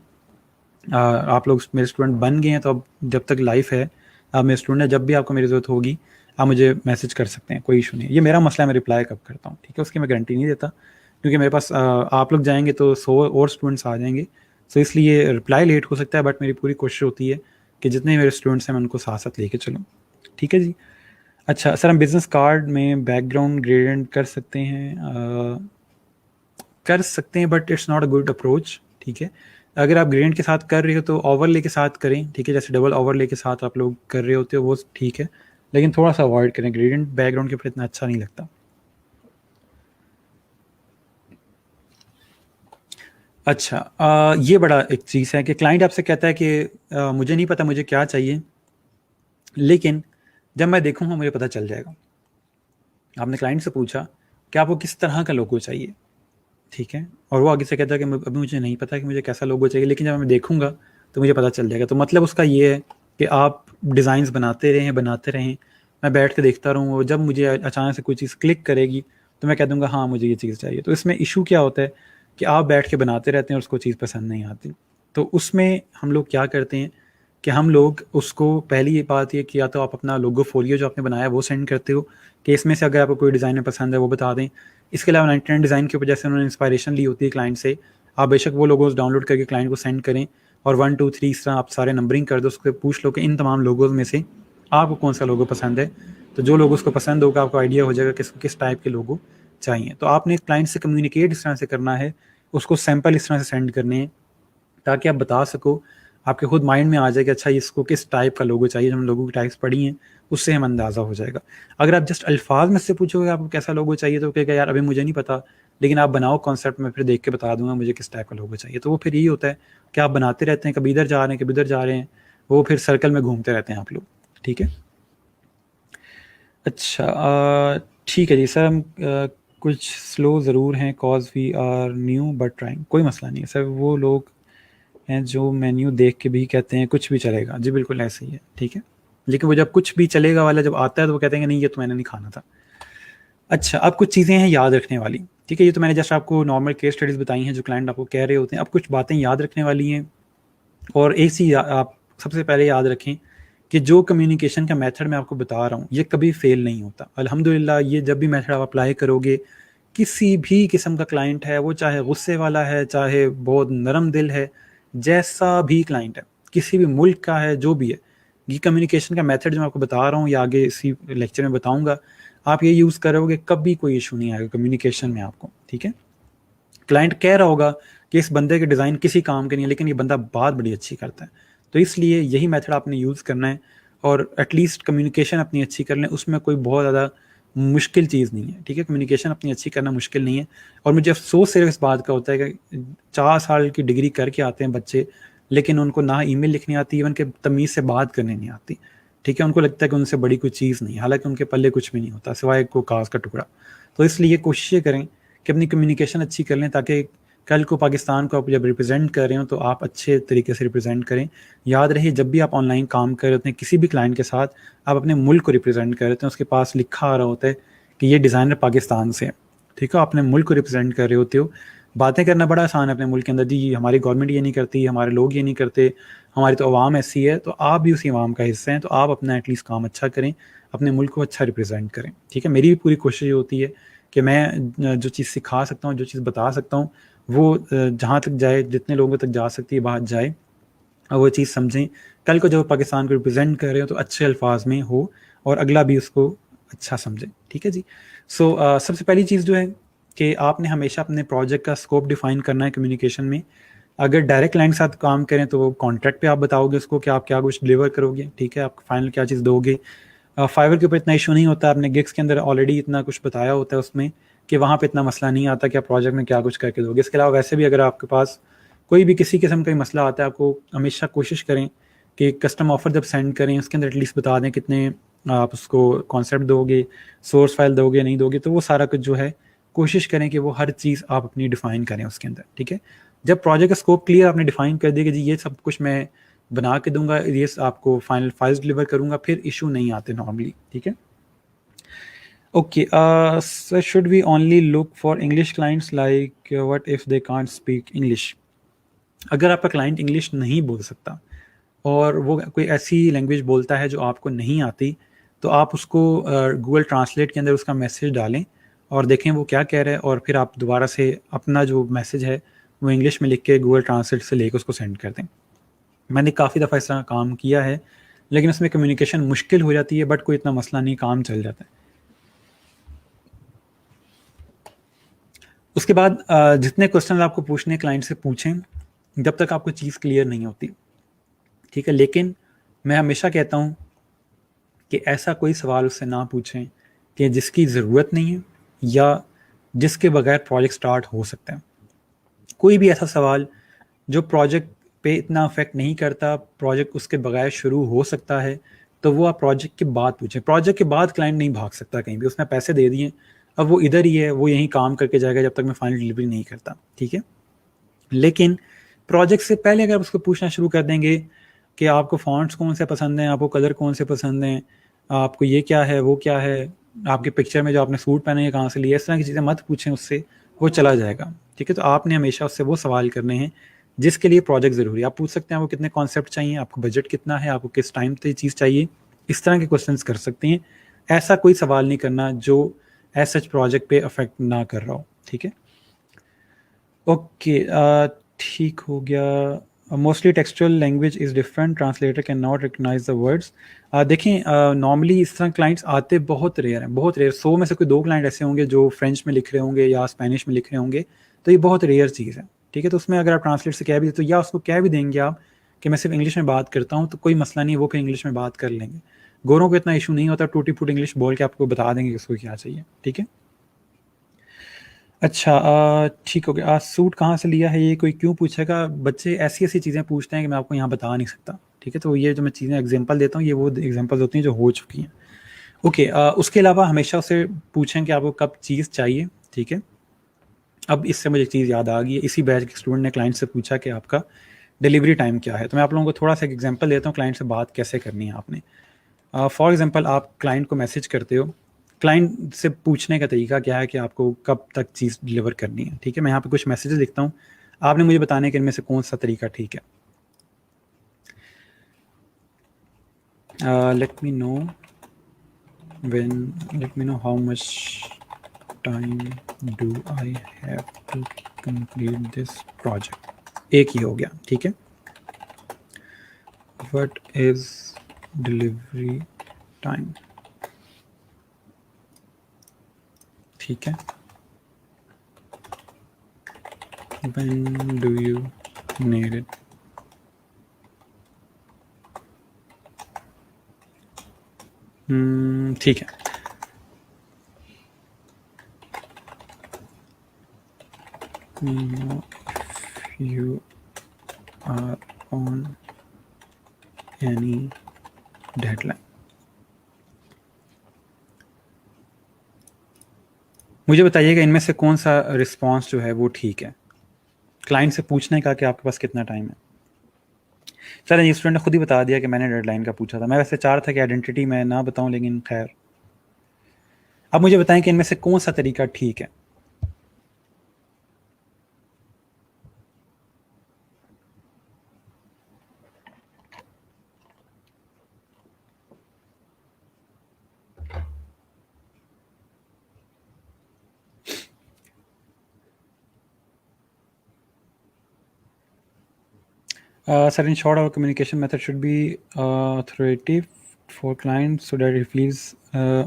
आप लोग मेरे स्टूडेंट बन गए हैं, तो अब जब तक लाइफ है आप मेरे स्टूडेंट हैं। जब भी आपको मेरी ज़रूरत होगी आप मुझे मैसेज कर सकते हैं, कोई इशू नहीं है। ये मेरा मसला है, मैं रिप्लाई कब करता हूँ, ठीक है, उसकी मैं गारंटी नहीं देता, क्योंकि मेरे पास आप लोग जाएंगे तो 100 और स्टूडेंट्स आ जाएंगे, तो इसलिए रिप्लाई लेट हो सकता है। बट मेरी पूरी कोशिश होती है कि जितने मेरे स्टूडेंट्स हैं मैं उनको साथ साथ लेके चलूँ। ठीक है जी। अच्छा सर, हम बिज़नेस कार्ड में बैकग्राउंड ग्रेडियंट कर सकते हैं? कर सकते हैं, but it's not a good approach. ठीक है, अगर आप ग्रेडियंट के साथ कर रहे हो तो ओवरले के साथ करें। ठीक है, जैसे डबल ओवरले के साथ आप लोग कर रहे होते हो वो ठीक है, लेकिन थोड़ा सा अवॉइड करें, ग्रेडियंट बैकग्राउंड के ऊपर इतना अच्छा नहीं लगता। अच्छा ये बड़ा एक चीज़ है कि क्लाइंट आपसे कहता है कि मुझे नहीं पता मुझे क्या चाहिए, लेकिन जब मैं देखूंगा मुझे पता चल जाएगा। आपने क्लाइंट से पूछा कि आपको किस तरह का लोगो चाहिए, ठीक है, और वो आगे से कहता है कि अभी मुझे नहीं पता कि मुझे कैसा लोगो चाहिए, लेकिन जब मैं देखूंगा तो मुझे पता चल जाएगा। तो मतलब उसका ये है कि आप डिज़ाइंस बनाते रहें, मैं बैठ के देखता रहूँ, और जब मुझे अचानक से कोई चीज़ क्लिक करेगी तो मैं कह दूंगा हाँ मुझे ये चीज़ चाहिए। तो इसमें इशू क्या होता है कि आप बैठ के बनाते रहते हैं और उसको चीज़ पसंद नहीं आती। तो उसमें हम लोग क्या करते हैं कि हम लोग उसको, पहली ये बात ये कि या तो आप अपना लोगो फोलियो जो आपने बनाया वो सेंड करते हो कि इसमें से अगर आपको कोई डिज़ाइन पसंद है वो बता दें। इसके अलावा 99 डिज़ाइन के ऊपर जैसे उन्होंने इंस्पायरेशन ली होती है क्लाइंट से, आप बेशक वो लोगोज डाउनलोड करके क्लाइंट को सेंड करें, और 1 2 3 इस तरह आप सारे नंबरिंग कर दो, उसको पूछ लो कि इन तमाम लोगोज में से आपको कौन सा लोगो पसंद है। तो जो लोगो उसको पसंद होगा आपको आइडिया हो जाएगा किस टाइप के लोगो चाहिए। तो आपने क्लाइंट से कम्युनिकेट इस तरह से करना है, उसको सैम्पल इस तरह से सेंड करने हैं ताकि आप बता सको आपके खुद माइंड में आ जाएगा अच्छा इसको किस टाइप का लोगो चाहिए, हम लोगों की टाइप्स पढ़ी हैं उससे हम अंदाज़ा हो जाएगा। अगर आप जस्ट अल्फाज में से पूछोगे आपको कैसा लोगो चाहिए तो कहेगा यार अभी मुझे नहीं पता, लेकिन आप बनाओ कॉन्सेप्ट में फिर देख के बता दूंगा मुझे किस टाइप का लोगो चाहिए। तो वो फिर यही होता है कि आप बनाते रहते हैं, कभी इधर जा रहे हैं कभी इधर जा रहे हैं, वो फिर सर्कल में घूमते रहते हैं आप लोग। ठीक है, अच्छा ठीक है जी सर, हम कुछ स्लो ज़रूर हैं cause we are new but trying. कोई मसला नहीं है सर, वो लोग हैं जो मेन्यू देख के भी कहते हैं कुछ भी चलेगा। जी बिल्कुल ऐसे ही है, ठीक है, लेकिन वो जब कुछ भी चलेगा वाला जब आता है तो वो कहते हैं कि नहीं ये तो मैंने नहीं खाना था। अच्छा, अब कुछ चीज़ें हैं याद रखने वाली, ठीक है, ये तो मैंने जस्ट आपको नॉर्मल केस स्टडीज़ बताई हैं जो क्लाइंट आपको कह रहे होते हैं। अब कुछ बातें याद रखने वाली हैं, और एक चीज़ आप सबसे पहले याद रखें कि जो कम्युनिकेशन का मेथड मैं आपको बता रहा हूँ ये कभी फेल नहीं होता अल्हम्दुलिल्लाह। ये जब भी मेथड आप अप्लाई करोगे, किसी भी किस्म का क्लाइंट है, वो चाहे गुस्से वाला है, चाहे बहुत नरम दिल है, जैसा भी क्लाइंट है, किसी भी मुल्क का है, जो भी है, ये कम्युनिकेशन का मेथड जो मैं आपको बता रहा हूँ या आगे इसी लेक्चर में बताऊंगा, आप ये यूज़ करोगे कभी कोई इशू नहीं आएगा कम्युनिकेशन में आपको। ठीक है, क्लाइंट कह रहा होगा कि इस बंदे के डिज़ाइन किसी काम के नहीं है, लेकिन ये बंदा बात बड़ी अच्छी करता है, तो इसलिए यही मेथड आपने यूज़ करना है, और एटलीस्ट कम्युनिकेशन अपनी अच्छी कर लें, उसमें कोई बहुत ज़्यादा मुश्किल चीज़ नहीं है। ठीक है, कम्युनिकेशन अपनी अच्छी करना मुश्किल नहीं है। और मुझे अफसोस सिर्फ इस बात का होता है कि 4 साल की डिग्री करके आते हैं बच्चे, लेकिन उनको ना ईमेल लिखनी आती, इवन के तमीज़ से बात करने नहीं आती। ठीक है, उनको लगता है कि उनसे बड़ी कोई चीज़ नहीं है, हालांकि उनके पल्ले कुछ भी नहीं होता सिवाय को कागज़ का टुकड़ा। तो इसलिए कोशिश ये करें कि अपनी कम्युनिकेशन अच्छी कर लें, ताकि कल को पाकिस्तान को आप जब रिप्रेजेंट कर रहे हो तो आप अच्छे तरीके से रिप्रेजेंट करें। याद रहे जब भी आप ऑनलाइन काम कर रहे होते हैं किसी भी क्लाइंट के साथ, आप अपने मुल्क को रिप्रेजेंट कर रहे होते हैं, उसके पास लिखा आ रहा होता है कि ये डिज़ाइनर पाकिस्तान से है। ठीक है, अपने मुल्क को रिप्रेजेंट कर रहे होते हो। बातें करना बड़ा आसान है अपने मुल्क के अंदर, जी हमारी गवर्नमेंट ये नहीं करती, हमारे लोग ये नहीं करते, हमारी तो अवाम ऐसी है, तो आप भी उसी अवाम का हिस्सा हैं, तो आप अपना एटलीस्ट काम अच्छा करें, अपने मुल्क को अच्छा रिप्रेजेंट करें। ठीक है, मेरी भी पूरी कोशिश ये होती है कि मैं जो चीज़ सिखा सकता हूँ, जो चीज़ बता सकता हूँ, वो जहाँ तक जाए, जितने लोगों तक जा सकती है बात जाए, और वो चीज़ समझें। कल को जब पाकिस्तान को रिप्रेजेंट कर रहे हो तो अच्छे अल्फाज में हो, और अगला भी उसको अच्छा समझे। ठीक है जी। सो सबसे पहली चीज़ जो है कि आपने हमेशा अपने प्रोजेक्ट का स्कोप डिफाइन करना है कम्युनिकेशन में। अगर डायरेक्ट क्लाइंट के साथ काम करें तो कॉन्ट्रैक्ट पे आप बताओगे उसको कि आप क्या कुछ डिलीवर करोगे। ठीक है, आप फाइनल क्या चीज़ दोगे। फाइवर के ऊपर इतना इशू नहीं होता, आपने गिग्स के अंदर ऑलरेडी इतना कुछ बताया होता है उसमें कि वहाँ पे इतना मसला नहीं आता कि आप प्रोजेक्ट में क्या कुछ करके दोगे। इसके अलावा वैसे भी अगर आपके पास कोई भी किसी किस्म का मसला आता है, आपको हमेशा कोशिश करें कि कस्टम ऑफर जब सेंड करें उसके अंदर एटलीस्ट बता दें कितने आप उसको कॉन्सेप्ट दोगे, सोर्स फाइल दोगे नहीं दोगे, तो वो सारा कुछ जो है कोशिश करें कि वो हर चीज़ आप अपनी डिफ़ाइन करें उसके अंदर। ठीक है, जब प्रोजेक्ट का स्कोप क्लियर आपने डिफ़ाइन कर दिया कि जी ये सब कुछ मैं बना के दूंगा, ये आपको फाइनल फाइल्स डिलीवर करूंगा, फिर इशू नहीं आते नॉर्मली। ठीक है, okay sir, should we only look for English clients, like what if they can't speak English. अगर आपका क्लाइंट इंग्लिश नहीं बोल सकता और वो कोई ऐसी लैंग्वेज बोलता है जो आपको नहीं आती, तो आप उसको गूगल ट्रांसलेट के अंदर उसका मैसेज डालें और देखें वो क्या कह रहा है, और फिर आप दोबारा से अपना जो मैसेज है वो इंग्लिश में लिख के गूगल ट्रांसलेट से लेकर उसको सेंड कर दें। मैंने काफ़ी दफ़ा इस तरह काम किया है, लेकिन उसमें कम्युनिकेशन मुश्किल हो जाती है, बट कोई इतना मसला नहीं, काम चल जाता है। उसके बाद जितने क्वेश्चन आपको पूछने क्लाइंट से पूछें जब तक आपको चीज़ क्लियर नहीं होती। ठीक है, लेकिन मैं हमेशा कहता हूँ कि ऐसा कोई सवाल उससे ना पूछें कि जिसकी ज़रूरत नहीं है या जिसके बगैर प्रोजेक्ट स्टार्ट हो सकता है। कोई भी ऐसा सवाल जो प्रोजेक्ट पे इतना अफेक्ट नहीं करता, प्रोजेक्ट उसके बगैर शुरू हो सकता है, तो वो आप प्रोजेक्ट के बाद पूछें। प्रोजेक्ट के बाद क्लाइंट नहीं भाग सकता कहीं भी, उसने पैसे दे दिए, अब वो इधर ही है, वो यहीं काम करके जाएगा जब तक मैं फाइनल डिलीवरी नहीं करता। ठीक है, लेकिन प्रोजेक्ट से पहले अगर आप उसको पूछना शुरू कर देंगे कि आपको फॉन्ट्स कौन से पसंद हैं, आपको कलर कौन से पसंद हैं, आपको ये क्या है, वो क्या है, आपके पिक्चर में जो आपने सूट पहने हैं कहाँ से लिए, इस तरह की चीज़ें मत पूछें उससे, वो चला जाएगा। ठीक है, तो आपने हमेशा उससे वो सवाल करने हैं जिसके लिए प्रोजेक्ट ज़रूरी है। आप पूछ सकते हैं आपको कितने कॉन्सेप्ट चाहिए, आपको बजट कितना है, आपको किस टाइम पे चीज़ चाहिए, इस तरह के क्वेश्चंस कर सकते हैं। ऐसा कोई सवाल नहीं करना जो एज सच प्रोजेक्ट पे अफेक्ट ना कर रहा हो। ठीक है, ओके ठीक हो गया। Mostly textual language is different, translator can not recognise the words. देखें नॉर्मली इस तरह क्लाइंट्स आते बहुत रेयर हैं, बहुत रेयर। 100 में से कोई 2 क्लाइंट ऐसे होंगे जो फ्रेंच में लिख रहे होंगे या स्पेनिश में लिख रहे होंगे, तो ये बहुत रेयर चीज़ है। ठीक है, तो उसमें अगर आप ट्रांसलेट से कह भी तो या उसको कह भी देंगे आप कि मैं सिर्फ इंग्लिश में बात करता हूँ, तो कोई मसला नहीं है, वो फिर इंग्लिश में बात कर लेंगे। गोरों को इतना इशू नहीं होता, टूटी फूट इंग्लिश बोल के आपको बता देंगे कि उसको क्या चाहिए, ठीक है। अच्छा, ठीक हो गया। सूट कहाँ से लिया है ये कोई क्यों पूछेगा? बच्चे ऐसी ऐसी चीज़ें पूछते हैं कि मैं आपको यहाँ बता नहीं सकता, ठीक है। तो ये जो मैं चीज़ें एग्जांपल देता हूँ, ये वो एग्जांपल्स होती हैं जो हो चुकी हैं। ओके, उसके अलावा हमेशा उससे पूछें कि आपको कब चीज़ चाहिए, ठीक है। अब इससे मुझे एक चीज़ याद आ गई है, इसी बैच के स्टूडेंट ने क्लाइंट से पूछा कि आपका डिलीवरी टाइम क्या है। तो मैं आप लोगों को थोड़ा सा एक एग्जांपल देता हूँ क्लाइंट से बात कैसे करनी है आपने। फॉर एग्जांपल, आप क्लाइंट को मैसेज करते हो, क्लाइंट से पूछने का तरीका क्या है कि आपको कब तक चीज़ डिलीवर करनी है, ठीक है। मैं यहाँ पे कुछ मैसेजेस लिखता हूँ, आपने मुझे बताने के इनमें से कौन सा तरीका ठीक है। Let me know how much time do I have to complete this project. एक ही हो गया, ठीक है। व्हाट इज डिलीवरी टाइम, ठीक है। When do you need it? ठीक है। If you are on any deadline, मुझे बताइएगा इनमें से कौन सा रिस्पॉन्स जो है वो ठीक है। क्लाइंट से पूछने का कि आपके पास कितना टाइम है। सर, ये स्टूडेंट ने खुद ही बता दिया कि मैंने डेडलाइन का पूछा था। मैं वैसे चाह रहा था कि आइडेंटिटी मैं ना बताऊं, लेकिन खैर। अब मुझे बताएं कि इनमें से कौन सा तरीका ठीक है। Sir, in short, our communication method should be authoritative for client so that he feels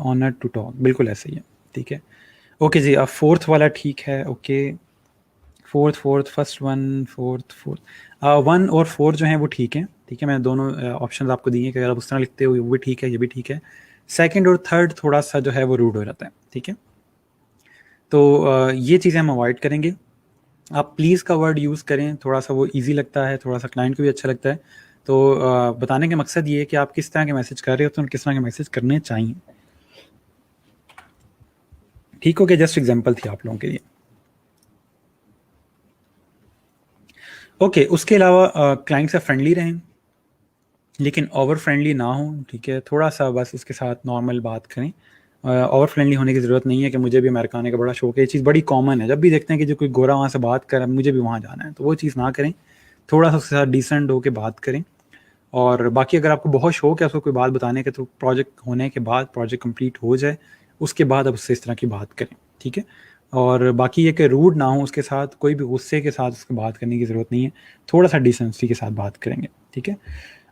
honored to talk. बिल्कुल ऐसे ही है, ठीक है। ओके जी, अब फोर्थ वाला ठीक है। Okay, fourth first one, fourth 1 और 4 जो हैं वो ठीक है, ठीक है। मैं दोनों ऑप्शन आपको दिए कि अगर आप उस तरह लिखते हो वो भी ठीक है, ये भी ठीक है। सेकंड और थर्ड थोड़ा सा जो है वो रूड हो जाता है, ठीक है। तो ये चीज़ें हम अवॉइड करेंगे। आप प्लीज़ का वर्ड यूज़ करें, थोड़ा सा वो इजी लगता है, थोड़ा सा क्लाइंट को भी अच्छा लगता है। तो बताने का मकसद ये है कि आप किस तरह के मैसेज कर रहे हो, तो किस तरह के मैसेज करने चाहिए, ठीक हो गया। जस्ट एग्जांपल थी आप लोगों के लिए। ओके, उसके अलावा क्लाइंट से फ्रेंडली रहें, लेकिन ओवर फ्रेंडली ना हो, ठीक है। थोड़ा सा बस उसके साथ नॉर्मल बात करें। ओवर फ्रेंडली होने की ज़रूरत नहीं है कि मुझे भी अमेरिका आने का बड़ा शौक है। ये चीज़ बड़ी कॉमन है, जब भी देखते हैं कि जो कोई गोरा वहाँ से बात कर रहा है, मुझे भी वहाँ जाना है, तो वो चीज़ ना करें। थोड़ा सा उसके साथ डिसेंट होकर बात करें। और बाकी अगर आपको बहुत शौक है उसको कोई बात बताने का, तो प्रोजेक्ट होने के बाद, प्रोजेक्ट कंप्लीट हो जाए उसके बाद अब उससे इस तरह की बात करें, ठीक है। और बाकी ये कि रूड ना हो उसके साथ, कोई भी गुस्से के साथ उसको बात करने की ज़रूरत नहीं है। थोड़ा सा डिसेंसी के साथ बात करेंगे, ठीक है।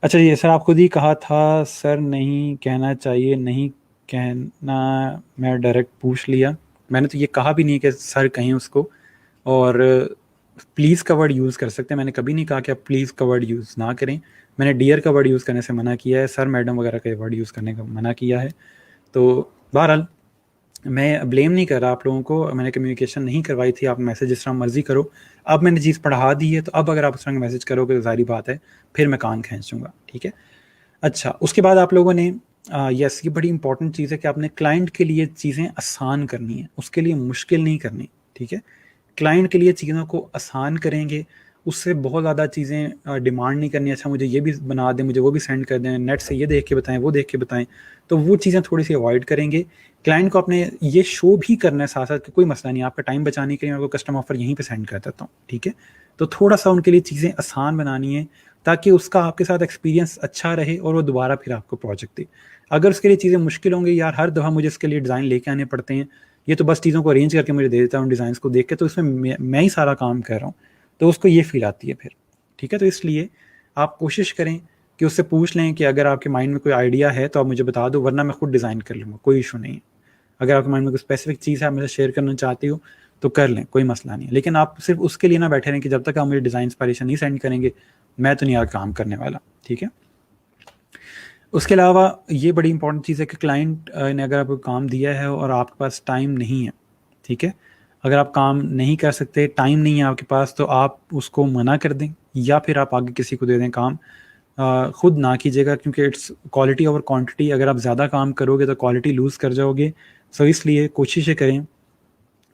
अच्छा, ये सर आप खुद ही कहा था सर नहीं कहना चाहिए, नहीं कहना, मैं डायरेक्ट पूछ लिया। मैंने तो ये कहा भी नहीं कि सर कहें उसको। और प्लीज़ का वर्ड यूज़ कर सकते हैं, मैंने कभी नहीं कहा कि आप प्लीज़ का वर्ड यूज़ ना करें। मैंने डियर का वर्ड यूज़ करने से मना किया है, सर मैडम वगैरह का वर्ड यूज़ करने का मना किया है। तो बहरहाल मैं ब्लेम नहीं कर रहा आप लोगों को, मैंने कम्युनिकेशन नहीं करवाई थी, आप मैसेज जिस तरह मर्जी करो। अब मैंने चीज़ पढ़ा दी है, तो अब अगर आप उस तरह का मैसेज करोगे तो ज़ाहिर बात है फिर मैं कान खींचूंगा, ठीक है। अच्छा, उसके बाद आप लोगों ने यस, ये बड़ी इंपॉर्टेंट चीज़ है कि आपने क्लाइंट के लिए चीज़ें आसान करनी है, उसके लिए मुश्किल नहीं करनी, ठीक है। क्लाइंट के लिए चीज़ों को आसान करेंगे, उससे बहुत ज़्यादा चीज़ें डिमांड नहीं करनी, अच्छा मुझे ये भी बना दें, मुझे वो भी सेंड कर दें, नेट से ये देख के बताएं, वो देख के बताएं। तो वो चीज़ें थोड़ी सी अवॉइड करेंगे। क्लाइंट को अपने ये शो भी करना है साथ साथ कि कोई मसला नहीं, आपका टाइम बचाने के लिए मैं आपको कस्टम ऑफर यहीं पे सेंड कर देता हूँ, ठीक है। तो थोड़ा सा उनके लिए चीज़ें आसान बनानी है, ताकि उसका आपके साथ एक्सपीरियंस अच्छा रहे और वो दोबारा फिर आपको प्रोजेक्ट दे। अगर उसके लिए चीज़ें मुश्किल होंगी, यार हर दफ़ा मुझे इसके लिए डिज़ाइन लेके आने पड़ते हैं, ये तो बस चीज़ों को अरेंज करके मुझे दे देता हूँ डिज़ाइंस को देख के, तो इसमें मैं ही सारा काम कर रहा हूँ, तो उसको ये फील आती है फिर, ठीक है। तो इसलिए आप कोशिश करें कि उससे पूछ लें कि अगर आपके माइंड में कोई आइडिया है तो आप मुझे बता दो, वरना मैं खुद डिज़ाइन कर लूँगा, कोई इशू नहीं है। अगर आपके माइंड में कोई स्पेसिफिक चीज़ है आप मुझे शेयर करना चाहती हो तो कर लें, कोई मसला नहीं है। लेकिन आप सिर्फ उसके लिए ना बैठे रहें कि जब तक आप मुझे डिज़ाइन इंस्पायरेशन नहीं सेंड करेंगे मैं तो नहीं आगे काम करने वाला, ठीक है। उसके अलावा ये बड़ी इंपॉर्टेंट चीज़ है कि क्लाइंट ने अगर आपको काम दिया है और आपके पास टाइम नहीं है, ठीक है, अगर आप काम नहीं कर सकते, टाइम नहीं है आपके पास, तो आप उसको मना कर दें या फिर आप आगे किसी को दे दें काम। खुद ना कीजिएगा, क्योंकि इट्स क्वालिटी ओवर क्वांटिटी। अगर आप ज़्यादा काम करोगे तो क्वालिटी लूज़ कर जाओगे। सो इसलिए कोशिश करें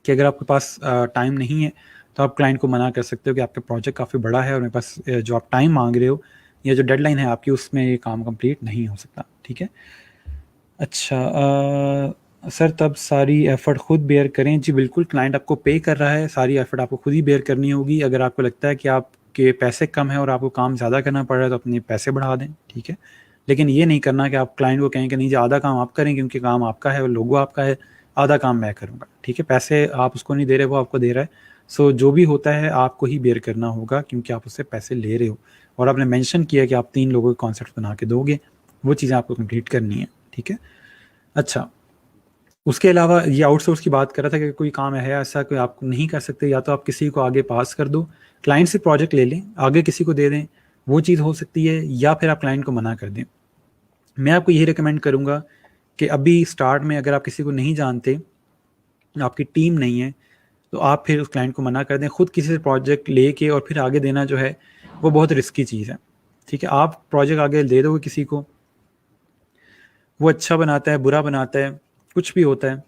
कि अगर आपके पास टाइम नहीं है तो आप क्लाइंट को मना कर सकते हो कि आपका प्रोजेक्ट काफ़ी बड़ा है और मेरे पास जो आप टाइम मांग रहे हो या जो डेडलाइन है आपकी, उसमें ये काम कंप्लीट नहीं हो सकता, ठीक है। अच्छा, सर तब सारी एफ़र्ट खुद बेयर करें? जी बिल्कुल, क्लाइंट आपको पे कर रहा है, सारी एफ़र्ट आपको खुद ही बेयर करनी होगी। अगर आपको लगता है कि आपके पैसे कम हैं और आपको काम ज़्यादा करना पड़ रहा है तो अपने पैसे बढ़ा दें, ठीक है। लेकिन ये नहीं करना कि आप क्लाइंट को कहें कि नहीं जी आधा काम आप करें क्योंकि काम आपका है और लोगो आपका है, आधा काम मैं करूँगा, ठीक है। पैसे आप उसको नहीं दे रहे, वो आपको दे रहा है। सो जो भी होता है आपको ही बेयर करना होगा, क्योंकि आप उससे पैसे ले रहे हो और आपने मेंशन किया कि आप 3 लोगों के कॉन्सेप्ट बना के दोगे, वो चीज़ें आपको कंप्लीट करनी है, ठीक है। अच्छा, उसके अलावा ये आउटसोर्स की बात कर रहा था कि कोई काम है ऐसा कोई आप नहीं कर सकते, या तो आप किसी को आगे पास कर दो, क्लाइंट से प्रोजेक्ट ले लें, आगे किसी को दे दें, वो चीज़ हो सकती है, या फिर आप क्लाइंट को मना कर दें। मैं आपको यही रिकमेंड करूँगा कि अभी स्टार्ट में अगर आप किसी को नहीं जानते, आपकी टीम नहीं है, तो आप फिर उस क्लाइंट को मना कर दें। खुद किसी से प्रोजेक्ट लेके और फिर आगे देना जो है वो बहुत रिस्की चीज़ है, ठीक है। आप प्रोजेक्ट आगे दे दोगे किसी को, वो अच्छा बनाता है, बुरा बनाता है, कुछ भी होता है,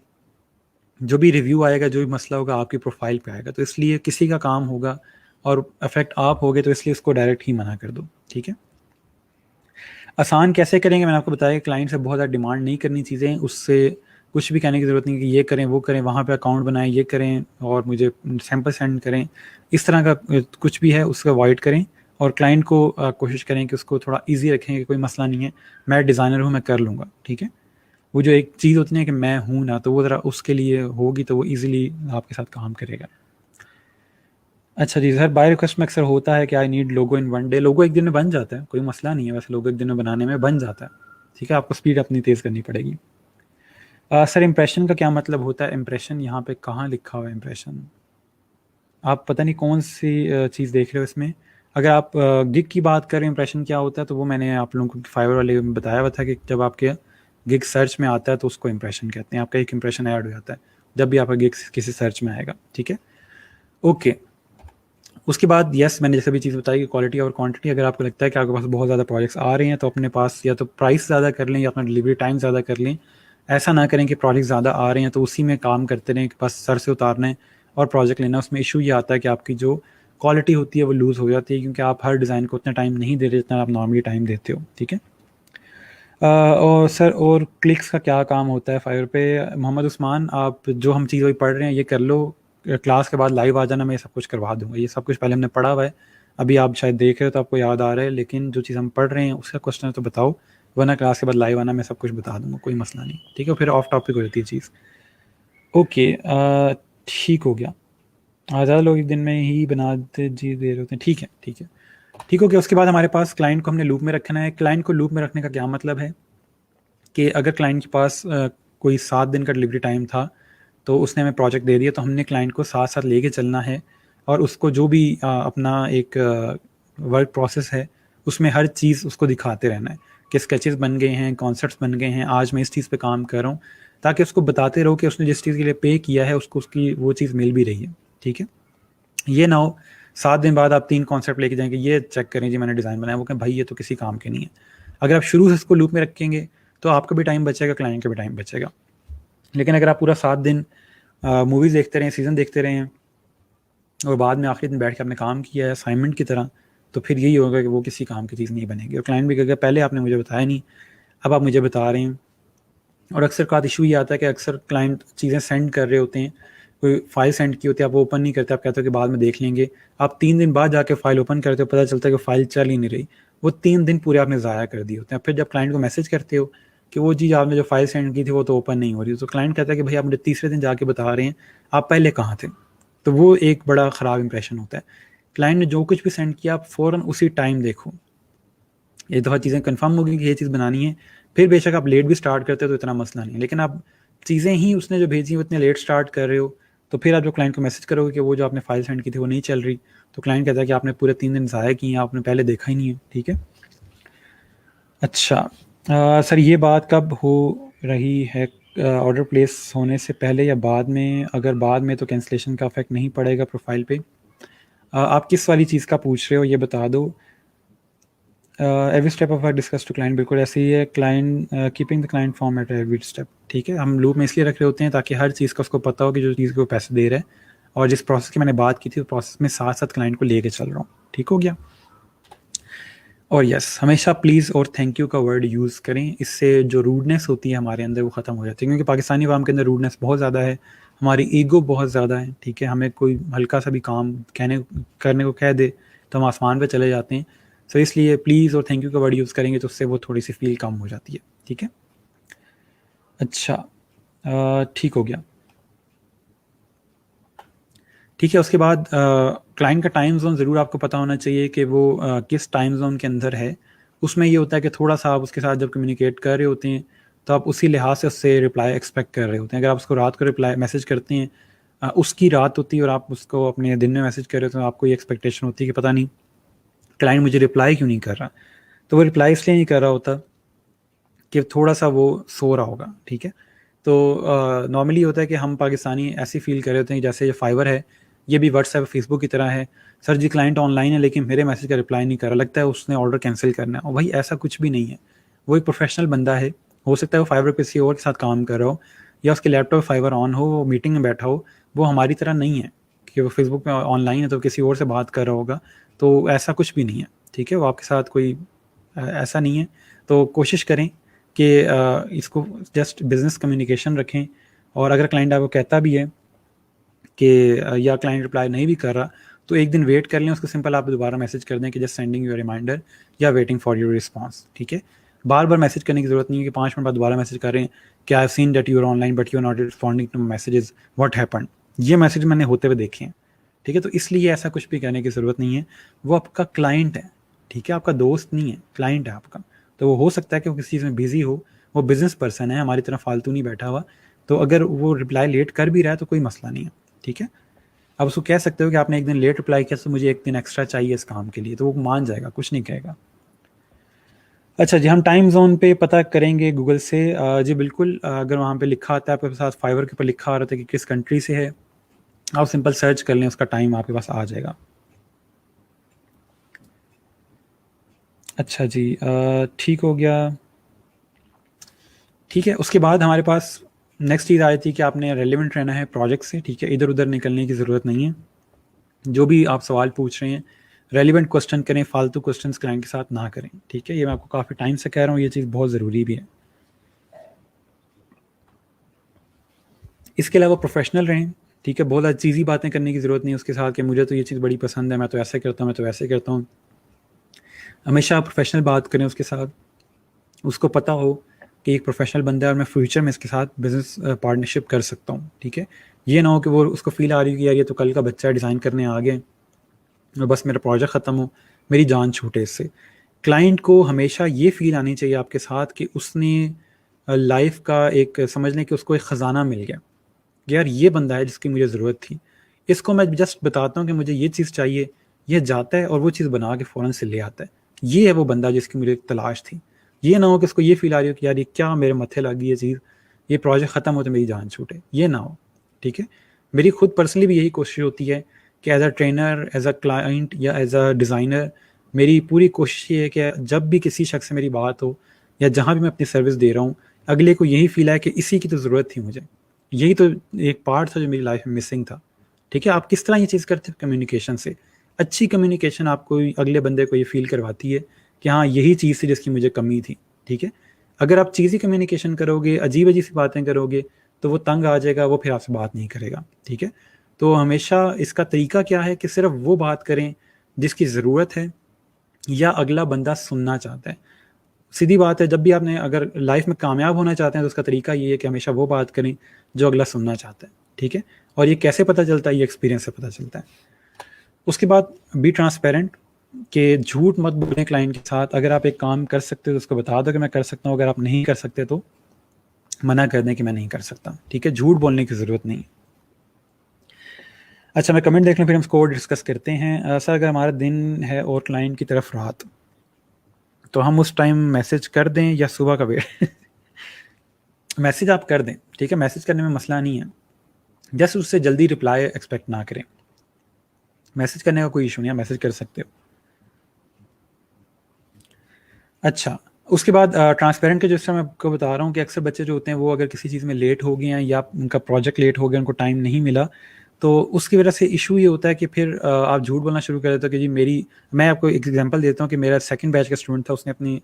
जो भी रिव्यू आएगा, जो भी मसला होगा आपकी प्रोफाइल पे आएगा। तो इसलिए किसी का काम होगा और अफेक्ट आप होगे, तो इसलिए उसको डायरेक्ट ही मना कर दो, ठीक है। आसान कैसे करेंगे, मैंने आपको बताया कि क्लाइंट से बहुत ज़्यादा डिमांड नहीं करनी चीज़ें, उससे कुछ भी कहने की ज़रूरत नहीं कि ये करें, वो करें, वहाँ पे अकाउंट बनाएं, ये करें और मुझे सैंपल सेंड करें। इस तरह का कुछ भी है उसको अवॉइड करें और क्लाइंट को कोशिश करें कि उसको थोड़ा ईजी रखें कि कोई मसला नहीं है, मैं डिज़ाइनर हूँ, मैं कर लूँगा, ठीक है। वो जो एक चीज़ होती है कि मैं हूँ ना, तो वो ज़रा उसके लिए होगी तो वो ईज़िली आपके साथ काम करेगा। अच्छा जी सर, बाय रिक्वेस्ट में अक्सर होता है कि I need logo in 1 day. लोगो एक दिन में बन जाता है, कोई मसला नहीं है, वैसे लोगो एक दिन में बनाने में बन जाता है, ठीक है। आपको स्पीड अपनी तेज़ करनी पड़ेगी। सर इम्प्रेशन का क्या मतलब होता है? इम्प्रेशन यहाँ पे कहाँ लिखा हुआ है इम्प्रेशन? आप पता नहीं कौन सी चीज़ देख रहे हो इसमें। अगर आप गिग की बात करें इम्प्रेशन क्या होता है, तो वो मैंने आप लोगों को फाइवर वाले में बताया हुआ था कि जब आपके गिग सर्च में आता है तो उसको इम्प्रेशन कहते हैं। आपका एक इम्प्रेशन ऐड हो जाता है जब भी आपका गिग किसी सर्च में आएगा, ठीक है। ओके, उसके बाद यस, मैंने जैसे भी चीज़ बताई कि क्वालिटी और क्वांटिटी। अगर आपको लगता है कि आपके पास बहुत ज़्यादा प्रोजेक्ट्स आ रहे हैं तो अपने पास या तो प्राइस ज़्यादा कर लें या अपना डिलीवरी टाइम ज़्यादा कर लें। ऐसा ना करें कि प्रोजेक्ट ज़्यादा आ रहे हैं तो उसी में काम करते रहें कि बस सर से उतारना है और प्रोजेक्ट लेना। उसमें इशू ये आता है कि आपकी जो क्वालिटी होती है वो लूज़ हो जाती है, क्योंकि आप हर डिज़ाइन को उतना टाइम नहीं दे रहे जितना आप नॉर्मली टाइम देते हो, ठीक है। और सर और क्लिक्स का क्या काम होता है फाइवर पे? मोहम्मद उस्मान, आप जो हम चीज़ अभी पढ़ रहे हैं ये कर लो, क्लास के बाद लाइव आ जाना, मैं ये सब कुछ करवा दूंगा। ये सब कुछ पहले हमने पढ़ा हुआ है, अभी आप शायद देख रहे हो तो आपको याद आ रहा है, लेकिन जो चीज़ हम पढ़ रहे हैं उसका क्वेश्चन है तो बताओ, वरना क्लास के बाद लाइव आना, मैं सब कुछ बता दूंगा, कोई मसला नहीं, ठीक है। फिर ऑफ टॉपिक हो जाती है चीज़। ओके, ठीक हो गया। ज़्यादा लोग एक दिन में ही बनाते जी दे रहे होते हैं, ठीक है ठीक है ठीक हो गया। उसके बाद हमारे पास क्लाइंट को हमने लूप में रखना है। क्लाइंट को लूप में रखने का क्या मतलब है कि अगर क्लाइंट के पास कोई 7 दिन का डिलीवरी टाइम था, तो उसने हमें प्रोजेक्ट दे दिया, तो हमने क्लाइंट को साथ साथ लेके चलना है और उसको जो भी अपना एक वर्क प्रोसेस है उसमें हर चीज़ उसको दिखाते रहना है कि स्केचेस बन गए हैं, कॉन्सेप्ट्स बन गए हैं, आज मैं इस चीज़ पे काम कर रहा हूँ, ताकि उसको बताते रहो कि उसने जिस चीज़ के लिए पे किया है उसको उसकी वो चीज़ मिल भी रही है, ठीक है। ये ना हो 7 दिन बाद आप 3 कॉन्सेप्ट लेके जाएंगे, ये चेक करें जी मैंने डिज़ाइन बनाया, वो कहें भाई ये तो किसी काम के नहीं है। अगर आप शुरू से इसको लूप में रखेंगे तो आपका भी टाइम बचेगा, क्लाइंट का भी टाइम बचेगा। लेकिन अगर आप पूरा 7 दिन मूवीज़ देखते रहें, सीज़न देखते रहें और बाद में आखिरी दिन बैठ के आपने काम किया है असाइनमेंट की तरह, तो फिर यही होगा कि वो किसी काम की चीज़ नहीं बनेगी और क्लाइंट भी कहेगा पहले आपने मुझे बताया नहीं, अब आप मुझे बता रहे हैं। और अक्सर का इशू ये आता है कि अक्सर क्लाइंट चीज़ें सेंड कर रहे होते हैं, कोई फाइल सेंड की होती है, आप वो ओपन नहीं करते, आप कहते हो कि बाद में देख लेंगे। आप 3 दिन बाद जाके फ़ाइल ओपन करते हो, पता चलता है कि फ़ाइल चल ही नहीं रही। वो 3 दिन पूरे आपने ज़ाया कर दिए होते हैं। फिर जब क्लाइंट को मैसेज करते हो कि वो चीज़ आपने जो फ़ाइल सेंड की थी वो तो ओपन नहीं हो रही, तो क्लाइंट कहता है कि भाई आप मुझे तीसरे दिन जाके बता रहे हैं, आप पहले कहाँ थे? तो वो एक बड़ा ख़राब इंप्रेशन होता है। क्लाइंट ने जो कुछ भी सेंड किया आप फ़ौरन उसी टाइम देखो। एक दफ़ा चीज़ें कंफर्म होगी कि ये चीज़ बनानी है, फिर बेशक आप लेट भी स्टार्ट करते हो तो इतना मसला नहीं है, लेकिन आप चीज़ें ही उसने जो भेजी वो इतने लेट स्टार्ट कर रहे हो, तो फिर आप जो क्लाइंट को मैसेज करोगे कि वो जो आपने फाइल सेंड की थी वो नहीं चल रही, तो क्लाइंट कहता है कि आपने पूरे 3 दिन ज़ाया किए हैं, आपने पहले देखा ही नहीं है, ठीक है। अच्छा सर ये बात कब हो रही है, ऑर्डर प्लेस होने से पहले या बाद में? अगर बाद में तो कैंसिलेशन का इफेक्ट नहीं पड़ेगा प्रोफाइल पे। आप किस वाली चीज़ का पूछ रहे हो ये बता दो। Every step of discuss to client, बिल्कुल ऐसे ही है। Client keeping the client form at every step, ठीक है। हम लूप में इसलिए रख रहे होते हैं ताकि हर चीज़ का उसको पता हो कि जो चीज़ को पैसे दे रहे हैं और जिस प्रोसेस की मैंने बात की थी उस प्रोसेस में साथ साथ क्लाइंट को लेके चल रहा हूँ, ठीक हो गया। और यस, हमेशा प्लीज़ और थैंक यू का वर्ड यूज़ करें, इससे जो रूडनेस होती है हमारे अंदर वो ख़त्म हो जाती है, क्योंकि पाकिस्तानी अवाम के अंदर रूडनेस बहुत ज़्यादा है, हमारी ईगो बहुत ज़्यादा है, ठीक है। हमें कोई हल्का सा भी काम करने को कह दे तो हम आसमान पे चले जाते हैं। सो इसलिए प्लीज़ और थैंक यू का वर्ड यूज़ करेंगे तो उससे वो थोड़ी सी फील कम हो जाती है, ठीक है। अच्छा ठीक हो गया, ठीक है। उसके बाद क्लाइंट का टाइम जोन ज़रूर आपको पता होना चाहिए कि वो किस टाइम जोन के अंदर है। उसमें ये होता है कि थोड़ा सा आप उसके साथ जब कम्युनिकेट कर रहे होते हैं तो आप उसी लिहाज से उससे रिप्लाई एक्सपेक्ट कर रहे होते हैं। अगर आप उसको रात को रिप्लाई मैसेज करते हैं, उसकी रात होती है और आप उसको अपने दिन में मैसेज कर रहे हो, तो आपको ये एक्सपेक्टेशन होती है कि पता नहीं क्लाइंट मुझे रिप्लाई क्यों नहीं कर रहा। तो वो रिप्लाई इसलिए नहीं कर रहा होता कि थोड़ा सा वो सो रहा होगा, ठीक है। तो नॉर्मली होता है कि हम पाकिस्तानी ऐसी फील कर रहे होते हैं जैसे ये फाइवर है, ये भी व्हाट्सएप फेसबुक की तरह है। सर जी क्लाइंट ऑनलाइन है लेकिन मेरे मैसेज का रिप्लाई नहीं कर रहा, लगता है उसने ऑर्डर कैंसिल करना है। और भाई ऐसा कुछ भी नहीं है, वो एक प्रोफेशनल बंदा है। हो सकता है वो फाइवर किसी और के साथ काम कर रहा हो या उसके लैपटॉप फाइवर ऑन हो, वो मीटिंग में बैठा हो। वो हमारी तरह नहीं है कि वो फेसबुक पे ऑनलाइन है तो किसी और से बात कर रहा होगा, तो ऐसा कुछ भी नहीं है, ठीक है। वो आपके साथ कोई ऐसा नहीं है। तो कोशिश करें कि इसको जस्ट बिजनेस कम्युनिकेशन रखें। और अगर क्लाइंट आपको कहता भी है कि या क्लाइंट रिप्लाई नहीं भी कर रहा, तो एक दिन वेट कर लें, उसको सिंपल आप दोबारा मैसेज कर दें कि जस्ट सेंडिंग योर रिमाइंडर या वेटिंग फॉर योर रिस्पॉन्स, ठीक है। बार बार मैसेज करने की ज़रूरत नहीं है कि 5 मिनट बाद दोबारा मैसेज कर रहे हैं कि I have seen that you are online but you are not responding to messages, what happened. ये मैसेज मैंने होते हुए देखे हैं, ठीक है। तो इसलिए ऐसा कुछ भी कहने की ज़रूरत नहीं है। वो आपका क्लाइंट है, ठीक है, आपका दोस्त नहीं है, क्लाइंट है आपका। तो वो हो सकता है कि वो किसी चीज़ में बिजी हो, वो बिजनेस पर्सन है, हमारी तरह फालतू नहीं बैठा हुआ। तो अगर वो रिप्लाई लेट कर भी रहा है तो कोई मसला नहीं है, ठीक है। आप उसको कह सकते हो कि आपने एक दिन लेट रिप्लाई किया तो मुझे एक दिन एक्स्ट्रा चाहिए इस काम के लिए, तो वो मान जाएगा, कुछ नहीं कहेगा। अच्छा जी, हम टाइम जोन पे पता करेंगे गूगल से। जी बिल्कुल, अगर वहाँ पे लिखा आता है आपके पास, फाइवर के ऊपर लिखा आ रहा था कि किस कंट्री से है, आप सिंपल सर्च कर लें, उसका टाइम आपके पास आ जाएगा। अच्छा जी, ठीक हो गया, ठीक है। उसके बाद हमारे पास नेक्स्ट चीज़ आ जाती है कि आपने रेलिवेंट रहना है प्रोजेक्ट से, ठीक है। इधर उधर निकलने की ज़रूरत नहीं है। जो भी आप सवाल पूछ रहे हैं रेलिवेंट क्वेश्चन करें, फालतू क्वेश्चन क्लाइंट के साथ ना करें, ठीक है। ये मैं आपको काफ़ी टाइम से कह रहा हूँ, ये चीज़ बहुत ज़रूरी भी है। इसके अलावा प्रोफेशनल रहें, ठीक है। बहुत चीज़ी बातें करने की ज़रूरत नहीं है उसके साथ कि मुझे तो ये चीज़ बड़ी पसंद है, मैं तो ऐसे करता हूँ, मैं तो ऐसे करता हूँ। हमेशा प्रोफेशनल बात करें उसके साथ, उसको पता हो कि एक प्रोफेशनल बंदा है और मैं फ्यूचर में इसके साथ बिजनेस पार्टनरशिप कर सकता हूँ, ठीक है। ये ना हो कि वो उसको फील आ रही है कि यार ये तो कल का बच्चा डिज़ाइन करने आ गए और बस मेरा प्रोजेक्ट ख़त्म हो, मेरी जान छूटे इससे। क्लाइंट को हमेशा ये फील आनी चाहिए आपके साथ कि उसने लाइफ का एक, समझ लें कि उसको एक ख़जाना मिल गया, यार ये बंदा है जिसकी मुझे ज़रूरत थी। इसको मैं जस्ट बताता हूँ कि मुझे ये चीज़ चाहिए, ये जाता है और वो चीज़ बना के फ़ौरन से ले आता है। ये है वो बंदा जिसकी मुझे तलाश थी। ये ना हो कि उसको ये फ़ील आ रही हो कि यार ये क्या मेरे मत्थे लग गई ये चीज़, ये प्रोजेक्ट ख़त्म हो तो मेरी जान छूटे, ये ना हो, ठीक है। मेरी खुद पर्सनली भी यही कोशिश होती है कि as a trainer, as a client या एज़ अ डिज़ाइनर, मेरी पूरी कोशिश ये है कि जब भी किसी शख्स से मेरी बात हो या जहाँ भी मैं अपनी सर्विस दे रहा हूँ, अगले को यही फ़ील आए कि इसी की तो ज़रूरत थी मुझे। यही तो एक पार्ट था जो मेरी लाइफ में मिसिंग था, ठीक है। आप किस तरह ये चीज़ करते हो कम्युनिकेशन से। अच्छी कम्युनिकेशन आपको अगले बंदे को ये फ़ील करवाती है कि हाँ यही चीज़ थी जिसकी मुझे कमी थी, ठीक है। अगर आप चीज़ी कम्युनिकेशन करोगे, अजीब-अजीब सी बातें करोगे, तो वो तंग आ जाएगा, वो फिर आपसे बात नहीं करेगा, ठीक है। तो हमेशा इसका तरीका क्या है कि सिर्फ़ वो बात करें जिसकी ज़रूरत है या अगला बंदा सुनना चाहता है। सीधी बात है, जब भी आपने अगर लाइफ में कामयाब होना चाहते हैं तो उसका तरीका ये है कि हमेशा वो बात करें जो अगला सुनना चाहता है, ठीक है। और ये कैसे पता चलता है, ये एक्सपीरियंस से पता चलता है। उसके बाद बी ट्रांसपेरेंट, कि झूठ मत बोलें क्लाइंट के साथ। अगर आप एक काम कर सकते हो तो उसको बता दो कि मैं कर सकता हूँ, अगर आप नहीं कर सकते तो मना कर दें कि मैं नहीं कर सकता, ठीक है। झूठ बोलने की ज़रूरत नहीं। अच्छा मैं कमेंट देख लूँ फिर हम स्कोर डिस्कस करते हैं। सर अगर हमारा दिन है और क्लाइंट की तरफ रात, तो हम उस टाइम मैसेज कर दें या सुबह का वेट? मैसेज आप कर दें, ठीक है, मैसेज करने में मसला नहीं है, जस्ट उससे जल्दी रिप्लाई एक्सपेक्ट ना करें। मैसेज करने का कोई इशू नहीं है, मैसेज कर सकते हो। अच्छा, उसके बाद ट्रांसपेरेंट के, जिस तरह मैं आपको बता रहा हूँ कि अक्सर बच्चे जो होते हैं वो अगर किसी चीज़ में लेट हो गए हैं या उनका प्रोजेक्ट लेट हो गया, उनको टाइम नहीं मिला, तो उसकी वजह से इशू ये होता है कि फिर आप झूठ बोलना शुरू कर देते हो कि जी मेरी, मैं आपको एक एग्जांपल देता हूँ कि मेरा सेकंड बैच का स्टूडेंट था, उसने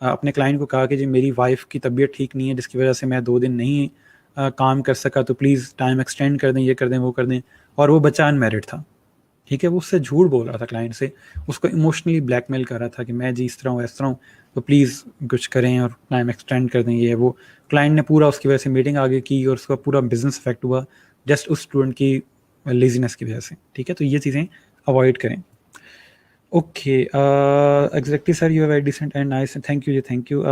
अपने क्लाइंट को कहा कि जी मेरी वाइफ की तबीयत ठीक नहीं है जिसकी वजह से मैं 2 दिन नहीं काम कर सका, तो प्लीज़ टाइम एक्सटेंड कर दें, ये कर दें, वो कर दें। और वो बच्चा अनमैरिड था, ठीक है, वो उससे झूठ बोल रहा था क्लाइंट से, उसको इमोशनली ब्लैकमेल कर रहा था कि मैं जी इस तरह हूँ, इस तरह हूँ, तो प्लीज़ कुछ करें और टाइम एक्सटेंड कर दें, ये वो। क्लाइंट ने पूरा उसकी वजह से मीटिंग आगे की और उसका पूरा बिजनेस अफेक्ट हुआ, जस्ट उस स्टूडेंट की लेजीनेस की वजह से, ठीक है। तो ये चीज़ें अवॉइड करें। Okay, exactly sir, you are very decent and nice, thank you जी, thank you.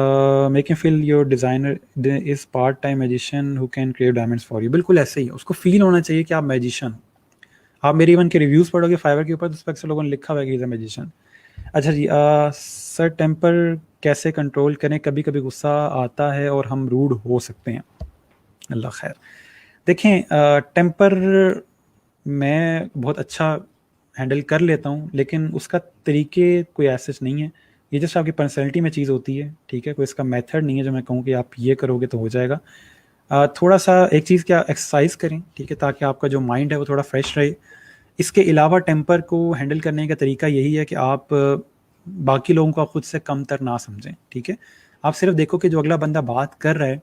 Make you feel your designer is part time magician who can create diamonds for you. बिल्कुल ऐसे ही है, उसको फील होना चाहिए कि आप मैजिशियन हो। आप मेरी इवन के रिव्यूज़ पढ़ोगे फाइवर के ऊपर, तो उस पर अक्सर लोगों ने लिखा हुआ है कि इज़ अ मैजिशियन। अच्छा जी, सर टेम्पर कैसे कंट्रोल करें, कभी कभी गुस्सा आता है और हम रूड हो सकते हैं। अल्लाह खैर। देखें, टेम्पर मैं बहुत अच्छा हैंडल कर लेता हूँ, लेकिन उसका तरीके कोई ऐसे नहीं है, ये जस्ट आपकी पर्सनैलिटी में चीज़ होती है, ठीक है। कोई इसका मेथड नहीं है जो मैं कहूँ कि आप ये करोगे तो हो जाएगा। थोड़ा सा एक चीज़ क्या, एक्सरसाइज करें, ठीक है, ताकि आपका जो माइंड है वो थोड़ा फ्रेश रहे। इसके अलावा टेम्पर को हैंडल करने का तरीका यही है कि आप बाकी लोगों को आप खुद से कमतर ना समझें, ठीक है। आप सिर्फ देखो कि जो अगला बंदा बात कर रहा है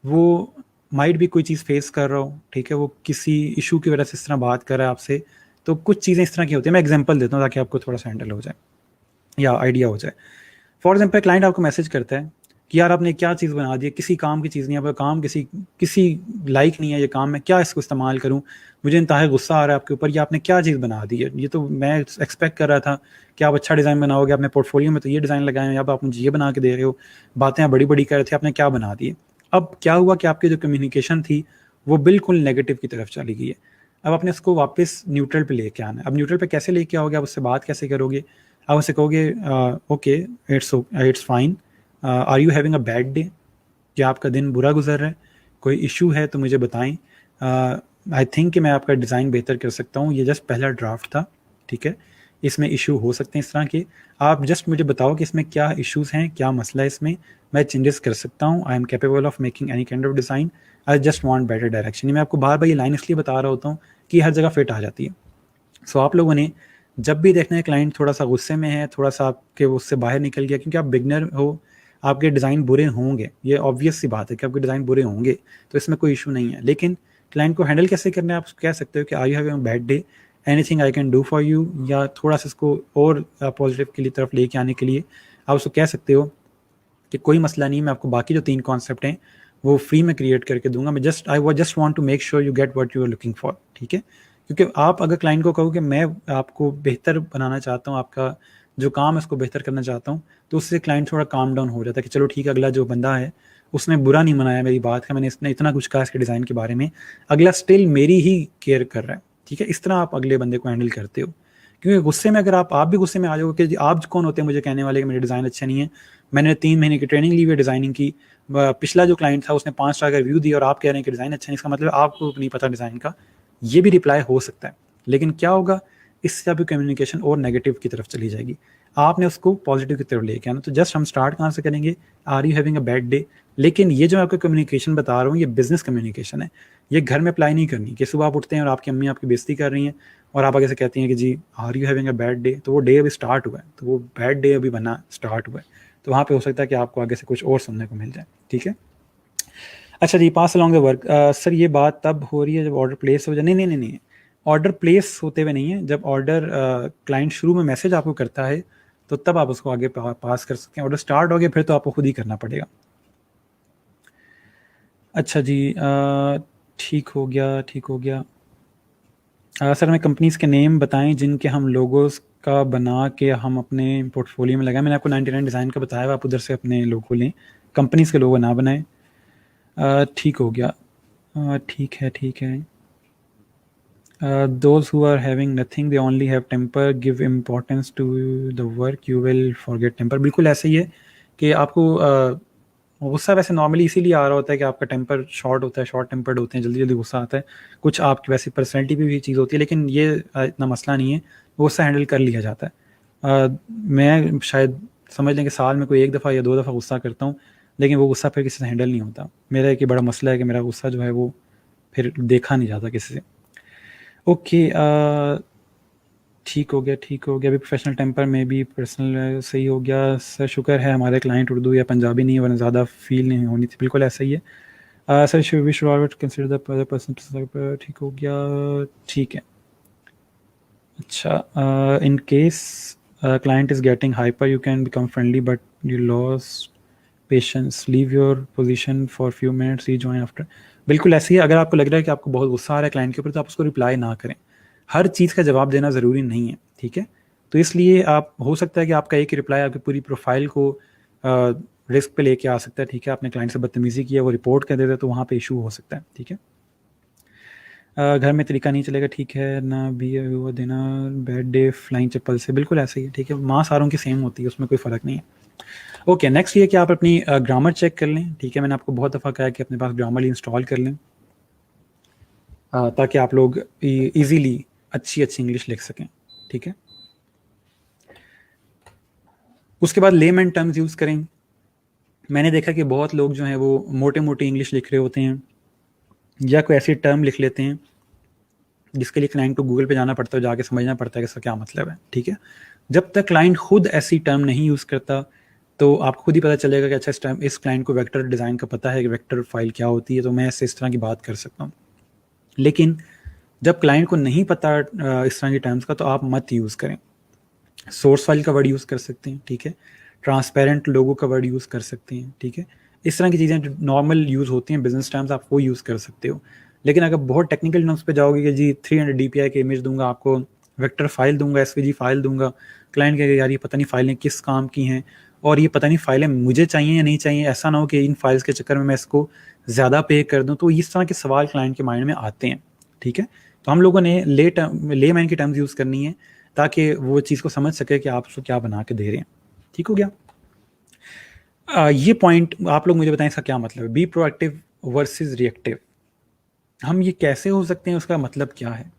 वो माइट भी कोई चीज़ फेस कर रहा हो, ठीक है, वो किसी इशू की वजह से इस तरह बात कर रहा है आपसे, तो कुछ चीज़ें इस तरह की होती है। मैं एग्जांपल देता हूँ ताकि आपको थोड़ा सा हैंडल हो जाए या आइडिया हो जाए। फॉर एग्जाम्पल क्लाइंट आपको मैसेज करता है कि यार आपने क्या चीज़ बना दी है, किसी काम की चीज़ नहीं है, आपका काम किसी किसी लाइक नहीं है, ये काम मैं क्या इसको इस्तेमाल करूँ, मुझे इंतहा गुस्सा आ रहा है आपके ऊपर, ये आपने क्या चीज़ बना दी है, ये तो मैं एक्सपेक्ट कर रहा था कि आप अच्छा डिज़ाइन बनाओगे, आपने पोर्टफोलियो में तो ये डिज़ाइन लगाए हैं, अब आप मुझे ये बना के दे रहे हो, बातें आप बड़ी बड़ी कर रहे थे, आपने क्या बना दी है। अब क्या हुआ कि आपकी जो कम्युनिकेशन थी वो बिल्कुल नेगेटिव की तरफ चली गई है। अब आपने उसको वापस न्यूट्रल पे लेके आना है। अब न्यूट्रल पे कैसे लेके आओगे, आप उससे बात कैसे करोगे? आप उससे कहोगे okay, it's fine, are you having a bad day, क्या आपका दिन बुरा गुजर रहा है, कोई इशू है तो मुझे बताएं। आई थिंक कि मैं आपका डिज़ाइन बेहतर कर सकता हूँ, ये जस्ट पहला ड्राफ्ट था, ठीक है, इसमें इशू हो सकते हैं इस तरह के, आप जस्ट मुझे बताओ कि इसमें क्या इश्यूज हैं, क्या मसला है, इसमें मैं चेंजेस कर सकता हूँ, आई am capable of making any kind of design, I just want better direction. मैं आपको बार बार ये लाइन इसलिए बता रहा होता हूँ कि हर जगह फिट आ जाती है। सो आप लोगों ने जब भी देखना है क्लाइंट थोड़ा सा गुस्से में है, थोड़ा सा आपके उससे बाहर निकल गया, क्योंकि आप बिगनर हो, आपके डिज़ाइन बुरे होंगे, ये ऑब्वियस सी बात है कि आपके डिज़ाइन बुरे होंगे, तो इसमें कोई इशू नहीं है। लेकिन क्लाइंट को हैंडल कैसे करना है, आप कह सकते हो कि I you having a bad day, anything I can do for you, या थोड़ा सा इसको और पॉजिटिव के लिए तरफ लेके आने के लिए आप उसको कह सकते हो कि कोई मसला नहीं, मैं आपको बाकी जो 3 कॉन्सेप्ट हैं वो फ्री में क्रिएट करके दूंगा, मैं just want to make sure you get what you are looking for, ठीक है। क्योंकि आप अगर क्लाइंट को कहो कि मैं आपको बेहतर बनाना चाहता हूँ, आपका जो काम है उसको बेहतर करना चाहता हूँ, तो उससे क्लाइंट थोड़ा काम डाउन हो जाता है कि चलो ठीक है, अगला जो बंदा है उसने बुरा नहीं मनाया मेरी बात का, मैंने इसने इतना कुछ कहा इसके डिज़ाइन के बारे में, अगला स्टिल मेरी ही केयर कर रहा है, ठीक है। इस तरह आप अगले बंदे को हैंडल करते हो। क्योंकि गुस्से में अगर आप भी गुस्से में आ जाओगे कि आप कौन होते हैं मुझे कहने वाले कि मेरे डिज़ाइन अच्छे नहीं है, मैंने 3 महीने की ट्रेनिंग ली हुई है डिज़ाइनिंग की, पिछला जो क्लाइंट था उसने 5 स्टार का रिव्यू दिया और आप कह रहे हैं कि डिज़ाइन अच्छा नहीं, इसका मतलब आपको नहीं पता डिज़ाइन का, ये भी रिप्लाई हो सकता है। लेकिन क्या होगा, इससे आपकी कम्युनिकेशन और नेगेटिव की तरफ चली जाएगी, आपने उसको पॉजिटिव की तरफ लेके आना। तो जस्ट हम स्टार्ट कहाँ से करेंगे, are you having a bad day. लेकिन ये जो मैं आपको कम्युनिकेशन बता रहा हूँ ये बिजनेस कम्युनिकेशन है, ये घर में अप्लाई नहीं करनी कि सुबह आप उठते हैं और आपकी अम्मी आपकी बेइज्जती कर रही हैं और आप आगे से कहती हैं कि जी are you having a bad day, तो वो डे अभी स्टार्ट हुआ है, तो वो बैड डे अभी बनना स्टार्ट हुआ है, तो वहाँ पे हो सकता है कि आपको आगे से कुछ और सुनने को मिल जाए, ठीक है। अच्छा जी, पास अलॉन्ग द वर्क, सर ये बात तब हो रही है जब ऑर्डर प्लेस हो जाए? नहीं नहीं नहीं नहीं, ऑर्डर प्लेस होते हुए नहीं है, जब ऑर्डर क्लाइंट शुरू में मैसेज आपको करता है तो तब आप उसको आगे पास कर सकते हैं, ऑर्डर स्टार्ट हो गया फिर तो आपको खुद ही करना पड़ेगा। अच्छा जी, ठीक हो गया, ठीक हो गया। सर हमें कंपनीज़ के नेम बताएं जिनके हम लोगोस का बना के हम अपने पोर्टफोलियो में लगाएं। मैंने आपको 99 डिज़ाइन का बताया, आप उधर से अपने लोगो लें, कंपनीज़ के लोगो ना बनाएं। ठीक हो गया, ठीक है, ठीक है। Those who are having nothing, they only have temper, give importance to the work, you will forget temper. बिल्कुल ऐसे ही है कि आपको गुस्सा वैसे नॉर्मली इसीलिए आ रहा होता है कि आपका टेम्पर शॉर्ट होता है, शॉर्ट टेम्पर्ड होते हैं, जल्दी जल्दी गुस्सा आता है। कुछ आपकी वैसी पर्सनैलिटी पे भी चीज़ होती है, लेकिन ये इतना मसला नहीं है, गुस्सा हैंडल कर लिया जाता है। मैं शायद समझ लें कि साल में कोई 1 दफ़ा या 2 दफ़ा गुस्सा करता हूँ, लेकिन वो गुस्सा फिर किसी से हैंडल नहीं होता। मेरा एक ही बड़ा मसला है कि मेरा गुस्सा जो है वो फिर देखा नहीं जाता किसी से। ओके, ठीक हो गया, ठीक हो गया। अभी प्रोफेशनल टेम्पर में भी पर्सनल सही हो गया। सर शुक्र है हमारे क्लाइंट उर्दू या पंजाबी नहीं है, वरना ज़्यादा फील नहीं होनी थी। बिल्कुल ऐसा ही है। Sir we should always consider the other person. ठीक हो गया, ठीक है। अच्छा, in case client is getting hyper, you can become friendly, but you lost patience. Leave your position for few minutes, rejoin after. बिल्कुल ऐसे ही, अगर आपको लग रहा है कि आपको बहुत गुस्सा आ रहा है क्लाइंट के ऊपर, तो आप उसको रिप्लाई ना करें। हर चीज़ का जवाब देना ज़रूरी नहीं है, ठीक है? तो इसलिए आप, हो सकता है कि आपका एक ही रिप्लाई आपकी पूरी प्रोफाइल को रिस्क पे लेके आ सकता है, ठीक है? आपने क्लाइंट से बदतमीज़ी की है, वो रिपोर्ट कर देता है, तो वहाँ पे इशू हो सकता है, ठीक है? घर में तरीका नहीं चलेगा, ठीक है ना? भी वो देना बैड डे फ्लाइंग चप्पल से, बिल्कुल ऐसे ही है, ठीक है? माँ सारों की सेम होती है, उसमें कोई फ़र्क नहीं है। ओके, नेक्स्ट ये कि आप अपनी ग्रामर चेक कर लें, ठीक है? मैंने आपको बहुत दफ़ा कहा है कि अपने पास ग्रामरली इंस्टॉल कर लें, ताकि आप लोग ईज़िली अच्छी इंग्लिश लिख सकें, ठीक है? उसके बाद लेमैन टर्म्स यूज़ करें। मैंने देखा कि बहुत लोग जो हैं वो मोटे-मोटे इंग्लिश लिख रहे होते हैं, या कोई ऐसी टर्म लिख लेते हैं जिसके लिए क्लाइंट को गूगल पे जाना पड़ता है, जाके समझना पड़ता है कि इसका क्या मतलब है, ठीक है? जब तक क्लाइंट खुद ऐसी टर्म नहीं यूज़ करता, तो आपको खुद ही पता चलेगा कि अच्छा इस क्लाइंट को वेक्टर डिज़ाइन का पता है कि वेक्टर फाइल क्या होती है, तो मैं इससे इस तरह की बात कर सकता हूँ। लेकिन जब क्लाइंट को नहीं पता इस तरह की टर्म्स का, तो आप मत यूज़ करें। सोर्स फाइल का वर्ड यूज़ कर सकते हैं, ठीक है? ट्रांसपेरेंट लोगो का वर्ड यूज़ कर सकते हैं, ठीक है? इस तरह की चीज़ें जो नॉर्मल यूज़ होती हैं बिजनेस टर्म्स, आप वो यूज़ कर सकते हो। लेकिन अगर बहुत टेक्निकल टर्म्स पे जाओगे कि जी 300 DPI की इमेज दूंगा आपको, वेक्टर फाइल दूंगा, SVG फाइल दूंगा, क्लाइंट कहेगा यार ये पता नहीं फाइलें किस काम की हैं, और ये पता नहीं फाइलें मुझे चाहिए या नहीं चाहिए, ऐसा ना हो कि इन फाइल्स के चक्कर में मैं इसको ज़्यादा पे कर दूँ। तो इस तरह के सवाल क्लाइंट के माइंड में आते हैं, ठीक है? तो हम लोगों ने लेमैन की टर्म्स यूज़ करनी है, ताकि वो चीज़ को समझ सके कि आप उसको क्या बना के दे रहे हैं। ठीक हो गया? ये पॉइंट आप लोग मुझे बताएं इसका क्या मतलब है, बी प्रोएक्टिव वर्सेस रिएक्टिव। हम ये कैसे हो सकते हैं, उसका मतलब क्या है?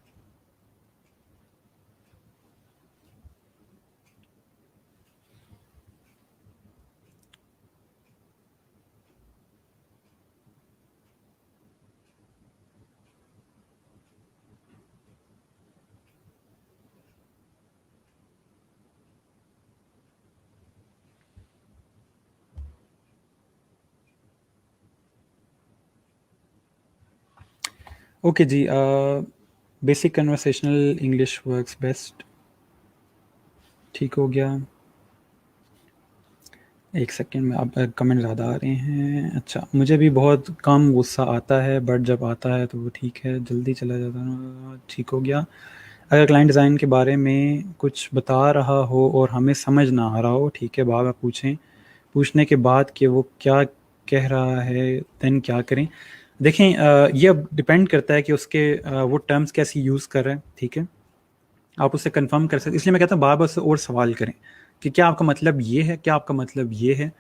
ओके जी, basic conversational English works best. ठीक हो गया, एक सेकेंड में। अब कमेंट ज़्यादा आ रहे हैं। अच्छा, मुझे भी बहुत कम गुस्सा आता है, बट जब आता है तो वो ठीक है, जल्दी चला जाता है। ठीक हो गया। अगर क्लाइंट डिज़ाइन के बारे में कुछ बता रहा हो और हमें समझ ना आ रहा हो, ठीक है, बार बार पूछने के बाद कि वो क्या कह रहा है, देन क्या करें? देखें, ये अब डिपेंड करता है कि उसके वो टर्म्स कैसी यूज़ कर रहे हैं, ठीक है? आप उससे कंफर्म कर सकते, इसलिए मैं कहता हूँ बार बार उससे और सवाल करें कि क्या आपका मतलब ये है, क्या आपका मतलब ये है।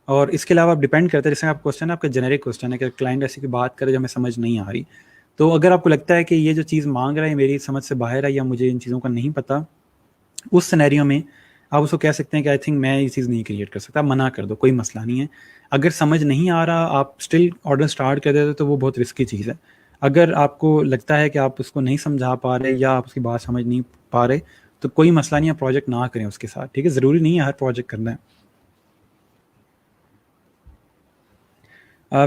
और इसके अलावा आप डिपेंड करता है, जैसे आप क्वेश्चन है आपका जेनेरिक क्वेश्चन है कि क्लाइंट ऐसी की बात करे जो हमें समझ नहीं आ रही, तो अगर आपको लगता है कि ये जो चीज़ मांग रहा है मेरी समझ से बाहर है या मुझे इन चीज़ों का नहीं पता, उस सिनेरियो में आप उसको कह सकते हैं कि आई थिंक मैं ये चीज़ नहीं क्रिएट कर सकता, आप मना कर दो, कोई मसला नहीं है। अगर समझ नहीं आ रहा, आप स्टिल ऑर्डर स्टार्ट कर देते तो वो बहुत रिस्की चीज़ है। अगर आपको लगता है कि आप उसको नहीं समझा पा रहे या आप उसकी बात समझ नहीं पा रहे, तो कोई मसला नहीं है, प्रोजेक्ट ना करें उसके साथ, ठीक है? ज़रूरी नहीं है हर प्रोजेक्ट करना है।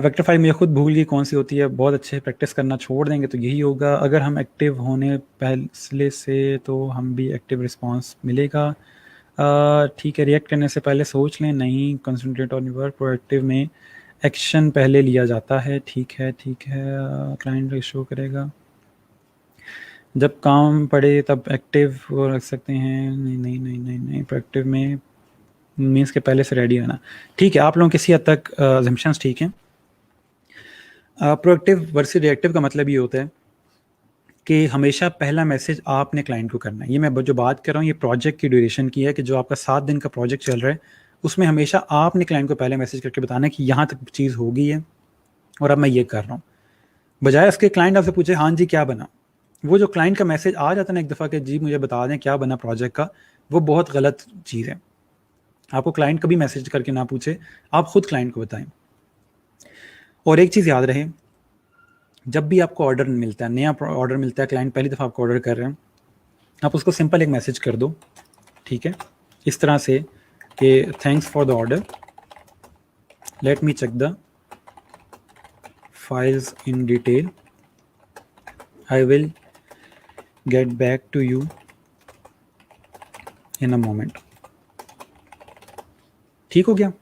वेक्टर फाइल मुझे खुद भूल गई कौन सी होती है, बहुत अच्छे, प्रैक्टिस करना छोड़ देंगे तो यही होगा। अगर हम एक्टिव होने पहले से तो हम भी एक्टिव रिस्पॉन्स मिलेगा। ठीक है, रिएक्ट करने से पहले सोच लें, नहीं concentrate on your work. Proactive में एक्शन पहले लिया जाता है, ठीक है, ठीक है। क्लाइंट शो करेगा जब काम पड़े तब एक्टिव वो रख सकते हैं। नहीं नहीं नहीं नहीं नहीं, प्रोएक्टिव में मीन्स के पहले से रेडी रहना। ठीक है, आप लोगों किसी हद तक अजम्पशंस ठीक हैं। प्रोएक्टिव वर्सेस रिएक्टिव का मतलब ये होता है कि हमेशा पहला मैसेज आपने क्लाइंट को करना है। ये मैं जो बात कर रहा हूँ ये प्रोजेक्ट की ड्यूरेशन की है कि जो आपका 7 दिन का प्रोजेक्ट चल रहा है उसमें हमेशा आपने क्लाइंट को पहले मैसेज करके बताना है कि यहाँ तक चीज़ हो गई है और अब मैं ये कर रहा हूँ, बजाय उसके क्लाइंट आपसे पूछे हाँ जी क्या बना। वो जो क्लाइंट का मैसेज आ जाता है ना एक दफ़ा कि जी मुझे बता दें क्या बना प्रोजेक्ट का, वो बहुत गलत चीज़ है। आपको क्लाइंट कभी मैसेज करके ना पूछे, आप खुद क्लाइंट को बताएं। और एक चीज़ याद रहे, जब भी आपको ऑर्डर मिलता है, नया ऑर्डर मिलता है, क्लाइंट पहली दफ़ा आपको ऑर्डर कर रहे हैं, आप उसको सिंपल एक मैसेज कर दो, ठीक है, इस तरह से कि thanks for the order, let me check the files in detail, I will get back to you in a moment. ठीक हो गया।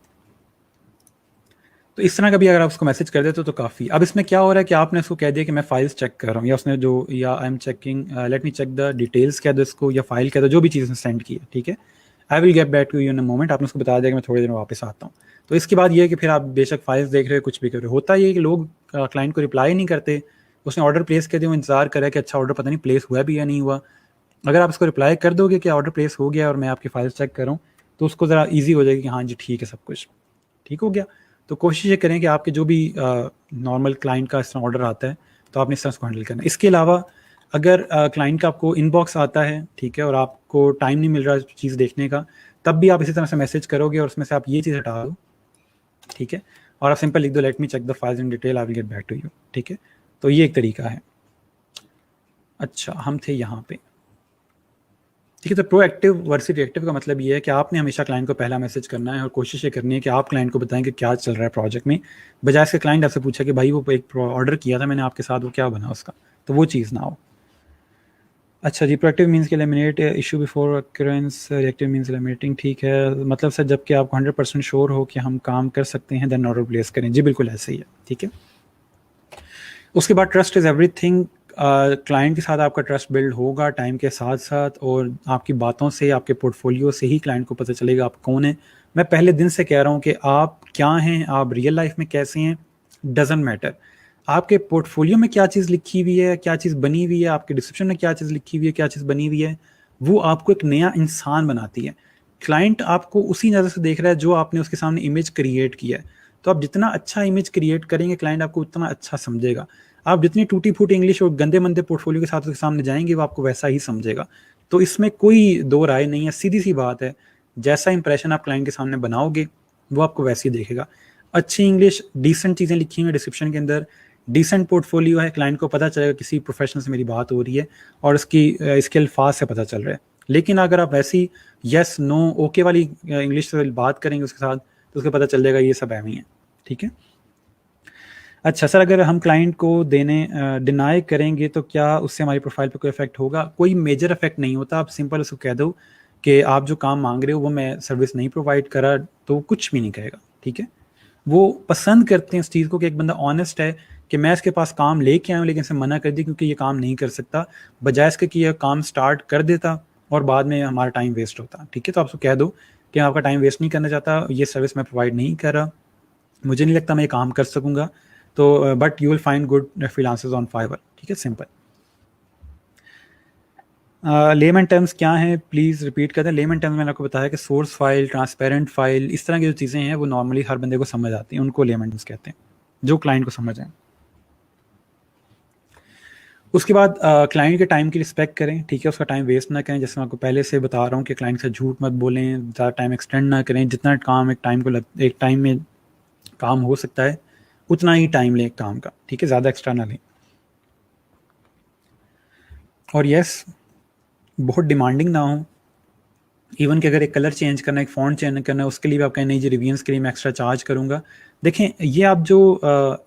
तो इस तरह का भी अगर आप उसको मैसेज कर देते तो काफ़ी। अब इसमें क्या हो रहा है कि आपने उसको कह दिया कि मैं फाइल्स चेक कर रहा हूँ, या उसने जो या I am checking, let me check the details कह दो इसको, या फाइल कह दो, जो भी चीज़ उसने सेंड की है, ठीक है, I will get back to you in a moment, आपने उसको बता दिया कि मैं थोड़ी देर में वापस आता हूँ। तो इसके बाद ये है कि फिर आप बेशक फाइल्स देख रहे हो, कुछ भी कर रहे हो, होता ये कि लोग क्लाइंट को रिप्लाई नहीं करते। उसने ऑर्डर प्लेस कर दिया, वो इंतजार करे कि अच्छा ऑर्डर पता नहीं प्लेस हुआ भी या नहीं हुआ। अगर आप इसको रिप्लाई कर दोगे कि ऑर्डर प्लेस हो गया और मैं आपकी फाइल्स चेक कर रहा हूँ, तो उसको ज़रा ईजी हो जाएगी कि हाँ जी ठीक है, सब कुछ ठीक हो गया। तो कोशिश ये करें कि आपके जो भी नॉर्मल क्लाइंट का इस तरह ऑर्डर आता है तो आपने इस तरह उसको हैंडल करना है। इसके अलावा अगर क्लाइंट का आपको इनबॉक्स आता है, ठीक है, और आपको टाइम नहीं मिल रहा है चीज़ देखने का, तब भी आप इसी तरह से मैसेज करोगे और उसमें से आप ये चीज़ हटा दो, ठीक है, और आप सिंपल लिख दो let me check the files in detail, I will get back to you, ठीक है। तो ये एक तरीका है। अच्छा, हम थे यहाँ पे, ठीक है। तो प्रोएक्टिव वर्सेस रिएक्टिव का मतलब ये है कि आपने हमेशा क्लाइंट को पहला मैसेज करना है और कोशिश ये करनी है कि आप क्लाइंट को बताएं कि क्या चल रहा है प्रोजेक्ट में, बजाय इसके क्लाइंट आपसे पूछा कि भाई वो एक ऑर्डर किया था मैंने आपके साथ, वो क्या बना उसका, तो वो चीज़ ना हो। अच्छा जी, प्रोएक्टिव मीन्स के eliminate issue before occurrence, reactive means eliminating, ठीक है, मतलब सर जबकि आपको 100% श्योर हो कि हम काम कर सकते हैं देन ऑर्डर प्लेस करें। जी बिल्कुल ऐसे ही है, ठीक है। उसके बाद ट्रस्ट इज़ एवरीथिंग। क्लाइंट के साथ आपका ट्रस्ट बिल्ड होगा टाइम के साथ साथ, और आपकी बातों से, आपके पोर्टफोलियो से ही क्लाइंट को पता चलेगा आप कौन है। मैं पहले दिन से कह रहा हूँ कि आप क्या हैं, आप रियल लाइफ में कैसे हैं, डजेंट मैटर। आपके पोर्टफोलियो में क्या चीज़ लिखी हुई है, क्या चीज़ बनी हुई है, आपके डिस्क्रिप्शन में क्या चीज़ लिखी हुई है, क्या चीज़ बनी हुई है, वो आपको एक नया इंसान बनाती है। क्लाइंट आपको उसी नज़र से देख रहा है जो आपने उसके सामने इमेज क्रिएट किया है। तो आप जितना अच्छा इमेज क्रिएट करेंगे क्लाइंट आपको उतना अच्छा समझेगा। आप जितनी टूटी फूटी इंग्लिश और गंदे मंदे पोर्टफोलियो के साथ उसके सामने जाएंगे वो आपको वैसा ही समझेगा। तो इसमें कोई दो राय नहीं है, सीधी सी बात है। जैसा इंप्रेशन आप क्लाइंट के सामने बनाओगे वो आपको वैसे ही देखेगा। अच्छी इंग्लिश, डिसेंट चीज़ें लिखी हुई हैं डिस्क्रिप्शन के अंदर, डिसेंट पोर्टफोलियो है, क्लाइंट को पता चलेगा किसी प्रोफेशनल से मेरी बात हो रही है और इसके अल्फाज से पता चल रहा है। लेकिन अगर आप वैसी यस नो ओके वाली इंग्लिश से बात करेंगे उसके साथ, तो उसको पता चल जाएगा ये सब एम ही है, ठीक है। अच्छा सर, अगर हम क्लाइंट को डिनाई करेंगे तो क्या उससे हमारी प्रोफाइल पे कोई इफेक्ट होगा? कोई मेजर इफेक्ट नहीं होता। आप सिंपल उसको कह दो कि आप जो काम मांग रहे हो वो मैं सर्विस नहीं प्रोवाइड करा, तो कुछ भी नहीं कहेगा, ठीक है। वो पसंद करते हैं इस चीज़ को कि एक बंदा ऑनेस्ट है कि मैं इसके पास काम लेके आया हूँ लेकिन इसे मना कर दी क्योंकि ये काम नहीं कर सकता, बजाय इसके कि यह काम स्टार्ट कर देता और बाद में हमारा टाइम वेस्ट होता, ठीक है। तो आप उसको कह दो कि मैं आपका टाइम वेस्ट नहीं करना चाहता, ये सर्विस मैं प्रोवाइड नहीं कर रहा, मुझे नहीं लगता मैं ये काम कर सकूंगा, तो but you will find good freelancers on Fiverr, ठीक है, सिंपल। लेमन टर्म्स क्या हैं प्लीज़ रिपीट कर दें। लेमन टर्म्स मैंने आपको बताया कि सोर्स फाइल, ट्रांसपेरेंट फाइल, इस तरह की जो चीज़ें हैं वो नॉर्मली हर बंदे को समझ आती हैं, उनको लेमन टर्म्स कहते हैं, जो क्लाइंट को समझ आए। उसके बाद क्लाइंट के टाइम की रिस्पेक्ट करें, ठीक है, उसका टाइम वेस्ट ना करें। जैसे मैं आपको पहले से बता रहा हूँ कि क्लाइंट से झूठ मत बोलें, ज़्यादा टाइम एक्सटेंड ना करें। जितना काम एक टाइम में काम हो सकता है उतना ही टाइम लें काम का, ठीक है, ज़्यादा एक्स्ट्रा ना लें। और यस, बहुत डिमांडिंग ना हो। इवन कि अगर एक कलर चेंज करना है, एक फ़ॉन्ट चेंज करना है, उसके लिए भी आप कहें नहीं जी रिवीजन्स के लिए मैं एक्स्ट्रा चार्ज करूँगा। देखें, ये आप जो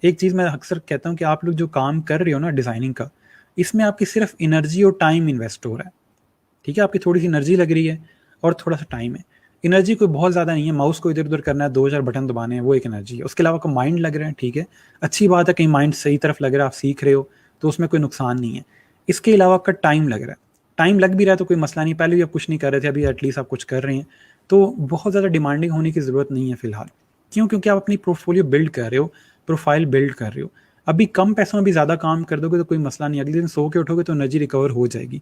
एक चीज़ मैं अक्सर कहता हूँ कि आप लोग जो काम कर रहे हो ना डिज़ाइनिंग का, इसमें आपकी सिर्फ एनर्जी और टाइम इन्वेस्ट हो रहा है, ठीक है। आपकी थोड़ी सी एनर्जी लग रही है और थोड़ा सा टाइम है। एनर्जी कोई बहुत ज़्यादा नहीं है, माउस को इधर उधर करना है, 2-4 बटन दबाने हैं, वो एक एनर्जी है। उसके अलावा आपको माइंड लग रहा है, ठीक है, अच्छी बात है, कहीं माइंड सही तरफ लग रहा है, आप सीख रहे हो तो उसमें कोई नुकसान नहीं है। इसके अलावा आपका टाइम लग रहा है, टाइम लग भी रहा है तो कोई मसला नहीं। पहले भी आप कुछ नहीं कर रहे थे, अभी एटलीस्ट आप कुछ कर रहे हैं, तो बहुत ज़्यादा डिमांडिंग होने की ज़रूरत नहीं है फ़िलहाल। क्यों? क्योंकि आप अपनी पोर्टफोलियो बिल्ड कर रहे हो, प्रोफाइल बिल्ड कर रहे हो। अभी कम पैसों में भी ज़्यादा काम कर दोगे तो कोई मसला नहीं, अगले दिन सो के उठोगे तो एनर्जी रिकवर हो जाएगी।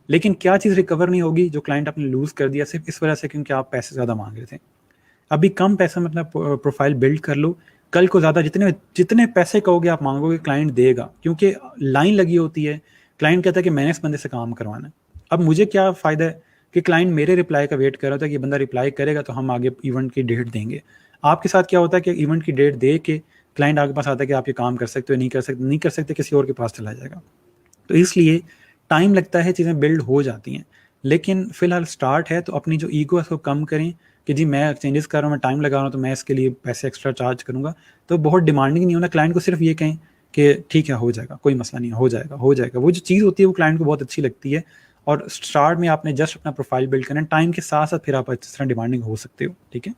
लेकिन क्या चीज़ रिकवर नहीं होगी? जो क्लाइंट आपने लूज़ कर दिया सिर्फ इस वजह से क्योंकि आप पैसे ज़्यादा मांग रहे थे। अभी कम पैसे में अपना प्रोफाइल बिल्ड कर लो, कल को ज़्यादा जितने जितने पैसे कहोगे आप मांगोगे क्लाइंट देगा, क्योंकि लाइन लगी होती है। क्लाइंट कहता है कि मैंने इस बंदे से काम करवाना है। अब मुझे क्या फ़ायदा है कि क्लाइंट मेरे रिप्लाई का वेट कर रहा होता है कि ये बंदा रिप्लाई करेगा तो हम आगे इवेंट की डेट देंगे। आपके साथ क्या होता है कि इवेंट की डेट दे के क्लाइंट आपके पास आता है कि आप ये काम कर सकते हो, नहीं कर सकते किसी और के पास चला जाएगा। तो इसलिए टाइम लगता है, चीज़ें बिल्ड हो जाती हैं, लेकिन फ़िलहाल स्टार्ट है तो अपनी जो ईगो है उसको कम करें कि जी मैं चेंजेस कर रहा हूँ, मैं टाइम लगा रहा हूँ तो मैं इसके लिए पैसे एक्स्ट्रा चार्ज करूँगा। तो बहुत डिमांडिंग नहीं होना, क्लाइंट को सिर्फ ये कहें कि ठीक है हो जाएगा, कोई मसला नहीं है, हो जाएगा हो जाएगा। वो जो चीज़ होती है वो क्लाइंट को बहुत अच्छी लगती है। और स्टार्ट में आपने जस्ट अपना प्रोफाइल बिल्ड करना है, टाइम के साथ साथ फिर आप इस तरह डिमांडिंग हो सकते हो। ठीक है,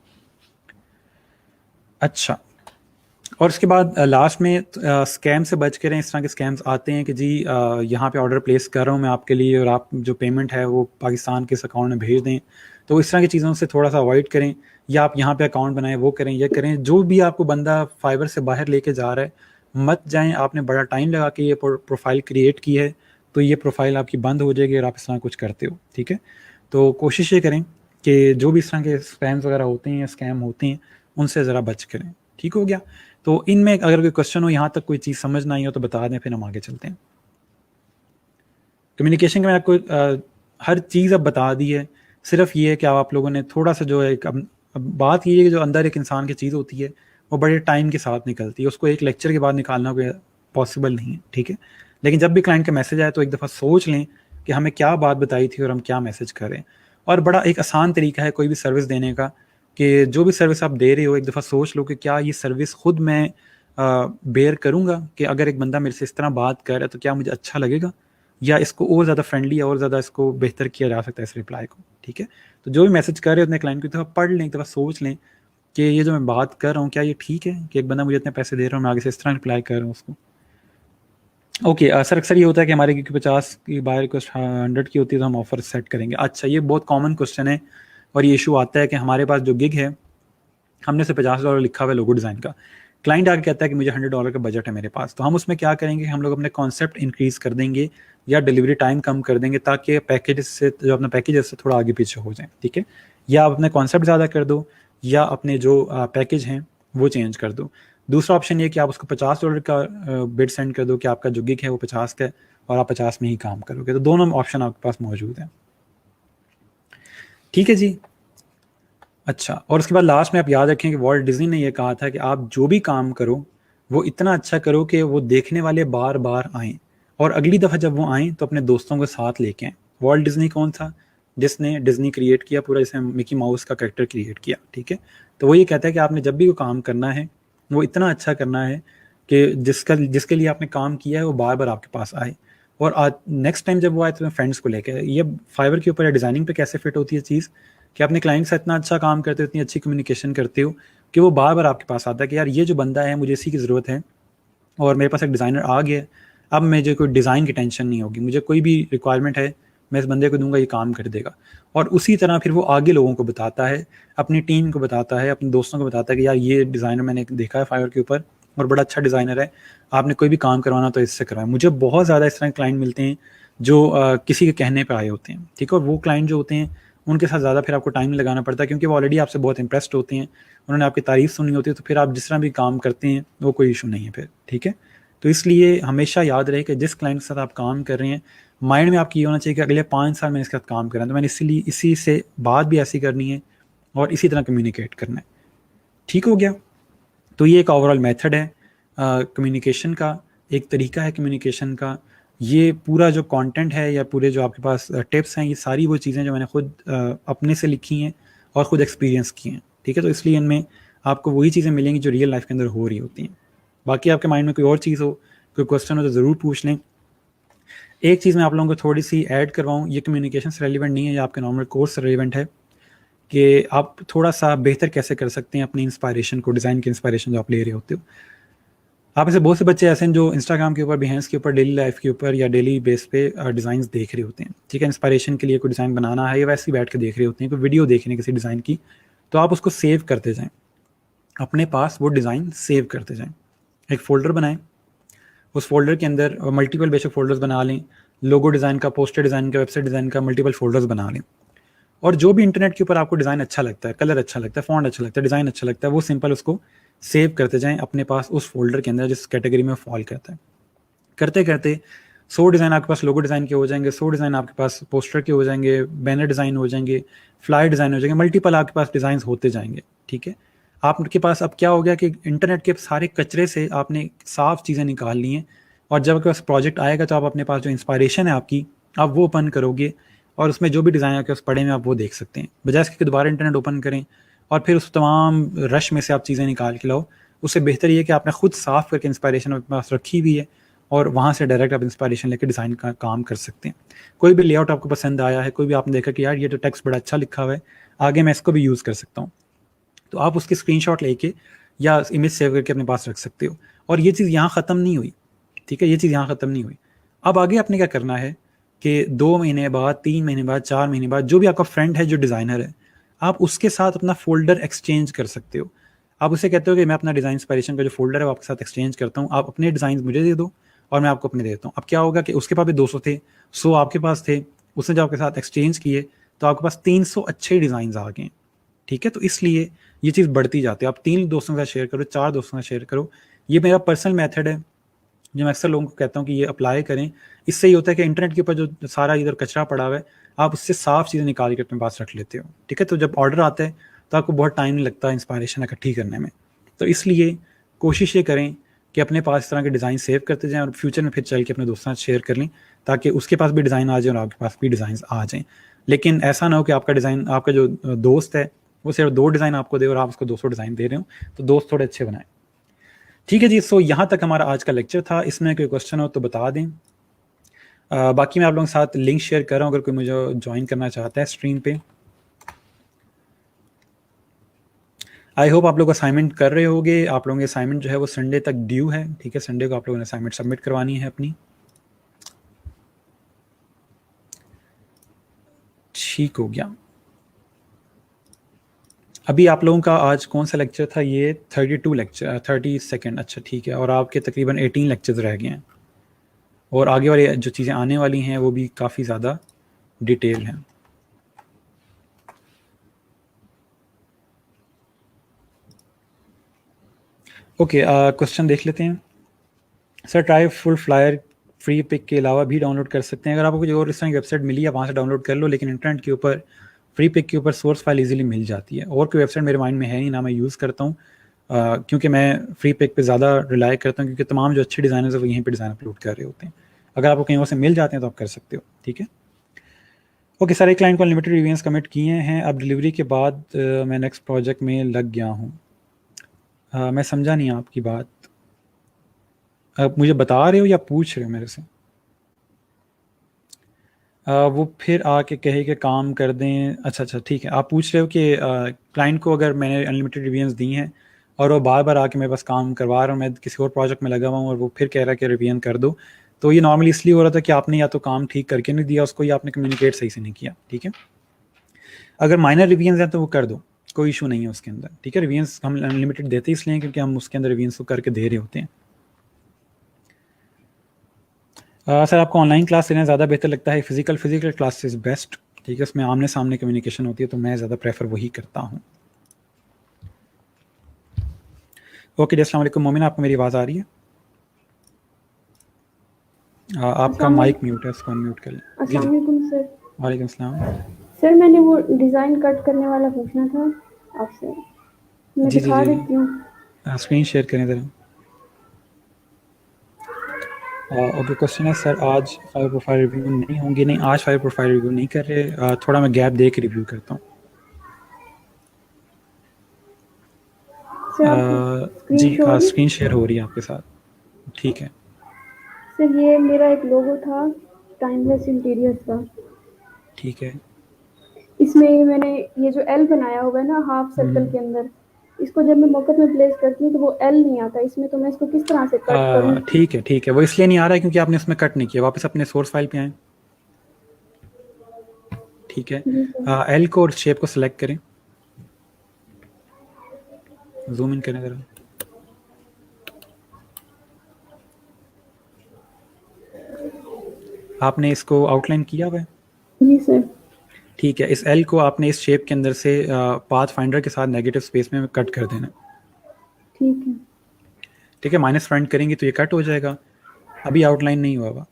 अच्छा। और उसके बाद लास्ट में स्कैम से बच के रहें। इस तरह के स्कैम्स आते हैं कि जी यहाँ पे ऑर्डर प्लेस कर रहा हूँ मैं आपके लिए और आप जो पेमेंट है वो पाकिस्तान के इस अकाउंट में भेज दें। तो इस तरह की चीज़ों से थोड़ा सा अवॉइड करें, या आप यहाँ पे अकाउंट बनाएं, वो करें, ये करें। जो भी आपको बंदा फाइवर से बाहर लेके जा रहा है, मत जाएं। आपने बड़ा टाइम लगा के ये प्रोफाइल क्रिएट की है तो ये प्रोफाइल आपकी बंद हो जाएगी अगर आप इस तरह कुछ करते हो। ठीक है, तो कोशिश ये करें कि जो भी इस तरह के स्पैम्स वगैरह होते हैं या स्कैम होते हैं उनसे ज़रा बच करें। ठीक हो गया? तो इनमें अगर कोई क्वेश्चन हो, यहाँ तक कोई चीज़ समझ ना आई हो तो बता दें, फिर हम आगे चलते हैं। कम्युनिकेशन के मैंने आपको हर चीज़ अब बता दी है। सिर्फ ये है कि आप लोगों ने थोड़ा सा जो है अब बात ये है कि जो अंदर एक इंसान की चीज़ होती है वो बड़े टाइम के साथ निकलती है, उसको एक लेक्चर के बाद निकालना कोई पॉसिबल नहीं है। ठीक है, लेकिन जब भी क्लाइंट का मैसेज आए तो एक दफ़ा सोच लें कि हमें क्या बात बताई थी और हम क्या मैसेज कर रहे हैं। और बड़ा एक आसान तरीका है कोई भी सर्विस देने का कि जो भी सर्विस आप दे रहे हो एक दफ़ा सोच लो कि क्या ये सर्विस खुद मैं बेयर करूँगा, कि अगर एक बंदा मेरे से इस तरह बात कर रहा है तो क्या मुझे अच्छा लगेगा, या इसको और ज़्यादा फ्रेंडली और ज़्यादा इसको बेहतर किया जा सकता है इस रिप्लाई को। ठीक है, तो जो भी मैसेज कर रहे हो अपने क्लाइंट को एक दफ़ा पढ़ लें, एक दफ़ा सोच लें कि ये जो मैं बात कर रहा हूँ क्या ये ठीक है कि एक बंदा मुझे इतने पैसे दे रहा हूँ, मैं आगे से इस तरह रिप्लाई कर रहा हूँ उसको। ओके, सर अक्सर ये होता है कि हमारे क्योंकि 50 की बाय रिक्वेस्ट 100 की होती है तो हम ऑफर सेट करेंगे। अच्छा, ये बहुत कॉमन क्वेश्चन है और ये इशू आता है कि हमारे पास जो गिग है हमने से $50 लिखा हुआ है लोगो डिज़ाइन का, क्लाइंट आके कहता है कि मुझे $100 का बजट है मेरे पास, तो हम उसमें क्या करेंगे, हम लोग अपने कॉन्सेप्ट इंक्रीज़ कर देंगे या डिलीवरी टाइम कम कर देंगे ताकि पैकेज से जो अपना पैकेज है उससे थोड़ा आगे पीछे हो जाए। ठीक है, या आप अपने कॉन्सेप्ट ज़्यादा कर दो या अपने जो पैकेज हैं वो चेंज कर दो। दूसरा ऑप्शन ये कि आप उसको $50 का बिड सेंड कर दो कि आपका जो गिग है वो 50 का है और आप 50 में ही काम करोगे। तो दोनों ऑप्शन आपके पास मौजूद हैं। ठीक है जी, अच्छा। और उसके बाद लास्ट में आप याद रखें कि वॉल्ट डिज्नी ने यह कहा था कि आप जो भी काम करो वो इतना अच्छा करो कि वो देखने वाले बार बार आएँ, और अगली दफ़ा जब वो आएँ तो अपने दोस्तों को साथ लेके आएँ। वॉल्ट डिज्नी कौन था? जिसने डिज्नी क्रिएट किया पूरा, जिसने मिकी माउस का कैरेक्टर क्रिएट किया। ठीक है, तो वो ये कहता है कि आपने जब भी वो काम करना है वो इतना अच्छा करना है कि जिसके लिए आपने काम किया है वो बार बार आपके पास आए, और आज नेक्स्ट टाइम जब वो आए तो फ्रेंड्स को लेके आए। ये फाइवर के ऊपर या डिज़ाइनिंग पे कैसे फिट होती है चीज़ कि अपने क्लाइंट से इतना अच्छा काम करते हो, इतनी अच्छी कम्युनिकेशन करते हो कि वो बार बार आपके पास आता है कि यार ये जो बंदा है मुझे इसी की ज़रूरत है और मेरे पास एक डिज़ाइनर आ गया है, अब मुझे कोई डिज़ाइन की टेंशन नहीं होगी, मुझे कोई भी रिक्वायरमेंट है मैं इस बंदे को दूंगा, ये काम कर देगा। और उसी तरह फिर वो आगे लोगों को बताता है, अपनी टीम को बताता है, अपने दोस्तों को बताता है कि यार ये डिज़ाइनर मैंने देखा है फाइवर के ऊपर और बड़ा अच्छा डिज़ाइनर है, आपने कोई भी काम करवाना तो इससे करवाएं। मुझे बहुत ज़्यादा इस तरह के क्लाइंट मिलते हैं जो किसी के कहने पर आए होते हैं। ठीक है, और वो क्लाइंट जो होते हैं उनके साथ ज़्यादा फिर आपको टाइम लगाना पड़ता है क्योंकि वो ऑलरेडी आपसे बहुत इंप्रेस्ड होते हैं, उन्होंने आपकी तारीफ़ सुनी होती है, तो फिर आप जिस तरह भी काम करते हैं वो कोई इशू नहीं है फिर। ठीक है, तो इसलिए हमेशा याद रहे कि जिस क्लाइंट के साथ आप काम कर रहे हैं माइंड में आपकी ये होना चाहिए कि अगले 5 साल मैंने इसके साथ काम करना है, तो मैंने इसीलिए इसी से बात भी ऐसी करनी है और इसी तरह कम्युनिकेट करना है। ठीक हो गया, तो ये एक ओवरऑल मेथड है कम्युनिकेशन का, एक तरीका है कम्युनिकेशन का। ये पूरा जो कंटेंट है या पूरे जो आपके पास टिप्स हैं, ये सारी वो चीज़ें जो मैंने खुद अपने से लिखी हैं और ख़ुद एक्सपीरियंस की हैं। ठीक है, तो इसलिए इनमें आपको वही चीज़ें मिलेंगी जो रियल लाइफ के अंदर हो रही होती हैं। बाकी आपके माइंड में कोई और चीज़ हो, कोई क्वेश्चन हो तो ज़रूर पूछ लें। एक चीज़ मैं आप लोगों को थोड़ी सी ऐड करवाऊँ, ये कम्युनिकेशन से रेलिवेंट नहीं है, ये आपके नॉर्मल कोर्स से रेलिवेंट है कि आप थोड़ा सा बेहतर कैसे कर सकते हैं अपनी इंस्पायरेशन को, डिज़ाइन की इंस्पायरेशन जो आप ले रहे होते हो। आप ऐसे बहुत से बच्चे ऐसे हैं जो इंस्टाग्राम के ऊपर, बिहेंस के ऊपर, डेली लाइफ के ऊपर या डेली बेस पे डिज़ाइंस देख रहे होते हैं। ठीक है, इंस्पायरेशन के लिए कोई डिज़ाइन बनाना है या वैसे ही बैठ के देख रहे होते हैं, कोई वीडियो देख रहे हैं किसी डिज़ाइन की, तो आप उसको सेव करते जाएँ, अपने पास वो डिज़ाइन सेव करते जाएँ। एक फ़ोल्डर बनाएँ, उस फोल्डर के अंदर मल्टीपल बेशक फोल्डर्स बना लें, लोगो डिज़ाइन का, पोस्टर डिज़ाइन का, वेबसाइट डिज़ाइन का मल्टीपल फोल्डर्स बना लें। और जो भी इंटरनेट के ऊपर आपको डिज़ाइन अच्छा लगता है, कलर अच्छा लगता है, फॉन्ट अच्छा लगता है, डिज़ाइन अच्छा लगता है, वो सिंपल उसको सेव करते जाएं अपने पास उस फोल्डर के अंदर जिस कैटेगरी में फॉल करता है। करते करते 100 डिज़ाइन आपके पास लोगो डिज़ाइन के हो जाएंगे, 100 डिज़ाइन आपके पास पोस्टर के हो जाएंगे, बैनर डिज़ाइन हो जाएंगे, फ्लायर डिज़ाइन हो जाएंगे, मल्टीपल आपके पास डिज़ाइन होते जाएंगे। ठीक है, आपके पास अब क्या हो गया कि इंटरनेट के सारे कचरे से आपने साफ चीज़ें निकाल ली हैं, और जब आपके पास प्रोजेक्ट आएगा तो आप अपने पास जो इंस्पायरेशन है आपकी, आप वो ओपन करोगे और उसमें जो भी डिज़ाइन आपके पास पड़े हैं आप वो देख सकते हैं, बजाय इसके कि दोबारा इंटरनेट ओपन करें और फिर उस तमाम रश में से आप चीज़ें निकाल के लाओ। उससे बेहतर ये है कि आपने खुद साफ करके इंस्पायरेशन अपने पास रखी हुई है और वहाँ से डायरेक्ट आप इंस्पायरेशन लेकर डिज़ाइन का काम कर सकते हैं। कोई भी लेआउट आपको पसंद आया है, कोई भी आपने देखा कि यार ये तो टेक्स्ट बड़ा अच्छा लिखा हुआ है, आगे मैं इसको भी यूज़ कर सकता हूँ, तो आप उसकी स्क्रीनशॉट लेके या इमेज सेव करके अपने पास रख सकते हो। और ये चीज़ यहाँ ख़त्म नहीं हुई, ठीक है, ये चीज़ यहाँ ख़त्म नहीं हुई। अब आगे आपने क्या करना है कि 2 महीने बाद, 3 महीने बाद, 4 महीने बाद जो भी आपका फ्रेंड है जो डिज़ाइनर है, आप उसके साथ अपना फ़ोल्डर एक्सचेंज कर सकते हो। आप उससे कहते हो कि मैं अपना डिज़ाइन इंस्पायरेशन का जो फ़ोल्डर है वो आपके साथ एक्सचेंज करता हूँ, आप अपने डिज़ाइन मुझे दे दो और मैं आपको अपने देता हूँ। अब क्या होगा कि उसके पास भी 200 थे, 100 आपके पास थे, उसने जब आपके साथ एक्सचेंज किए तो आपके पास 300 अच्छे डिज़ाइन आ गए। ठीक है, तो इसलिए ये चीज़ बढ़ती जाती है। आप 3 दोस्तों के साथ शेयर करो, 4 दोस्तों के साथ शेयर करो। ये मेरा पर्सनल मेथड है जो मैं अक्सर लोगों को कहता हूँ कि ये अप्लाई करें। इससे ये होता है कि इंटरनेट के ऊपर जो सारा इधर कचरा पड़ा हुआ है, आप उससे साफ चीज़ें निकाल के अपने पास रख लेते हो। ठीक है, तो जब ऑर्डर आता है तो आपको बहुत टाइम नहीं लगता इंस्पायरेशन इकट्ठी करने में। तो इसलिए कोशिश ये करें कि अपने पास इस तरह के डिज़ाइन सेव करते जाएँ और फ्यूचर में फिर चल के अपने दोस्तों के साथ शेयर कर लें, ताकि उसके पास भी डिज़ाइन आ जाए और आपके पास भी डिज़ाइन आ जाएँ। लेकिन ऐसा ना हो कि आपका डिज़ाइन, आपका जो दोस्त है वो सिर्फ 2 डिज़ाइन आपको दे और आप उसको 200 डिज़ाइन दे रहे हो, तो दोस्त थोड़े अच्छे बनाएँ। ठीक है जी, सो यहाँ तक हमारा आज का लेक्चर था। इसमें कोई क्वेश्चन हो तो बता दें। बाकी मैं आप लोगों के साथ लिंक शेयर कर रहा हूँ अगर कोई मुझे ज्वाइन करना चाहता है स्ट्रीम पे। आई होप आप लोग असाइनमेंट कर रहे होगे। आप लोगों की असाइनमेंट जो है वो संडे तक ड्यू है। ठीक है, संडे को आप लोगों ने असाइनमेंट सबमिट करवानी है अपनी। ठीक हो गया। अभी आप लोगों का आज कौन सा लेक्चर था? ये 32 लेक्चर, 32nd। अच्छा ठीक है, और आपके तकरीबन 18 लेक्चर्स रह गए हैं और आगे वाली जो चीज़ें आने वाली हैं वो भी काफ़ी ज़्यादा डिटेल हैं। ओके, क्वेश्चन देख लेते हैं। Sir try full flyer free pick के अलावा भी डाउनलोड कर सकते हैं। अगर आपको कोई और इस तरह की वेबसाइट मिली है वहाँ से डाउनलोड कर लो, लेकिन इंटरनेट के ऊपर फ्री पिक के ऊपर सोर्स फाइल इजीली मिल जाती है। और कोई वेबसाइट मेरे माइंड में है नहीं, ना मैं यूज़ करता हूँ, क्योंकि मैं फ्री पिक पे ज़्यादा रिलाई करता हूँ, क्योंकि तमाम जो अच्छे डिज़ाइनर्स हैं वो यहीं पे डिज़ाइन अपलोड कर रहे होते हैं। अगर आपको कहीं और से मिल जाते हैं तो आप कर सकते हो। ठीक है, ओके। सारे क्लाइंट को अनलिमिटेड रिव्यूज कमिट किए हैं, अब डिलीवरी के बाद मैं नेक्स्ट प्रोजेक्ट में लग गया हूँ। मैं समझा नहीं आपकी बात। आप मुझे बता रहे हो या पूछ रहे हो मेरे से? वो फिर आके कहे कि काम कर दें। अच्छा ठीक है, आप पूछ रहे हो कि क्लाइंट को अगर मैंने अनलिमिटेड रिवीजन्स दी हैं और वो बार बार आके मेरे पास काम करवा रहा हूँ, मैं किसी और प्रोजेक्ट में लगा हुआ हूँ और वो फिर कह रहा है कि रिवीजन कर दो, तो ये नॉर्मली इसलिए हो रहा था कि आपने या तो काम ठीक करके नहीं दिया उसको, या आपने कम्युनिकेट सही से नहीं किया। ठीक है, अगर माइनर रिवीजन्स हैं तो वो कर दो, कोई इशू नहीं है उसके अंदर। ठीक है, रिवीजन्स हम अनलिमिटेड देते इसलिए क्योंकि हम उसके अंदर रिवीजन्स को करके दे रहे होते हैं। सर आपको ऑनलाइन क्लास लेना ज़्यादा बेहतर लगता है फिजिकल क्लास इज़ बेस्ट। ठीक है, उसमें आमने सामने कम्युनिकेशन होती है, तो मैं ज़्यादा प्रेफर वही करता हूँ। ओके जी, अस्सलाम वालेकुम मोमिन, आपको मेरी आवाज़ आ रही है? आपका माइक म्यूट है, इसको अनम्यूट कर लें। जी अस्सलाम वालेकुम सर। वालेकुम सलाम। सर मैंने वो डिज़ाइन कट करने वाला पूछना था आपसे, मैं जी दिखा देती हूँ। स्क्रीन शेयर करें ज़रा। ओके, क्वेश्चन है सर आज फाइल प्रोफाइल रिव्यू नहीं होंगे? नहीं, आज फाइल प्रोफाइल रिव्यू नहीं कर रहे, थोड़ा मैं गैप दे के रिव्यू करता हूँ। सर आपको स्क्रीन जी शो हो रही? स्क्रीन शेयर हो रही है आपके साथ। ठीक है, सर ये मेरा एक लोगो था टाइमलेस इंटीरियर्स का। ठीक है। इसमें मैंने ये जो एल बनाया हुआ है ना हाफ सर्कल के अंदर, इसको जब मैं मॉकअप में प्लेस करती हूँ तो वो एल नहीं आता इसमें, तो मैं इसको किस तरह से कट करूँ? ठीक है, वो इसलिए नहीं आ रहा है क्योंकि आपने इसमें कट नहीं किया। वापस अपने सोर्स फाइल पे आए। ठीक है, जी सर। एल को और शेप को सिलेक्ट करें, जूम इन करें ज़रा। आपने इसको आउटलाइन किया हुआ है? जी सर। ठीक है, इस एल को आपने इस शेप के अंदर से पाथ फाइंडर के साथ नेगेटिव स्पेस में कट कर देना। ठीक है। ठीक है, माइनस फ्रंट करेंगे तो ये कट हो जाएगा। अभी आउटलाइन नहीं हुआ हुआ,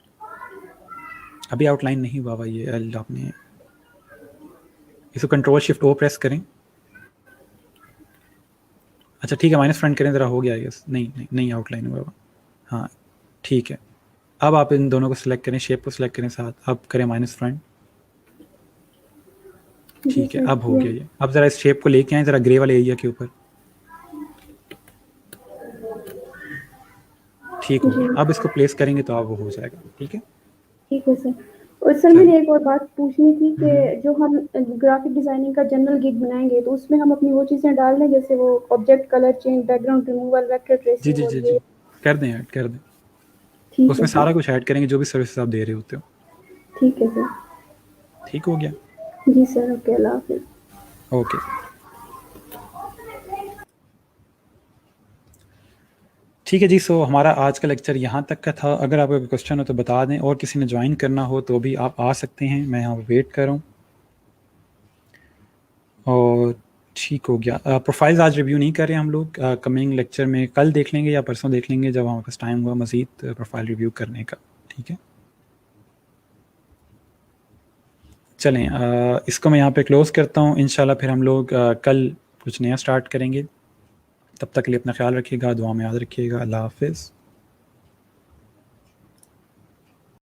अभी आउटलाइन नहीं हुआ हुआ ये एल। आपने इसको कंट्रोल शिफ्ट ओ प्रेस करें। अच्छा ठीक है, माइनस फ्रंट करें ज़रा, हो गया यस। नहीं नहीं नहीं आउटलाइन हुआ हुआ। हाँ ठीक है, अब आप इन दोनों को सिलेक्ट करें, शेप को सिलेक्ट करें साथ, अब करें माइनस फ्रंट। जी ठीक है, सर अब हो किया। गया ये। अब ज़रा इस शेप को लेके आए ज़रा ग्रे वाले एरिया के ऊपर। ठीक हो जी गया, अब इसको प्लेस करेंगे तो अब वो हो जाएगा। ठीक है, ठीक है सर। और सर चलिए। मैंने एक और बात पूछनी थी कि जो हम ग्राफिक डिजाइनिंग का जनरल गिग बनाएंगे तो उसमें हम अपनी वो चीज़ें डाल दें जैसे वो object colour change, background removal, vector जी ट्रेसिंग जी और जी ये। जी, कर दें ऐड कर दें। ठीक है उसमें सर। सारा कुछ ऐड करेंगे जो भी सर्विसेज आप दे रहे होते हो। ठीक है सर। ठीक हो गया, जी सर, ओके, अल्लाह हाफिज़। ओके। ठीक है जी, सो हमारा आज का लेक्चर यहाँ तक का था। अगर आपका कोई क्वेश्चन हो तो बता दें, और किसी ने ज्वाइन करना हो तो भी आप आ सकते हैं, मैं यहाँ वेट कर रहा हूँ। और ठीक हो गया, प्रोफाइल्स आज रिव्यू नहीं कर रहे हम लोग, कमिंग लेक्चर में कल देख लेंगे या परसों देख लेंगे जब हमारे पास टाइम हुआ मज़ीद प्रोफाइल रिव्यू करने का। ठीक है, चलें, इसको मैं यहाँ पे क्लोज़ करता हूँ। इंशाल्लाह फिर हम लोग कल कुछ नया स्टार्ट करेंगे। तब तक के लिए अपना ख्याल रखिएगा, दुआ में याद रखिएगा। अल्लाह हाफिज़।